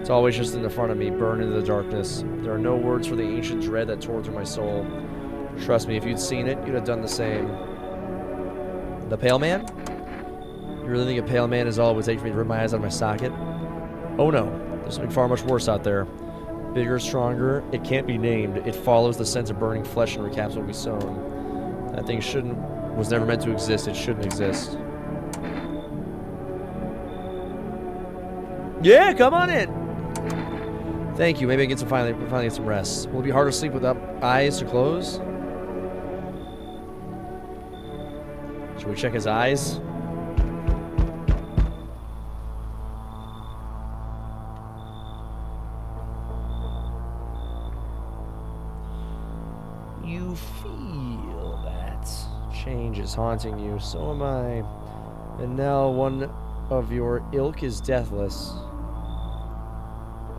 It's always just in the front of me, burned into the darkness. There are no words for the ancient dread that tore through my soul. Trust me, if you'd seen it, you'd have done the same. The Pale Man? You really think a pale man is all it would take for me to rip my eyes out of my socket? Oh no, there's something far much worse out there. Bigger, stronger, it can't be named. It follows the sense of burning flesh and recaps what we've sown. That thing was never meant to exist. It shouldn't exist. Yeah, come on in. Thank you. Maybe I can finally get some rest. Will it be hard to sleep without eyes to close? Should we check his eyes? You feel that change is haunting you. So am I. And now one of your ilk is deathless.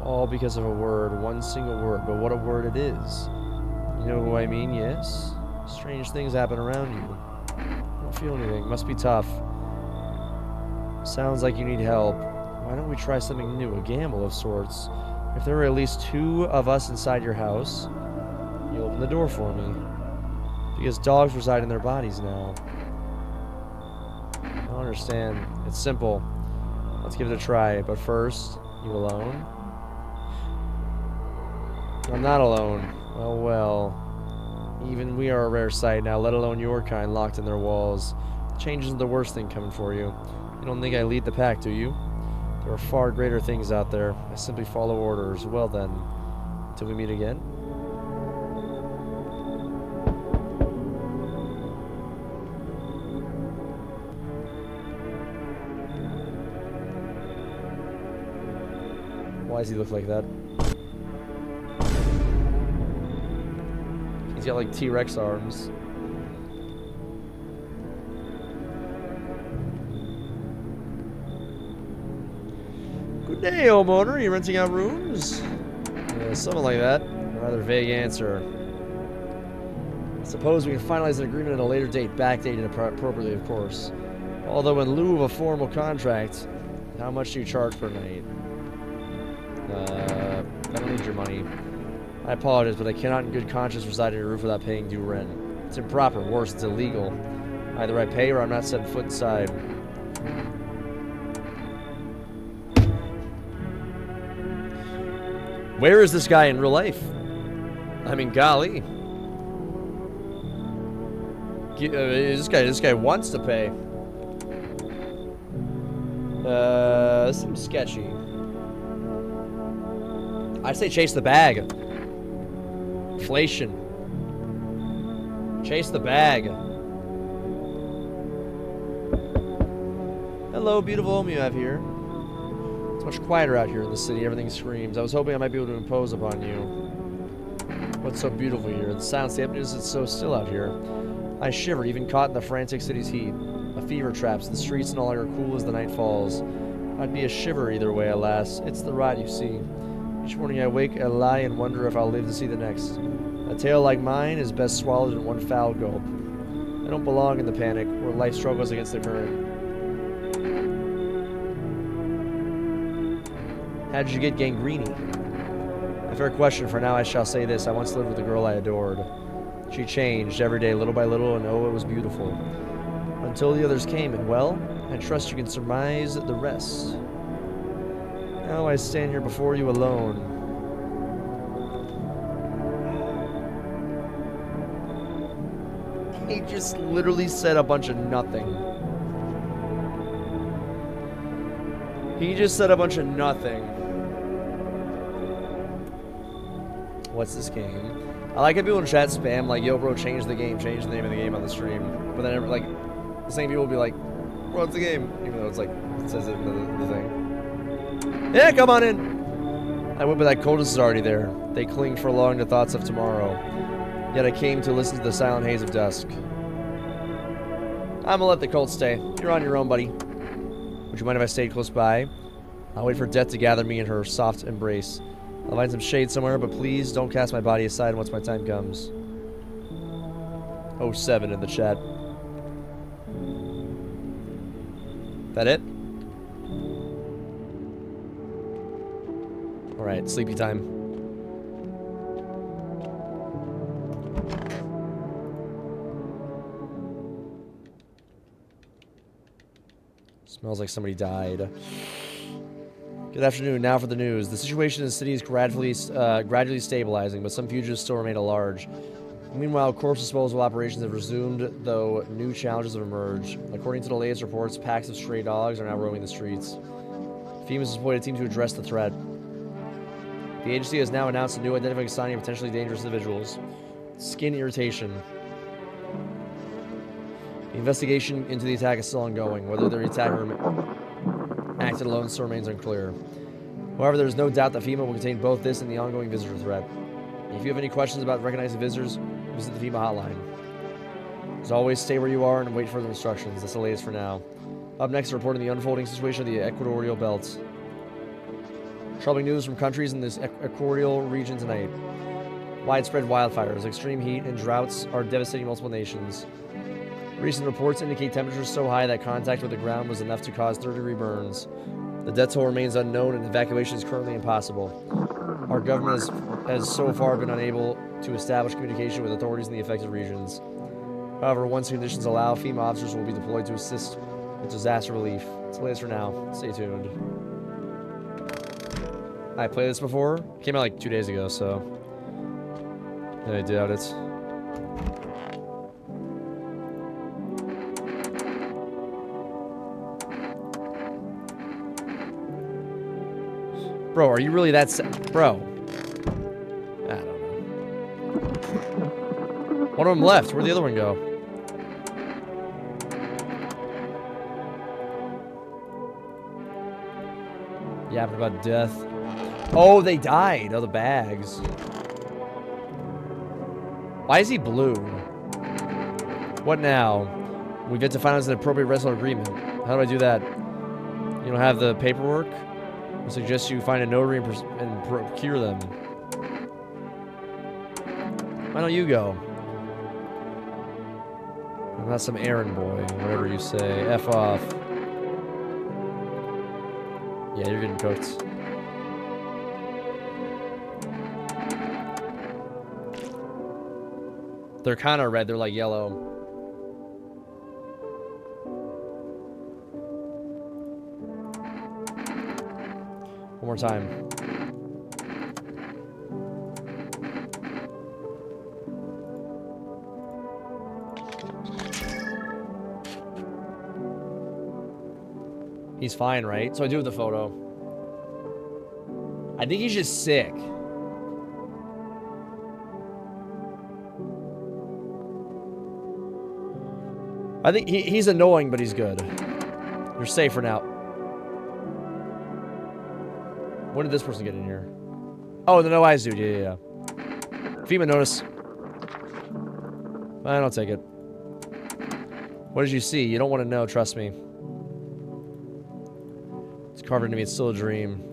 All because of a word, one single word, but what a word it is. You know who I mean, yes? Strange things happen around you. I don't feel anything, must be tough. Sounds like you need help. Why don't we try something new, a gamble of sorts? If there were at least 2 of us inside your house, you open the door for me. Because dogs reside in their bodies now. I don't understand. It's simple. Let's give it a try, but first, you alone? I'm not alone. Well, well. Even we are a rare sight now, let alone your kind locked in their walls. Change isn't the worst thing coming for you. You don't think I lead the pack, do you? There are far greater things out there. I simply follow orders. Well then, till we meet again. Why does he look like that? He's got like T-Rex arms. Good day, homeowner. Are you renting out rooms? Yeah, something like that. A rather vague answer. I suppose we can finalize an agreement at a later date, backdated appropriately, of course. Although in lieu of a formal contract, How much do you charge per night? I don't need your money. I apologize, but I cannot in good conscience reside in your roof without paying due rent. It's improper. Worse, it's illegal. Either I pay or I'm not setting foot inside. Where is this guy in real life? I mean, golly. This guy wants to pay. This seems sketchy. I say chase the bag. Inflation. Chase the bag. Hello, beautiful home you have here. It's much quieter out here in the city. Everything screams. I was hoping I might be able to impose upon you. What's so beautiful here? The silence, the emptiness, it's so still out here. I shiver, even caught in the frantic city's heat. A fever traps, the streets no longer cool as the night falls. I'd be a shiver either way, alas. It's the rot, you see. Each morning I wake, I lie and wonder if I'll live to see the next. A tale like mine is best swallowed in one foul gulp. I don't belong in the panic, where life struggles against the current. How did you get gangrene? A fair question, for now I shall say this. I once lived with a girl I adored. She changed every day, little by little, and oh, it was beautiful. Until the others came, and well, I trust you can surmise the rest. Now I stand here before you alone. He just literally said a bunch of nothing. He just said a bunch of nothing. What's this game? I like how people in chat spam like, yo bro, change the name of the game on the stream. But then like, the same people will be like, bro, what's the game? Even though it's like, it says it in the thing. Yeah, come on in. I went, but that coldness is already there. They cling for long to thoughts of tomorrow. Yet I came to listen to the silent haze of dusk. I'm gonna let the cold stay. You're on your own, buddy. Would you mind if I stayed close by? I'll wait for death to gather me in her soft embrace. I'll find some shade somewhere, but please don't cast my body aside once my time comes. 07 in the chat. That it? Alright, sleepy time. Smells like somebody died. Good afternoon. Now for the news. The situation in the city is gradually stabilizing, but some fugitives still remain at large. Meanwhile, corpse disposal operations have resumed, though new challenges have emerged. According to the latest reports, packs of stray dogs are now roaming the streets. FEMA has deployed a team to address the threat. The agency has now announced a new identifying sign of potentially dangerous individuals. Skin irritation. The investigation into the attack is still ongoing. Whether the attacker acted alone still remains unclear. However, there is no doubt that FEMA will contain both this and the ongoing visitor threat. If you have any questions about recognizing visitors, visit the FEMA hotline. As always, stay where you are and wait for the instructions. That's the latest for now. Up next, reporting the unfolding situation of the equatorial belt. Troubling news from countries in this equatorial region tonight. Widespread wildfires, extreme heat, and droughts are devastating multiple nations. Recent reports indicate temperatures so high that contact with the ground was enough to cause third-degree burns. The death toll remains unknown and evacuation is currently impossible. Our government has so far been unable to establish communication with authorities in the affected regions. However, once conditions allow, FEMA officers will be deployed to assist with disaster relief. That's the latest for now. Stay tuned. I played this before. It came out like 2 days ago, so I doubt it. Bro, are you really that bro? I don't know. One of them left. Where'd the other one go? Yapping about death. Oh, they died. Oh, the bags. Why is he blue? What now? We get to find out an appropriate rental agreement. How do I do that? You don't have the paperwork? I suggest you find a notary and procure them. Why don't you go? I'm not some errand boy, whatever you say. F off. Yeah, you're getting cooked. They're kind of red. They're like yellow. One more time. He's fine, right? So I do have the photo. I think he's just sick. I think he's annoying, but he's good. You're safe for now. When did this person get in here? Oh, the no eyes dude. Yeah. FEMA notice. I don't take it. What did you see? You don't want to know, trust me. It's carved into me, it's still a dream.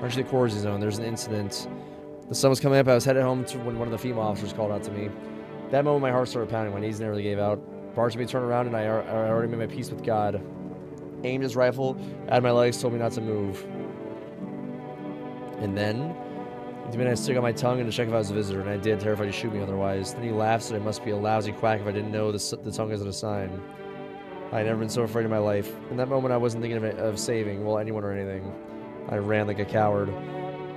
Rush to the Corsi zone, there's an incident. The sun was coming up, I was headed home when one of the FEMA officers called out to me. That moment my heart started pounding, my knees nearly gave out. Barged me turned around and I already made my peace with God. Aimed his rifle at my legs, told me not to move. And then he demanded I stick out my tongue and to check if I was a visitor, and I did, terrified to shoot me otherwise. Then he laughed, said I must be a lousy quack if I didn't know the tongue isn't a sign. I had never been so afraid in my life. In that moment I wasn't thinking of saving, well, anyone or anything. I ran like a coward.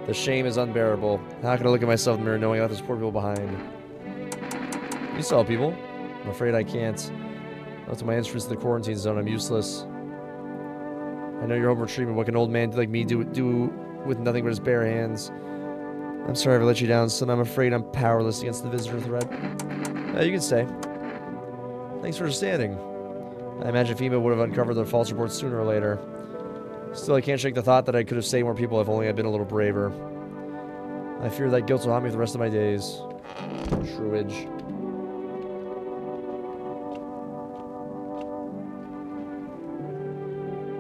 The shame is unbearable. How can I look at myself in the mirror knowing I left those poor people behind? You saw people. I'm afraid I can't. Up to my entrance to the quarantine zone, I'm useless. I know you're home for treatment. What can an old man like me do with nothing but his bare hands? I'm sorry if I let you down, son. I'm afraid I'm powerless against the visitor threat. You can stay. Thanks for understanding. I imagine FEMA would have uncovered the false reports sooner or later. Still, I can't shake the thought that I could have saved more people if only I'd been a little braver. I fear that guilt will haunt me for the rest of my days. Shruage.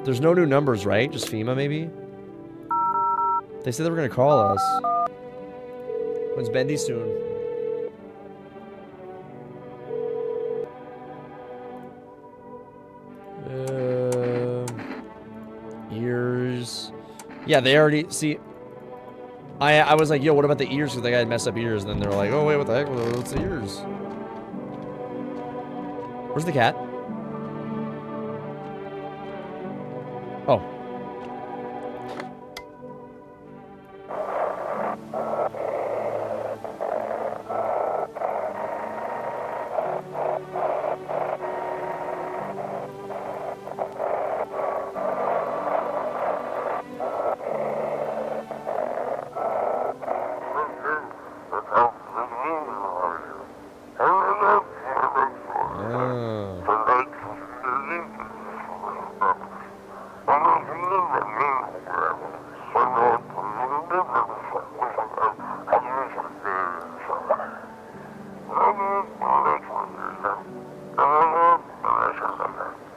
There's no new numbers, right? Just FEMA, maybe? They said they were going to call us. When's Bendy soon? Ears. Yeah, they already... See, I was like, yo, what about the ears? Because the guy had messed up ears. And then they're like, oh, wait, what the heck? What's the ears? Where's the cat? Oh.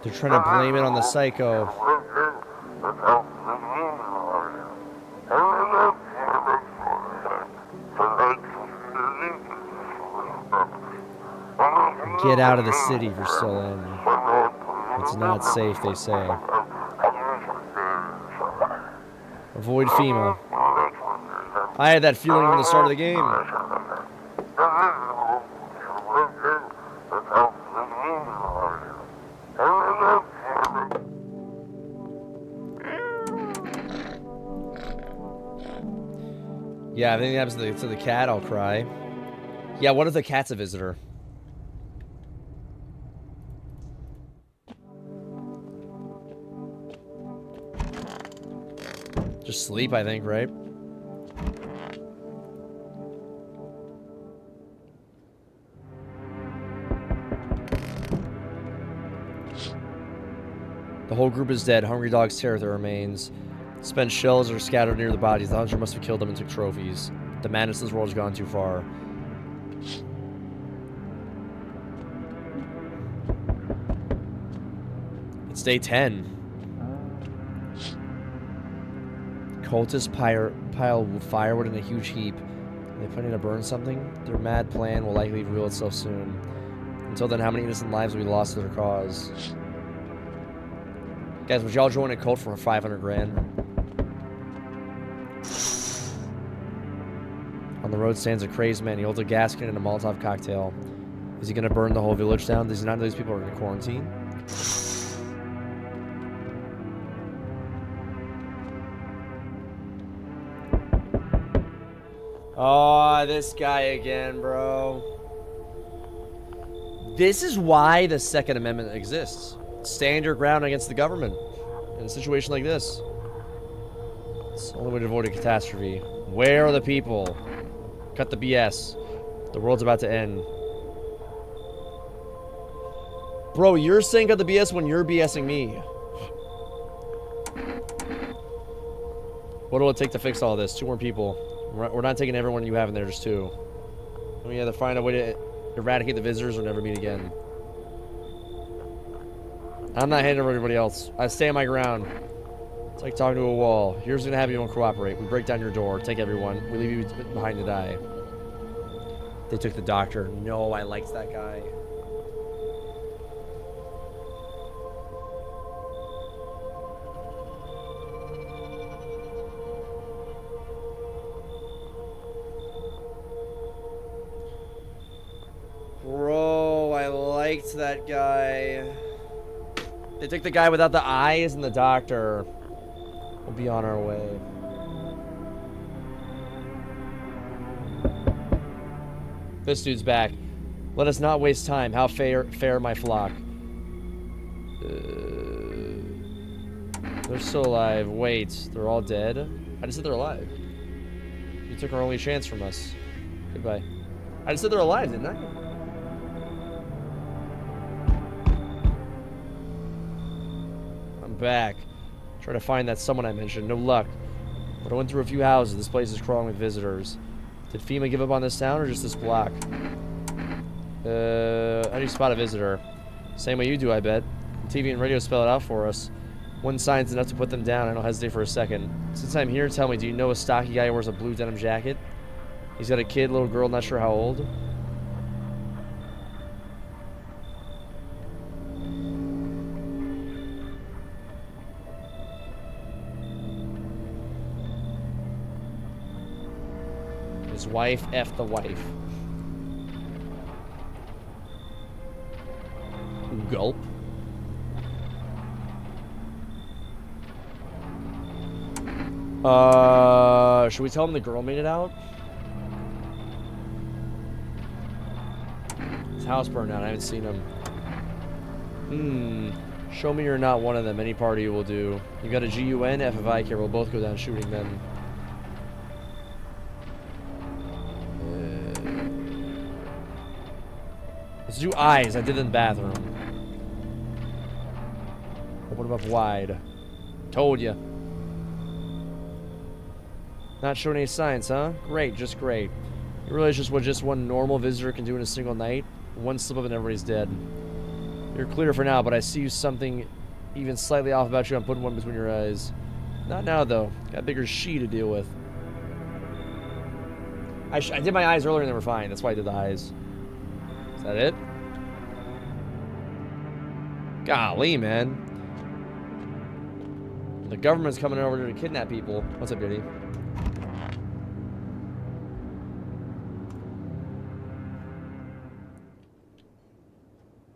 They're trying to blame it on the psycho. Get out of the city if you're still in. It's not safe, they say. Avoid FEMA. I had that feeling from the start of the game. Yeah, if anything happens to the cat, I'll cry. Yeah, what if the cat's a visitor? Just sleep, I think, right? The whole group is dead. Hungry dogs tear at their remains. Spent shells are scattered near the bodies. The hunter must have killed them and took trophies. The madness of this world has gone too far. It's day 10. Cultists pile firewood in a huge heap. Are they planning to burn something? Their mad plan will likely reveal itself soon. Until then, how many innocent lives will be lost to their cause? Guys, would y'all join a cult for 500 grand? On the road stands a crazed man. He holds a gas can and a Molotov cocktail. Is he going to burn the whole village down? Does he not know these people are in quarantine? Oh, this guy again, bro. This is why the Second Amendment exists. Stand your ground against the government in a situation like this. It's the only way to avoid a catastrophe. Where are the people? Cut the BS. The world's about to end. Bro, you're saying cut the BS when you're BSing me. What will it take to fix all this? 2 more people. We're not taking everyone you have in there, just 2. And we either find a way to eradicate the visitors or never meet again. I'm not handing over everybody else. I stay on my ground. It's like talking to a wall. Here's gonna have you don't cooperate. We break down your door, take everyone. We leave you behind to die. They took the doctor. No, I liked that guy. Bro, I liked that guy. They took the guy without the eyes and the doctor. We'll be on our way. This dude's back. Let us not waste time. How fair my flock. They're still alive. Wait, they're all dead? I just said they're alive. You took our only chance from us. Goodbye. I just said they're alive, didn't I? Back. Try to find that someone I mentioned. No luck. But I went through a few houses. This place is crawling with visitors. Did FEMA give up on this town or just this block? How do you spot a visitor? Same way you do, I bet. TV and radio spell it out for us. One sign's enough to put them down. I don't hesitate for a second. Since I'm here, tell me, do you know a stocky guy who wears a blue denim jacket? He's got a kid, little girl, not sure how old. His wife, F the wife. Gulp. Should we tell him the girl made it out? His house burned down. I haven't seen him. Show me you're not one of them. Any party will do. You got a GUN? F if I care. We'll both go down shooting them. Let's do eyes. I did it in the bathroom. Open them up wide. Told ya. Not showing any signs, huh? Great, just great. You realize just what just one normal visitor can do in a single night? One slip up and everybody's dead. You're clear for now, but I see something even slightly off about you. I'm putting one between your eyes. Not now, though. Got a bigger she to deal with. I did my eyes earlier and they were fine. That's why I did the eyes. Is that it? Golly, man. The government's coming over to kidnap people. What's up, Diddy?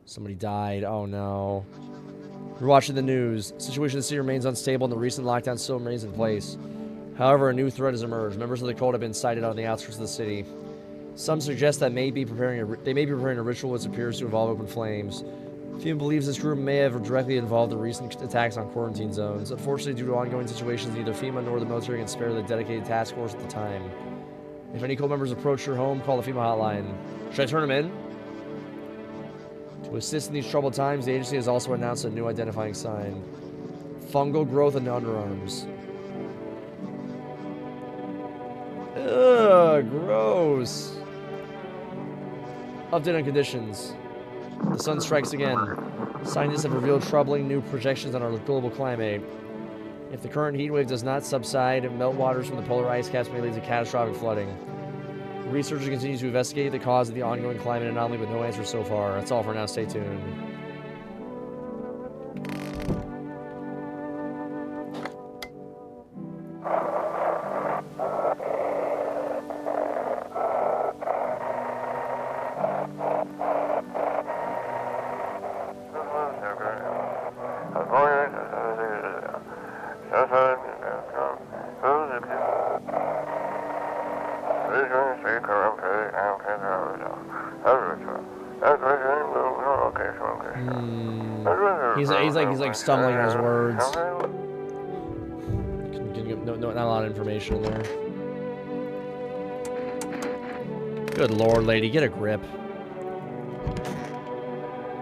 Somebody died. Oh, no. We're watching the news. Situation in the city remains unstable and the recent lockdown still remains in place. However, a new threat has emerged. Members of the cult have been sighted on the outskirts of the city. Some suggest that they may be preparing a ritual which appears to involve open flames. FEMA believes this group may have directly involved the recent attacks on quarantine zones. Unfortunately, due to ongoing situations, neither FEMA nor the military can spare the dedicated task force at the time. If any cult members approach your home, call the FEMA hotline. Should I turn them in? To assist in these troubled times, the agency has also announced a new identifying sign. Fungal growth in the underarms. Ugh, gross. Update on conditions. The sun strikes again. Scientists have revealed troubling new projections on our global climate. If the current heat wave does not subside, meltwaters from the polar ice caps may lead to catastrophic flooding. Researchers continue to investigate the cause of the ongoing climate anomaly, but no answers so far. That's all for now. Stay tuned. He's like stumbling in his words. Not a lot of information in there. Good lord, lady, get a grip.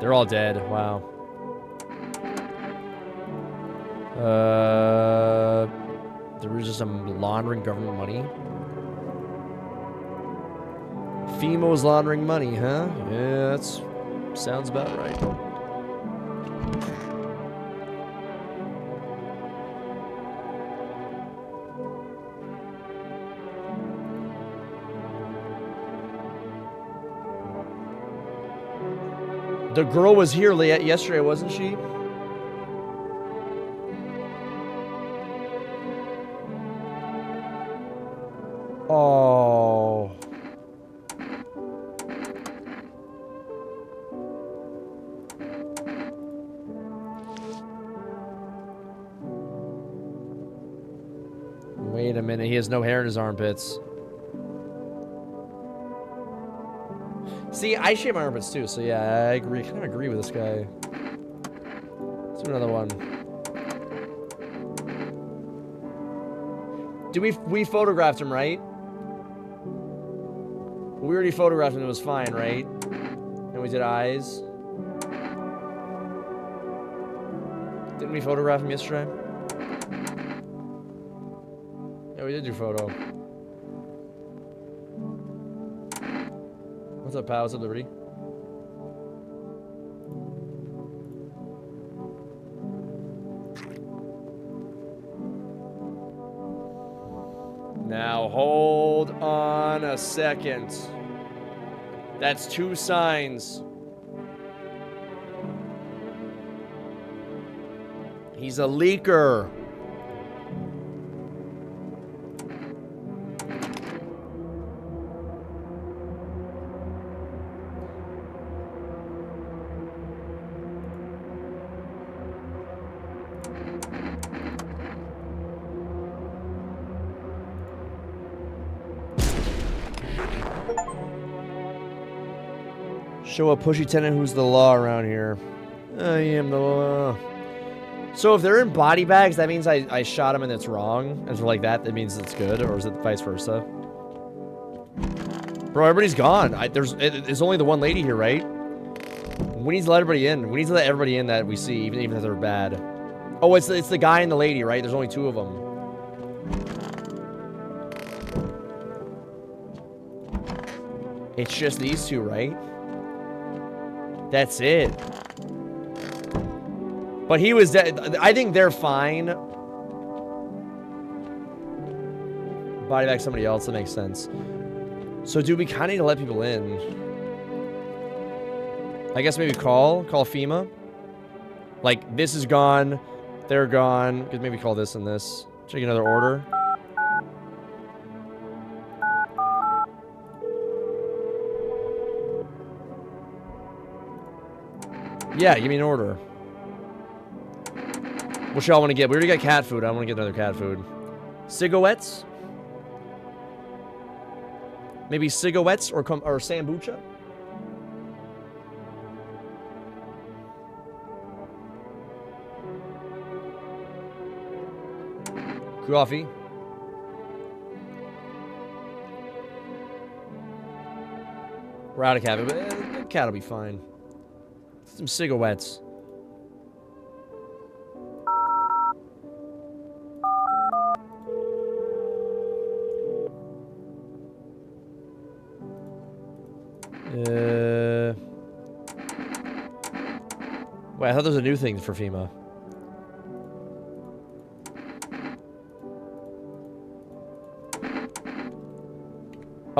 They're all dead. Wow. There was just some laundering government money. FEMA was laundering money, huh? Yeah, that's sounds about right. The girl was here yesterday, wasn't she? Oh. Wait a minute, he has no hair in his armpits. See, I shave my armpits too, so yeah, I agree. Kind of agree with this guy. Let's do another one. We photographed him, right? We already photographed him. It was fine, right? And we did eyes. Didn't we photograph him yesterday? Yeah, we did do photo. What's up, pal? What's up, Liberty? Now, hold on a second. That's 2 signs. He's a leaker. Show a pushy tenant who's the law around here. I am the law. So if they're in body bags, that means I shot him and it's wrong. And for like that means it's good, or is it vice versa? Bro, everybody's gone. There's only the one lady here, right? We need to let everybody in. We need to let everybody in that we see, even if they're bad. Oh, it's the guy and the lady, right? There's only 2 of them. It's just these 2, right? That's it. But he was dead. I think they're fine. Body bag somebody else. That makes sense. So, do we kind of need to let people in? I guess maybe call FEMA. Like, this is gone. They're gone. Could maybe call this and this. Check another order. Yeah, give me an order. What y'all want to get? We already got cat food. I want to get another cat food. Cigarettes? Maybe cigarettes or sambucha? Coffee. We're out of caffeine, but the cat will be fine. Some cigarettes. Wait, I thought there was a new thing for FEMA.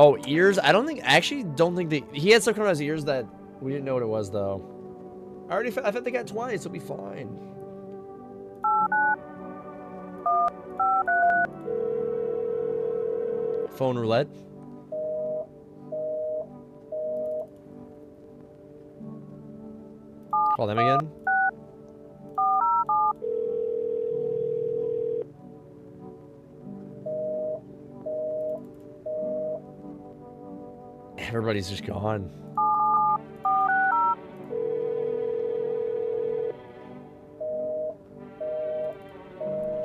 Oh, ears? I actually don't think he had stuff coming out of his ears that we didn't know what it was, though. I fed the cat twice, it'll be fine. Phone roulette. Call them again. Everybody's just gone.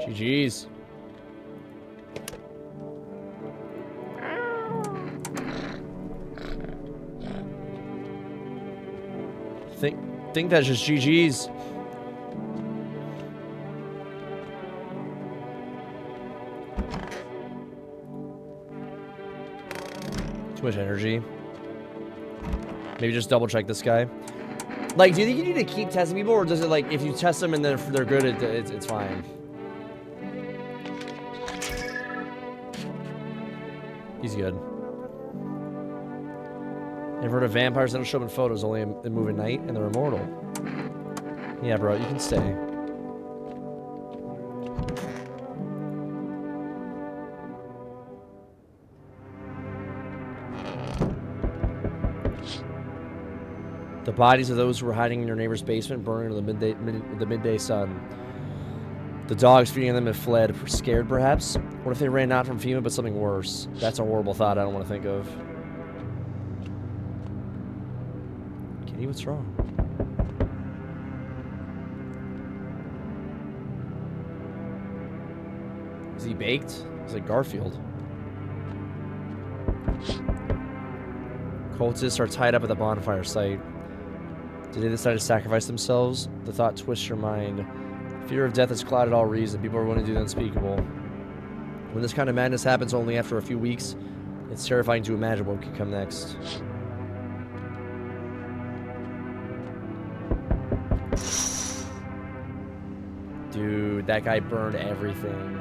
GG's. Think that's just GG's. Too much energy. Maybe just double check this guy. Like, do you think you need to keep testing people, or does it, like, if you test them and they're good, it's fine? He's good. I've heard of vampires that don't show up in photos, only they move at night, and they're immortal. Yeah, bro, you can stay. The bodies of those who were hiding in your neighbor's basement burning in the midday sun. The dogs feeding them have fled, scared perhaps? What if they ran not from FEMA but something worse? That's a horrible thought I don't want to think of. Kitty, what's wrong? Is he baked? He's like Garfield. Cultists are tied up at the bonfire site. Did they decide to sacrifice themselves? The thought twists your mind. Fear of death has clouded all reason. People are willing to do the unspeakable. When this kind of madness happens only after a few weeks, it's terrifying to imagine what could come next. Dude, that guy burned everything.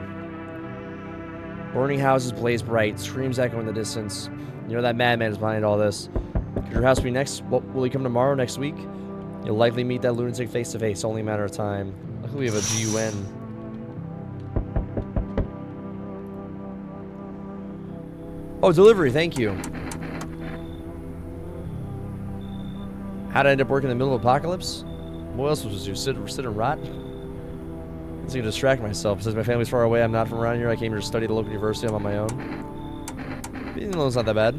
Burning houses blaze bright, screams echo in the distance. You know that madman is behind all this. Could your house be next? Will he come tomorrow, next week? You'll likely meet that lunatic face to face, only a matter of time. Luckily we have a GUN. Oh, delivery, thank you. How'd I end up working in the middle of apocalypse? What else was you sit and rot? I'm just gonna distract myself. Since my family's far away, I'm not from around here. I came here to study at the local university. I'm on my own. Being alone's not that bad.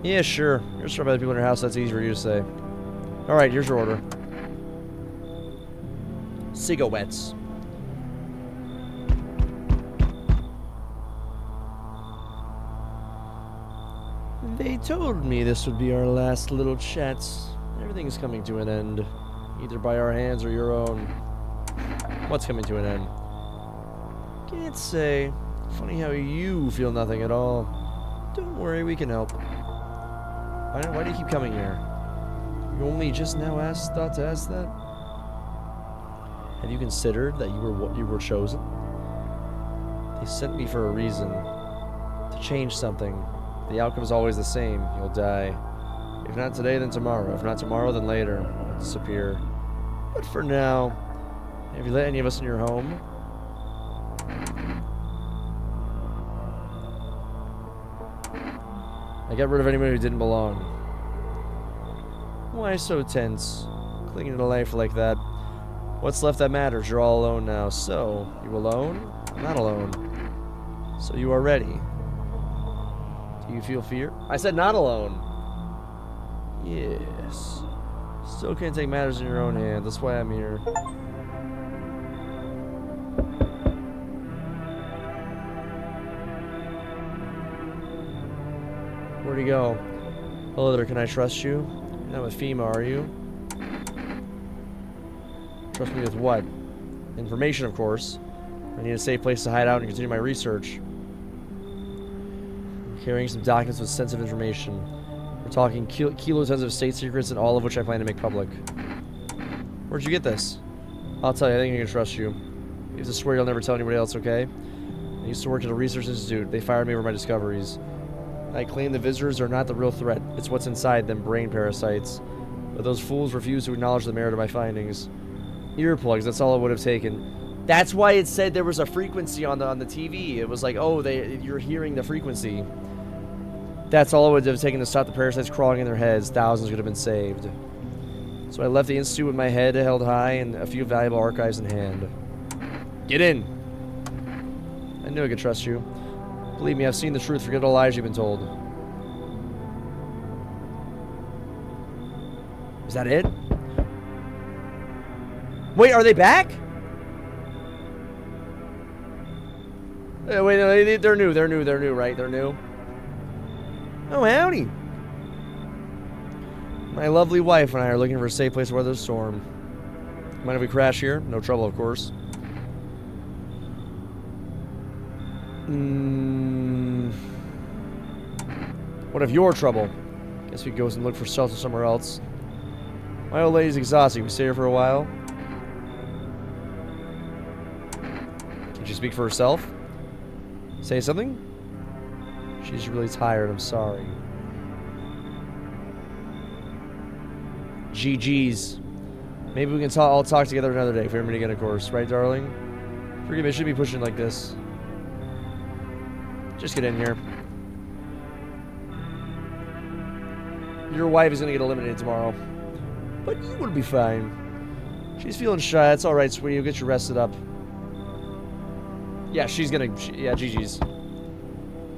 Yeah, sure. You're surrounded by the people in your house. That's easy for you to say. Alright, here's your order. Cigarettes. They told me this would be our last little chat. Everything's coming to an end. Either by our hands or your own. What's coming to an end? Can't say. Funny how you feel nothing at all. Don't worry, we can help. Why do you keep coming here? You only just now thought to ask that? Have you considered that you were chosen? They sent me for a reason. To change something. The outcome is always the same. You'll die. If not today, then tomorrow. If not tomorrow, then later. You'll disappear. But for now, have you let any of us in your home? I got rid of anyone who didn't belong. Why so tense? Clinging to life like that. What's left that matters? You're all alone now. So, you alone? Not alone. So you are ready. Do you feel fear? I said not alone. Yes. Still can't take matters in your own hand. That's why I'm here. Where'd he go? Hello there, can I trust you? You're not with FEMA, are you? Trust me with what? Information, of course. I need a safe place to hide out and continue my research. I'm carrying some documents with sensitive information. We're talking kilotons of state secrets, and all of which I plan to make public. Where'd you get this? I'll tell you, I think I can trust you. You have to swear you'll never tell anybody else, okay? I used to work at a research institute. They fired me for my discoveries. I claim the visitors are not the real threat. It's what's inside them, brain parasites. But those fools refuse to acknowledge the merit of my findings. Earplugs, that's all it would have taken. That's why it said there was a frequency on the TV. It was like, oh, you're hearing the frequency. That's all it would have taken to stop the parasites crawling in their heads. Thousands could have been saved. So I left the institute with my head held high and a few valuable archives in hand. Get in! I knew I could trust you. Believe me, I've seen the truth. Forget all the lies you've been told. Is that it? Wait, are they back? Wait, they're new, right? They're new. Oh, howdy. My lovely wife and I are looking for a safe place to weather the storm. Mind if we crash here? No trouble, of course. What if you're trouble? Guess we go and look for shelter somewhere else. My old lady's exhausted. Can we stay here for a while? Can she speak for herself? Say something? She's really tired. I'm sorry. GG's. Maybe we can all talk together another day. If we ever meet again, of course. Right, darling? Forgive me. I should be pushing like this. Just get in here. Your wife is going to get eliminated tomorrow. But you will be fine. She's feeling shy. That's alright, sweetie. You'll get you rested up. Yeah, she's going to... Yeah, GG's.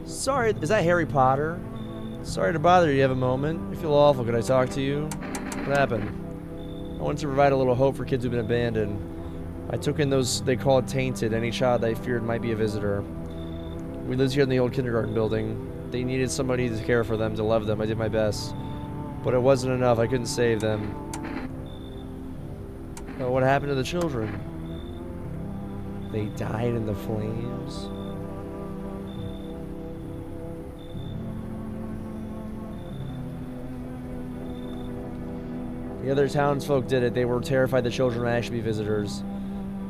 Sorry. Is that Harry Potter? Sorry to bother you. You have a moment? I feel awful. Could I talk to you? What happened? I wanted to provide a little hope for kids who've been abandoned. I took in those they call it tainted. Any child they feared might be a visitor. We lived here in the old kindergarten building. They needed somebody to care for them, to love them. I did my best. But it wasn't enough. I couldn't save them. But what happened to the children? They died in the flames? The other townsfolk did it. They were terrified the children would actually be visitors.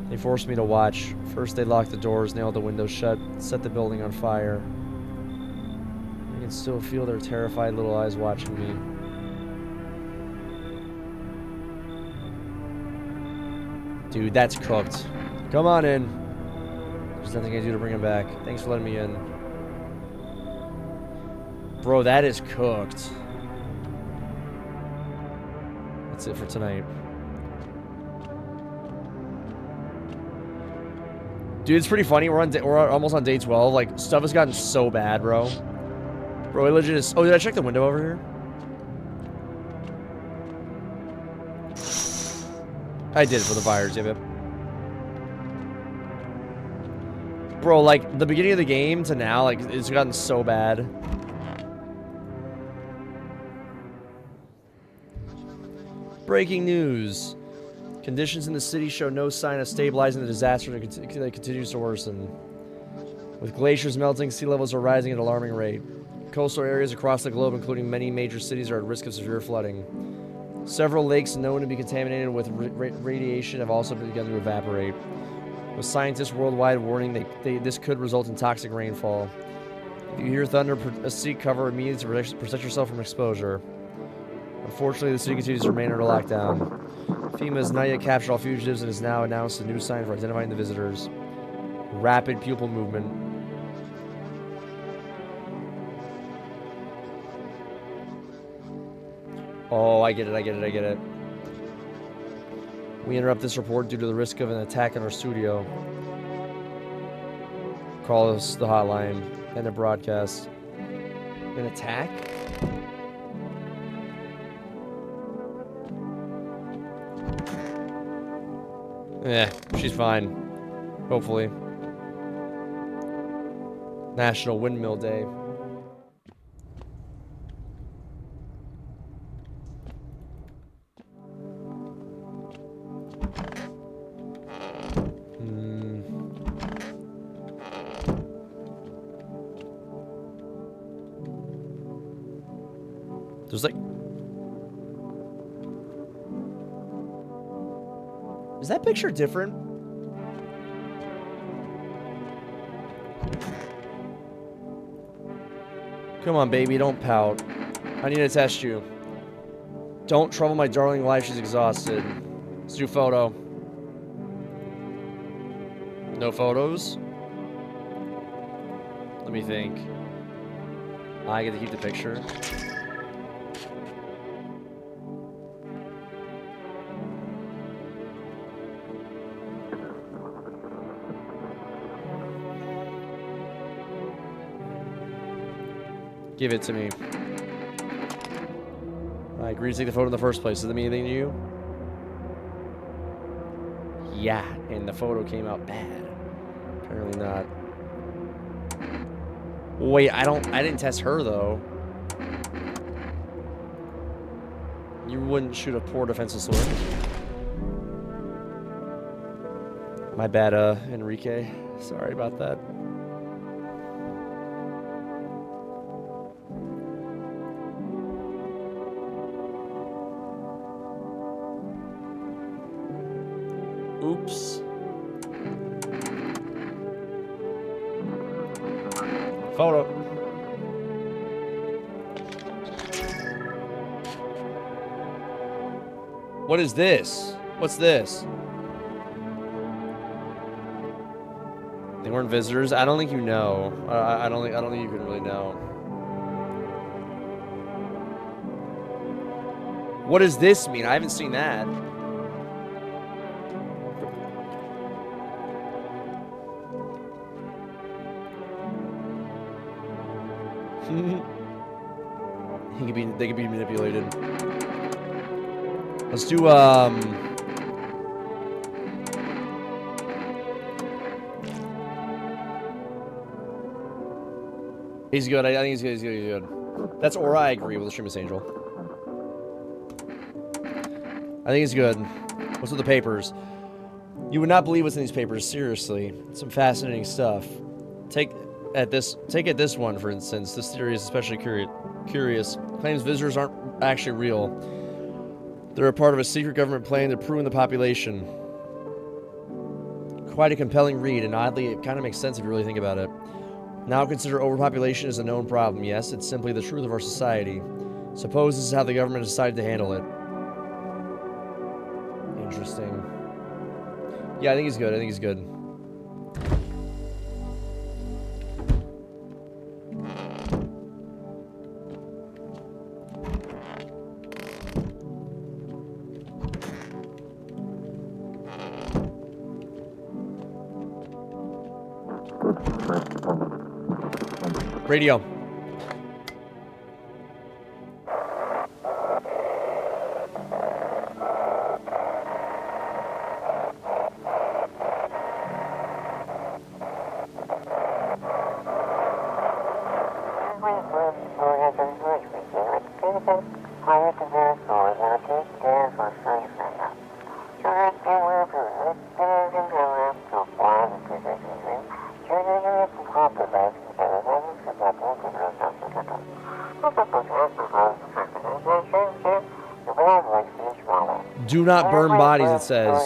They forced me to watch. First they locked the doors, nailed the windows shut, set the building on fire. I can still feel their terrified little eyes watching me. Dude, that's cooked. Come on in. There's nothing I can do to bring him back. Thanks for letting me in. Bro, that is cooked. That's it for tonight. Dude, it's pretty funny. We're almost on day 12. Like, stuff has gotten so bad, bro. Bro, it legit is... Oh, did I check the window over here? I did it for the fires, yep. Bro, like, the beginning of the game to now, like, it's gotten so bad. Breaking news. Conditions in the city show no sign of stabilizing the disaster that continues to worsen. With glaciers melting, sea levels are rising at an alarming rate. Coastal areas across the globe, including many major cities, are at risk of severe flooding. Several lakes known to be contaminated with radiation have also begun to evaporate. With scientists worldwide warning this could result in toxic rainfall. If you hear thunder, seek cover immediately to protect yourself from exposure. Unfortunately, the city continues to remain under lockdown. FEMA has not yet captured all fugitives and has now announced a new sign for identifying the visitors. Rapid pupil movement. Oh, I get it. We interrupt this report due to the risk of an attack on our studio. Call us the hotline and a broadcast. An attack? Yeah, she's fine. Hopefully. National Windmill Day. There's like... Is that picture different? Come on, baby, don't pout. I need to test you. Don't trouble my darling life, she's exhausted. Let's do photo. No photos? Let me think. I get to keep the picture. Give it to me. I agreed to take the photo in the first place. Does that mean anything to you? Yeah, and the photo came out bad. Apparently not. Wait, I didn't test her though. You wouldn't shoot a poor defenseless sword. My bad, Enrique. Sorry about that. Oops. Photo. What is this? What's this? They weren't visitors. I don't think you know. I don't think you can really know. What does this mean? I haven't seen that. They could be manipulated. Let's do he's good. I think he's good. He's good. That's Aura. I agree with the Extremis Angel. I think he's good. What's with the papers? You would not believe what's in these papers. Seriously, some fascinating stuff. Take at this one, for instance. This theory is especially curious. Claims visitors aren't actually real. They're a part of a secret government plan to prune the population. Quite a compelling read, and oddly, it kind of makes sense if you really think about it. Now consider overpopulation as a known problem. Yes, it's simply the truth of our society. Suppose this is how the government decided to handle it. Interesting. Yeah, I think he's good. I think he's good. Radio. Do not burn bodies, it says.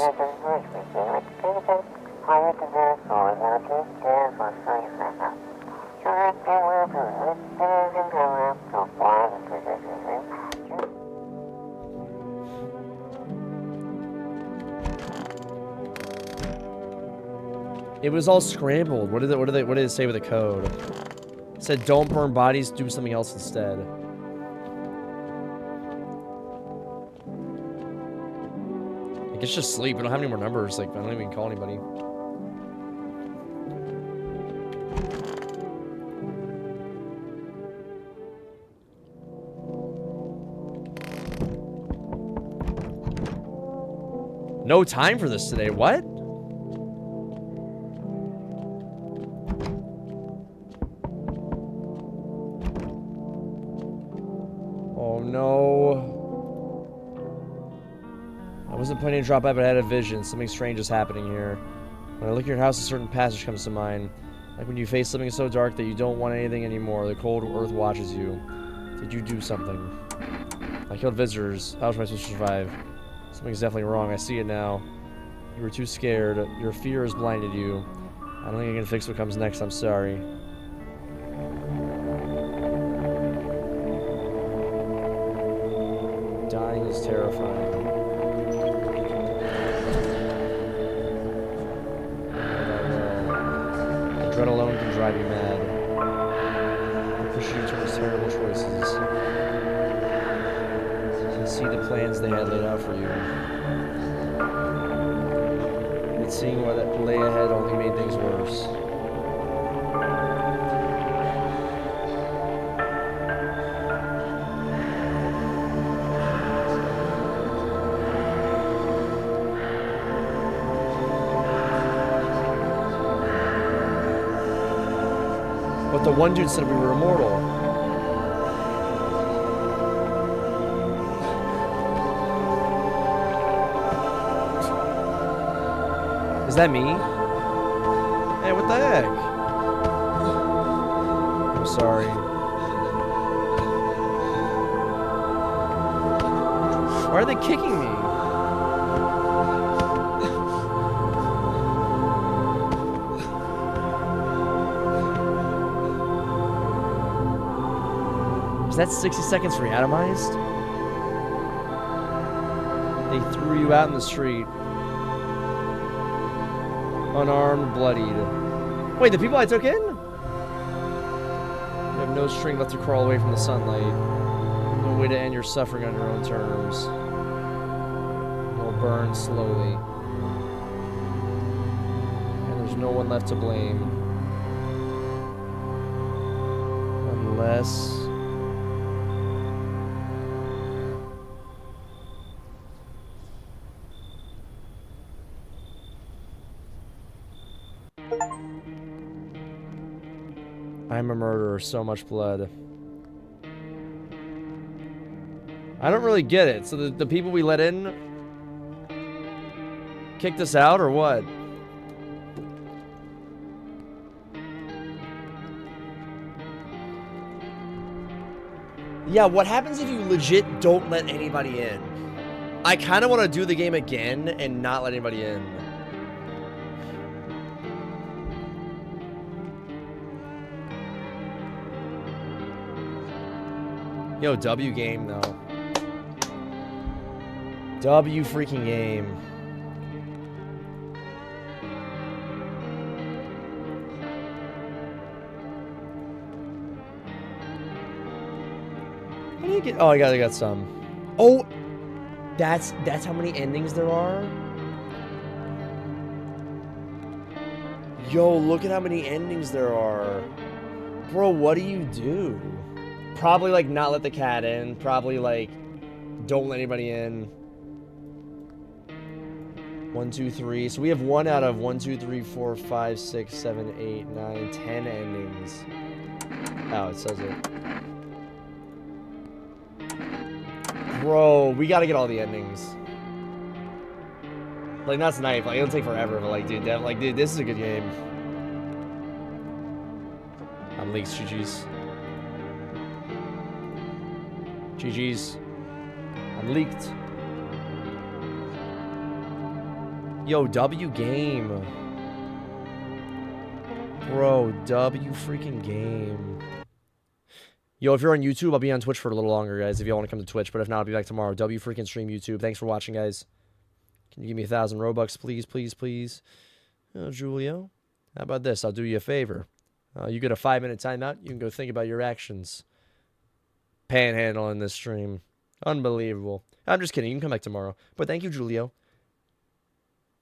It was all scrambled. What did it say with the code? It said don't burn bodies, do something else instead. Like, it's just sleep. We don't have any more numbers. Like, I don't even call anybody. No time for this today. What? Oh no. I wasn't planning to drop by, but I had a vision. Something strange is happening here. When I look at your house, a certain passage comes to mind. Like when you face something so dark that you don't want anything anymore, the cold earth watches you. Did you do something? I killed visitors. How was I supposed to survive? Something's definitely wrong. I see it now. You were too scared. Your fear has blinded you. I don't think I can fix what comes next. I'm sorry. terrifying. Dread alone can drive you mad. It pushes you towards terrible choices. You can see the plans they had laid out for you. And seeing what lay ahead only made things worse. But the one dude said we were immortal. Is that me? Hey, what the heck? I'm sorry. Why are they kicking me? That's 60 seconds reatomized? They threw you out in the street. Unarmed, bloodied. Wait, the people I took in? You have no strength left to crawl away from the sunlight. No way to end your suffering on your own terms. You'll burn slowly. And there's no one left to blame. Unless... I'm a murderer, so much blood. I don't really get it. So the people we let in kicked us out or what? Yeah, what happens if you legit don't let anybody in? I kind of want to do the game again and not let anybody in. Yo, W game, though. W freaking game. How do you get... Oh, I got some. Oh! That's how many endings there are? Yo, look at how many endings there are. Bro, what do you do? Probably, like, not let the cat in. Probably, like, don't let anybody in. 1, 2, 3. So we have 1 out of 1, 2, 3, 4, 5, 6, 7, 8, 9, 10 endings. Oh, it says it. Bro, we gotta get all the endings. Like, not tonight. Like, it'll take forever. But, like, dude, this is a good game. I'm leaked, GG's. GG's. I'm leaked. Yo, W game. Bro, W freaking game. Yo, if you're on YouTube, I'll be on Twitch for a little longer, guys, if y'all want to come to Twitch. But if not, I'll be back tomorrow. W freaking stream YouTube. Thanks for watching, guys. Can you give me 1,000 Robux, please, please, please? Oh, Julio. How about this? I'll do you a favor. You get a 5-minute timeout. You can go think about your actions. Panhandle in this stream. Unbelievable. I'm just kidding. You can come back tomorrow. But thank you, Julio.